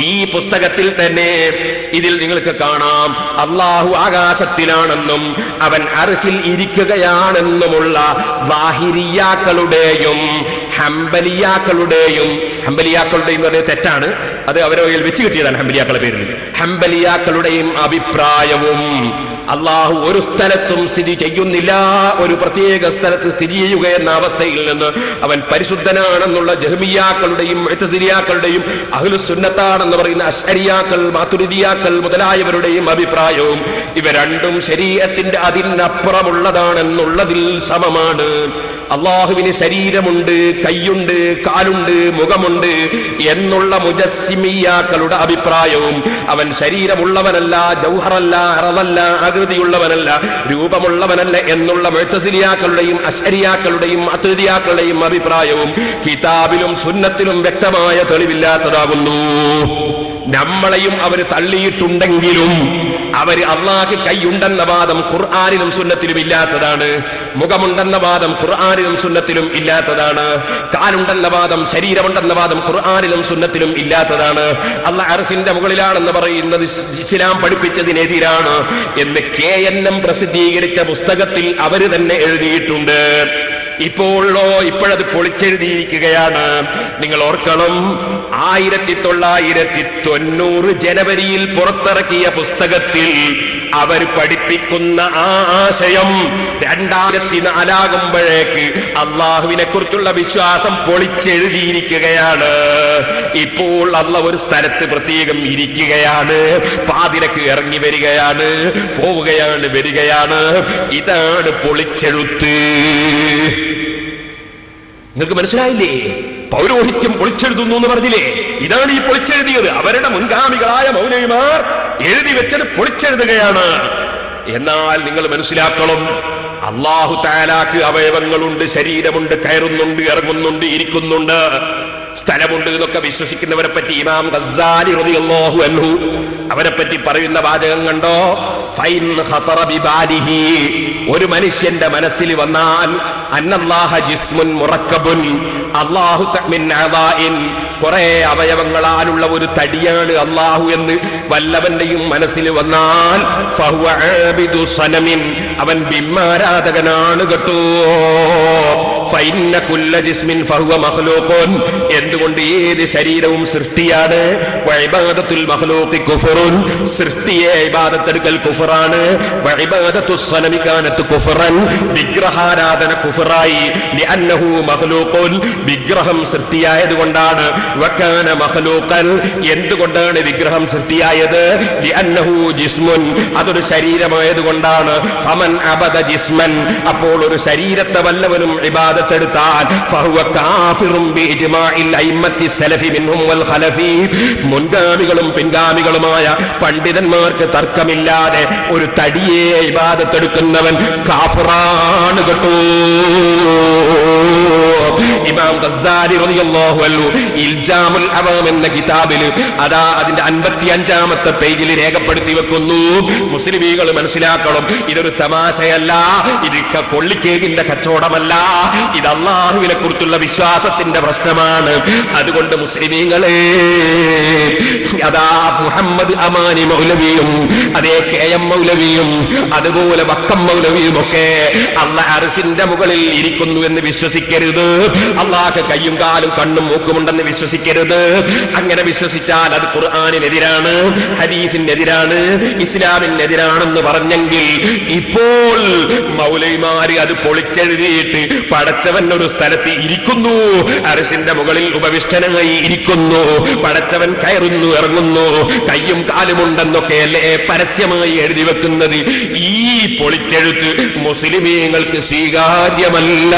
ഈ പുസ്തകത്തിൽ തന്നെ ഇതിൽ നിങ്ങൾക്ക് കാണാം അല്ലാഹു ആകാശത്തിലാണെന്നും അവൻ അർശിൽ ഇരിക്കുകയാണെന്നുമുള്ള ളാഹിരിയാക്കളുടെയും ഹംബലിയാക്കളുടെയും തെറ്റാണ്, അത് അവരെ വെച്ച് കിട്ടിയതാണ് ഹംബലിയാക്കളുടെ പേരിൽ. ഹംബലിയാക്കളുടെയും അഭിപ്രായവും അല്ലാഹു ഒരു സ്ഥലത്തും സ്ഥിതി ചെയ്യുന്നില്ല, ഒരു പ്രത്യേക സ്ഥലത്ത് സ്ഥിതി ചെയ്യുക എന്ന അവസ്ഥയിൽ നിന്ന് അവൻ പരിശുദ്ധനാണെന്നുള്ള ജഹ്മിയാക്കളുടെയും മുഅ്തസിലിയാക്കളുടെയും അഹ്ലുസ് സുന്നത്താണെന്ന് പറയുന്ന അശ്അരിയാക്കൾ, മാതുരിദിയാക്കൾ മുതലായവരുടെയും അഭിപ്രായവും ഇവ രണ്ടും ശരീഅത്തിന്റെ അതിനപ്പുറമുള്ളതാണെന്നുള്ളതിൽ സമമാണ്. അല്ലാഹുവിന് ശരീരമുണ്ട്, കൈയുണ്ട്, കാലുണ്ട്, മുഖമുണ്ട് എന്നുള്ള മുജസ്സിമിയാക്കളുടെ അഭിപ്രായവും അവൻ ശരീരമുള്ളവനല്ല, ജൗഹറല്ല, അറവല്ല, ആകൃതിയുള്ളവനല്ല, രൂപമുള്ളവനല്ല എന്നുള്ള മുഅ്തസിലിയാക്കളുടെയും അശ്അരിയാക്കളുടെയും മാതുരിദിയാക്കളുടെയും അഭിപ്രായവും കിതാബിലും സുന്നത്തിലും വ്യക്തമായ തെളിവില്ലാത്തതാകുന്നു. നമ്മളെയും അവർ തള്ളിയിട്ടുണ്ടെങ്കിലും അവർ അല്ലാഹുക്ക് കൈയുണ്ടെന്ന വാദം ഖുർആനിലും സുന്നത്തിലും ഇല്ലാത്തതാണ്, മുഖമുണ്ടെന്ന വാദം ഖുർആനിലും സുന്നത്തിലും ഇല്ലാത്തതാണ്, കാലുണ്ടെന്ന വാദം, ശരീരമുണ്ടെന്ന വാദം ഖുർആനിലും സുന്നത്തിലും ഇല്ലാത്തതാണ്. അല്ലാഹ് അർശിന്റെ മുകളിലാണെന്ന് പറയുന്നത് ഇസ്ലാം പഠിപ്പിച്ചതിനെതിരാണ് എന്ന് KNM പ്രസിദ്ധീകരിച്ച പുസ്തകത്തിൽ അവർ തന്നെ എഴുതിയിട്ടുണ്ട്. ഇപ്പോഴത് പൊളിച്ചെഴുതിയിരിക്കുകയാണ്. നിങ്ങൾ ഓർക്കണം, 1990 ജനുവരിയിൽ പുറത്തിറക്കിയ പുസ്തകത്തിൽ അവർ പഠിപ്പിക്കുന്ന ആ ആശയം 2004 ആകുമ്പോഴേക്ക് അള്ളാഹുവിനെ കുറിച്ചുള്ള വിശ്വാസം പൊളിച്ചെഴുതിയിരിക്കുകയാണ്. ഇപ്പോൾ അള്ളാഹ് ഒരു സ്ഥലത്ത് പ്രത്യേകം ഇരിക്കുകയാണ്, പാതിരക്ക് ഇറങ്ങി വരികയാണ്, പോവുകയാണ്, വരികയാണ്. ഇതാണ് പൊളിച്ചെഴുത്ത്. നിങ്ങൾക്ക് മനസ്സിലായില്ലേ? പൗരോഹിത്യം പൊളിച്ചെഴുതുന്നു എന്ന് പറഞ്ഞില്ലേ? ഇതാണ് ഈ പൊളിച്ചെഴുതിയത്. അവരുടെ മുൻഗാമികളായ മൗലവിമാർ എഴുതി വെച്ചത് പൊളിച്ചെഴുതുകയാണ്. എന്നാൽ നിങ്ങൾ മനസ്സിലാക്കണം, അല്ലാഹു തആലാക്ക് അവയവങ്ങളുണ്ട്, ശരീരമുണ്ട്, കയറുന്നുണ്ട്, ഇറങ്ങുന്നുണ്ട്, ഇരിക്കുന്നുണ്ട്, സ്ഥലമുണ്ട് എന്നൊക്കെ വിശ്വസിക്കുന്നവരെ പറ്റി ഇമാം ഗസ്സാലി റളിയല്ലാഹു അൻഹു അവരെ പറ്റി പറയുന്ന വാചകം കണ്ടോ? ഫൈൻ ഖതറ ബിബാലിഹി, ഒരു മനുഷ്യന്റെ മനസ്സിൽ വന്നാൽ അന്നല്ലാഹ ജിസ്മുൻ മുറക്കബുൻ, അല്ലാഹു മിൻ അദാഇൻ, കുറെ അവയവങ്ങളാലുള്ള ഒരു തടിയാണ് അല്ലാഹു എന്ന് വല്ലവന്റെയും മനസ്സിൽ വന്നാൽ ഫഹുവ ആബിദു സനമിൻ, അവൻ ബിംബാരാധകനാണ് കേട്ടോ. ഫഇന്ന കുല്ല ജിസ്മിൻ ഫഹുവ മഖ്ലൂഖുൻ, എന്തുകൊണ്ട് ഏത് ശരീരവും സൃഷ്ടിയാണ്. വഇബാദത്തുൽ മഖ്ലൂഖി കുഫ്റുൻ, സൃഷ്ടിയെ ഇബാദത്തെടുക്കൽ കുഫറാണ്. വഇബാദത്തുസ് സനമി കാനത്ത് കുഫറൻ, വിഗ്രഹാരാധന കുഫറായി. ലിഅന്നഹു മഖ്ലൂഖുൻ, വിഗ്രഹം സൃഷ്ടിയായതുകൊണ്ടാണ്. വകാന മഖ്ലൂഖൻ, എന്തുകൊണ്ടാണ് വിഗ്രഹം സൃഷ്ടിയായത്. ലിഅന്നഹു ജിസ്മുൻ, അതൊരു ശരീരമായതുകൊണ്ടാണ്. ഫമൻ അബദ ജിസ്മൻ, അപ്പോൾ ഒരു ശരീരത്തെ വല്ലവനും ഇബാദത്തെടുത്താൽ ഫഹുവ കാഫിറുൻ ബിഇജ്മാഇൽ അയിമ്മത്തി സലഫി മിൻഹും വൽ ഖലഫി, മുൻഗാമികളും പിൻഗാമികളുമായ പണ്ഡിതന്മാർക്ക് തർക്കമില്ലാതെ ഒരു തടിയെ ഇബാദത്തെടുക്കുന്നവൻ കാഫിറാണ് കേട്ടോ. ഇമാം ഗസ്സാലി റളിയല്ലാഹു അൻഹു ഇൽജാമുൽ അവാം എന്ന കിതാബിൽ അതാ അതിന്റെ 55-ാമത്തെ പേജിൽ രേഖപ്പെടുത്തി വെക്കുന്നു. മുസ്ലിമീങ്ങൾ മനസ്സിലാക്കണം, ഇതൊരു തമാശയല്ല, ഇത് കൊള്ളിക്കേക്കിന്റെ കച്ചവടമല്ല, ഇത് അല്ലാഹുവിനെ കുറിച്ചുള്ള വിശ്വാസത്തിന്റെ പ്രശ്നമാണ്. അതുകൊണ്ട് മുസ്ലിമീങ്ങളെ, അതാ മുഹമ്മദ് അമാനി മൗലവിയും അതേ KM മൗലവിയും അതുപോലെ വക്കം മൗലവിയും ഒക്കെ അല്ലാഹ് അർശിന്റെ മുകളിൽ ഇരിക്കുന്നു എന്ന് വിശ്വസിക്കരുത്. അല്ലാഹ് കയ്യും കാലും കണ്ണും മൂക്കുമുണ്ടെന്ന് വിശ്വസിക്കരുത്. അങ്ങനെ വിശ്വസിച്ചാൽ അത് ഖുർആനിനെതിരാണ്, ഹദീസിനെതിരാണ്, ഇസ്ലാമിനെതിരാണെന്ന് പറഞ്ഞെങ്കിൽ ഇപ്പോൾ മൗലവിമാര് അത് പൊളിച്ചെഴുതിയിട്ട് പടച്ചവൻ ഒരു സ്ഥലത്ത് ഇരിക്കുന്നു, അർശിന്റെ മുകളിൽ ഉപവിഷ്ടനായി ഇരിക്കുന്നു, പടച്ചവൻ കയറുന്നു ഇറങ്ങുന്നു, കയ്യും കാലുമുണ്ടെന്നൊക്കെയല്ലേ പരസ്യമായി എഴുതി വെക്കുന്നത്. ഈ പൊളിച്ചെഴുത്ത് മുസ്ലിമീങ്ങൾക്ക് സ്വീകാര്യമല്ല.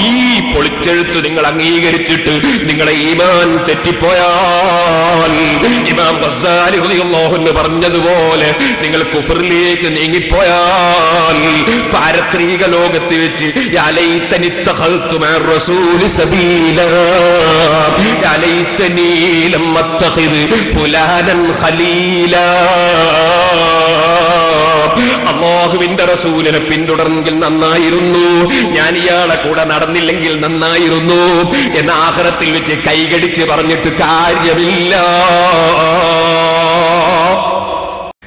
ഈ പൊളിച്ചെഴുത്ത് നിങ്ങൾ അംഗീകരിച്ചിട്ട് നിങ്ങളെ ഈമാൻ തെറ്റിപ്പോയാൽ, ഇമാം ഗസ്സാലി റളിയല്ലാഹു അൻഹു പറഞ്ഞതുപോലെ നിങ്ങൾ കുഫറിലേക്ക് നീങ്ങിപ്പോയാൽ, പാരത്രിക ലോകത്ത് വെച്ച് യാ ലൈതനി തഖൽതു മഅ റസൂലി സബീലാ, യാ ലൈതനി ലം അത്തഖിദ് ഫുലാനൻ ഖലീലാ, അല്ലാഹുവിന്റെ റസൂലിനെ പിന്തുടർന്നെങ്കിൽ നന്നായിരുന്നു, ഞാൻ ഇയാളെ കൂടെ നടന്നില്ലെങ്കിൽ നന്നായിരുന്നു എന്ന ആഖിറത്തിൽ വെച്ച് കൈകടിച്ച് പറഞ്ഞിട്ട് കാര്യമില്ല.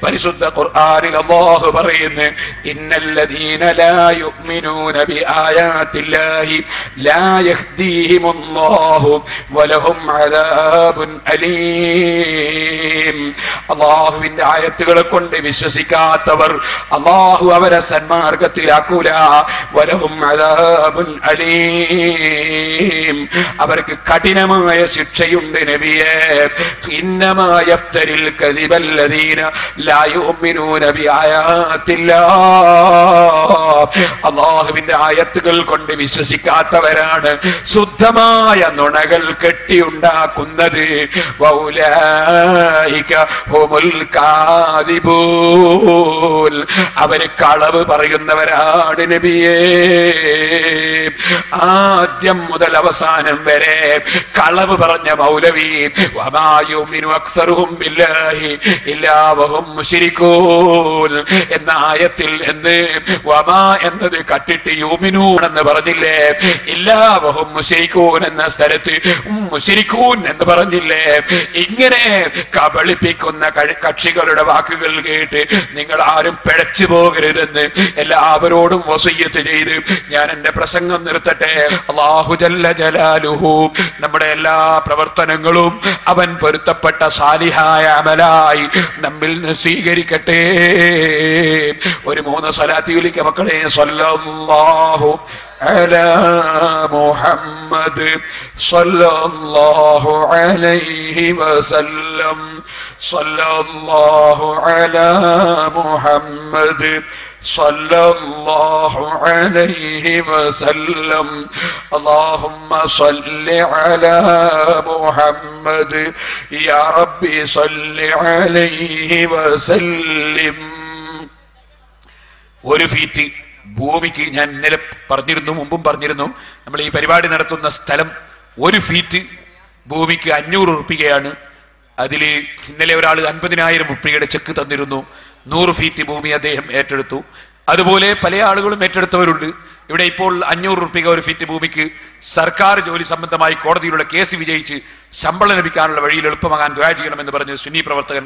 പരിശുദ്ധ ഖുർആനിൽ അല്ലാഹു പറയുന്നു, ഇന്നല്ലദീന ലാ യുഅ്മിനൂന ബിആയാത്തില്ലാഹി ലാ യഹ്ദീഹിമുല്ലാഹു വലഹും അദാബുൻ അലീം. അല്ലാഹുവിന്റെ ആയത്തുകളെ കൊണ്ട് വിശ്വസിക്കാത്തവർ അല്ലാഹു അവരെ സന്മാർഗത്തിലാക്കൂല. വലഹും അദാബുൻ അലീം, അവർക്ക് കഠിനമായ ശിക്ഷയുണ്ട് നബിയേ. ഇന്നമാ യഫ്തരിൽ കദിബല്ലദീന അല്ലാഹുവിന്റെ ആയത്തുകൾ കൊണ്ട് വിശ്വസിക്കാത്തവരാണ് ശുദ്ധമായ നുണകൾ കെട്ടിയുണ്ടാക്കുന്നത്. അവര് കളവ് പറയുന്നവരാണ് നബിയേ. ആദ്യം മുതൽ അവസാനം വരെ കളവ് പറഞ്ഞ മൗലവി വമാ യുമിനു അക്സറുഹും ബില്ലാഹി ഇല്ലാ വഹും മുശ്രികൂൻ എന്ന ആയത്തിൽ എന്ന് വമാ എന്നത് കട്ടിട്ട് യുമിനൂൻ എന്ന് പറഞ്ഞില്ലേ, ഇല്ലാ വഹും മുശ്രികൂൻ എന്ന സ്ഥലത്ത് മുശ്രികൂൻ എന്ന് പറഞ്ഞില്ലേ. ഇങ്ങനെ കബളിപ്പിക്കുന്ന കക്ഷികളുടെ വാക്കുകൾ കേട്ട് നിങ്ങൾ ആരും പിഴച്ചു പോകരുതെന്ന് എല്ലാവരോടും വസിയ്യത്ത് ചെയ്ത് ഞാൻ എന്റെ പ്രസംഗം നിർത്തട്ടെ. അല്ലാഹു ജല്ല ജലാലുഹു നമ്മുടെ എല്ലാ പ്രവർത്തനങ്ങളും അവൻ പൊരുത്തപ്പെട്ട സാലിഹായ അമലായി നമ്മിൽ നിന്ന് സ്വീകരിക്കട്ടെ. ഒരു 3 സ്വലാത്ത് ചൊല്ലിക്ക മക്കളെ. സ്വല്ലല്ലാഹു അലാ മുഹമ്മദ് സ്വല്ലല്ലാഹു അലൈഹി വസല്ലം സ്വല്ലല്ലാഹു അലാ മുഹമ്മദ് സ്വല്ലല്ലാഹു അലൈഹി വസല്ലം اللهم صل على محمد يا ربي صل عليه وسلم. 1 ഫീറ്റ് ഭൂമിക്ക് ഞാൻ ഇന്നലെ പറഞ്ഞിരുന്നു, മുമ്പും പറഞ്ഞിരുന്നു, നമ്മൾ ഈ പരിപാടി നടത്തുന്ന സ്ഥലം 1 ഫീറ്റ് ഭൂമിക്ക് 500 റുപ്പികയാണ്. അതിൽ ഇന്നലെ ഒരാൾ 50,000 റുപ്പികയുടെ ചെക്ക് തന്നിരുന്നു. 100 ഫീറ്റ് ഭൂമി അദ്ദേഹം ഏറ്റെടുത്തു. അതുപോലെ പല ആളുകളും ഏറ്റെടുത്തവരുണ്ട്. ഇവിടെ ഇപ്പോൾ 500 റുപ്പിക 1 ഫീറ്റ് ഭൂമിക്ക് സർക്കാർ ജോലി സംബന്ധമായി കോടതിയിലുള്ള കേസ് വിജയിച്ച് ശമ്പളം ലഭിക്കാനുള്ള വഴിയിൽ എളുപ്പമാകാൻ ദുആ ചെയ്യണമെന്ന് പറഞ്ഞ് സുന്നി പ്രവർത്തകൻ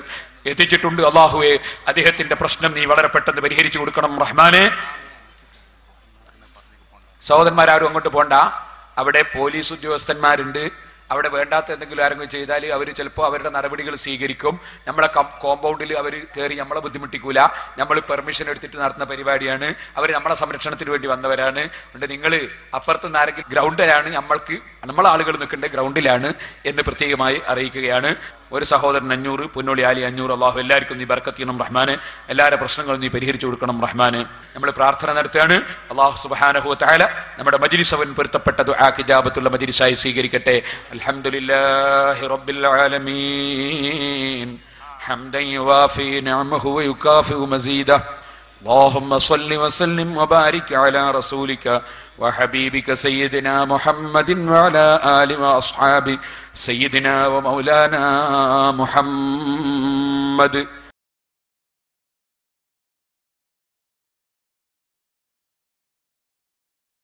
എത്തിച്ചിട്ടുണ്ട്. അല്ലാഹുവേ, അദ്ദേഹത്തിന്റെ പ്രശ്നം നീ വളരെ പെട്ടെന്ന് പരിഹരിച്ചു കൊടുക്കണം റഹ്മാനെ. സഹോദരന്മാരും അങ്ങോട്ട് പോണ്ട. അവിടെ പോലീസ് ഉദ്യോഗസ്ഥന്മാരുണ്ട്. അവിടെ വേണ്ടാത്ത എന്തെങ്കിലും ആരെങ്കിലും ചെയ്താൽ അവർ ചിലപ്പോൾ അവരുടെ നടപടികൾ സ്വീകരിക്കും. നമ്മളെ കോമ്പൗണ്ടിൽ അവർ കയറി നമ്മളെ ബുദ്ധിമുട്ടിക്കൂല. നമ്മൾ പെർമിഷൻ എടുത്തിട്ട് നടത്തുന്ന പരിപാടിയാണ്. അവർ നമ്മളെ സംരക്ഷണത്തിന് വേണ്ടി വന്നവരാണ്. അതുകൊണ്ട് നിങ്ങൾ അപ്പുറത്തുനിന്ന് ആരെങ്കിലും ഗ്രൗണ്ടിലാണ്, നമ്മളെ ആളുകൾ നിൽക്കേണ്ടത് ഗ്രൗണ്ടിലാണ് എന്ന് പ്രത്യേകമായി അറിയിക്കുകയാണ്. ഒരു സഹോദരൻ 500, പുന്നോളി ആലി 500. അള്ളാഹു എല്ലാവർക്കും നീ ബർക്കത്ത് ചെയ്യണം റഹ്മാന്. എല്ലാവരുടെ പ്രശ്നങ്ങളും നീ പരിഹരിച്ചു കൊടുക്കണം റഹ്മാന്. നമ്മൾ പ്രാർത്ഥന നടത്തുകയാണ്. അള്ളാഹു സുബ്ഹാനഹു വ തആല നമ്മുടെ മജ്ലിസ് അവൻ പൊരുത്തപ്പെട്ട ദുആക്ക് ഇജാബത്തുള്ള മജ്ലിസായി സ്വീകരിക്കട്ടെ. അൽഹംദുലില്ലാഹി റബ്ബിൽ ആലമീൻ ഹംദൻ യുവാഫി നിഅമഹു വയുകാഫിഉ മസീദഹു. اللهم صل وسلم وبارك على رسولك وحبيبك سيدنا محمد وعلى آله وأصحابه سيدنا ومولانا محمد.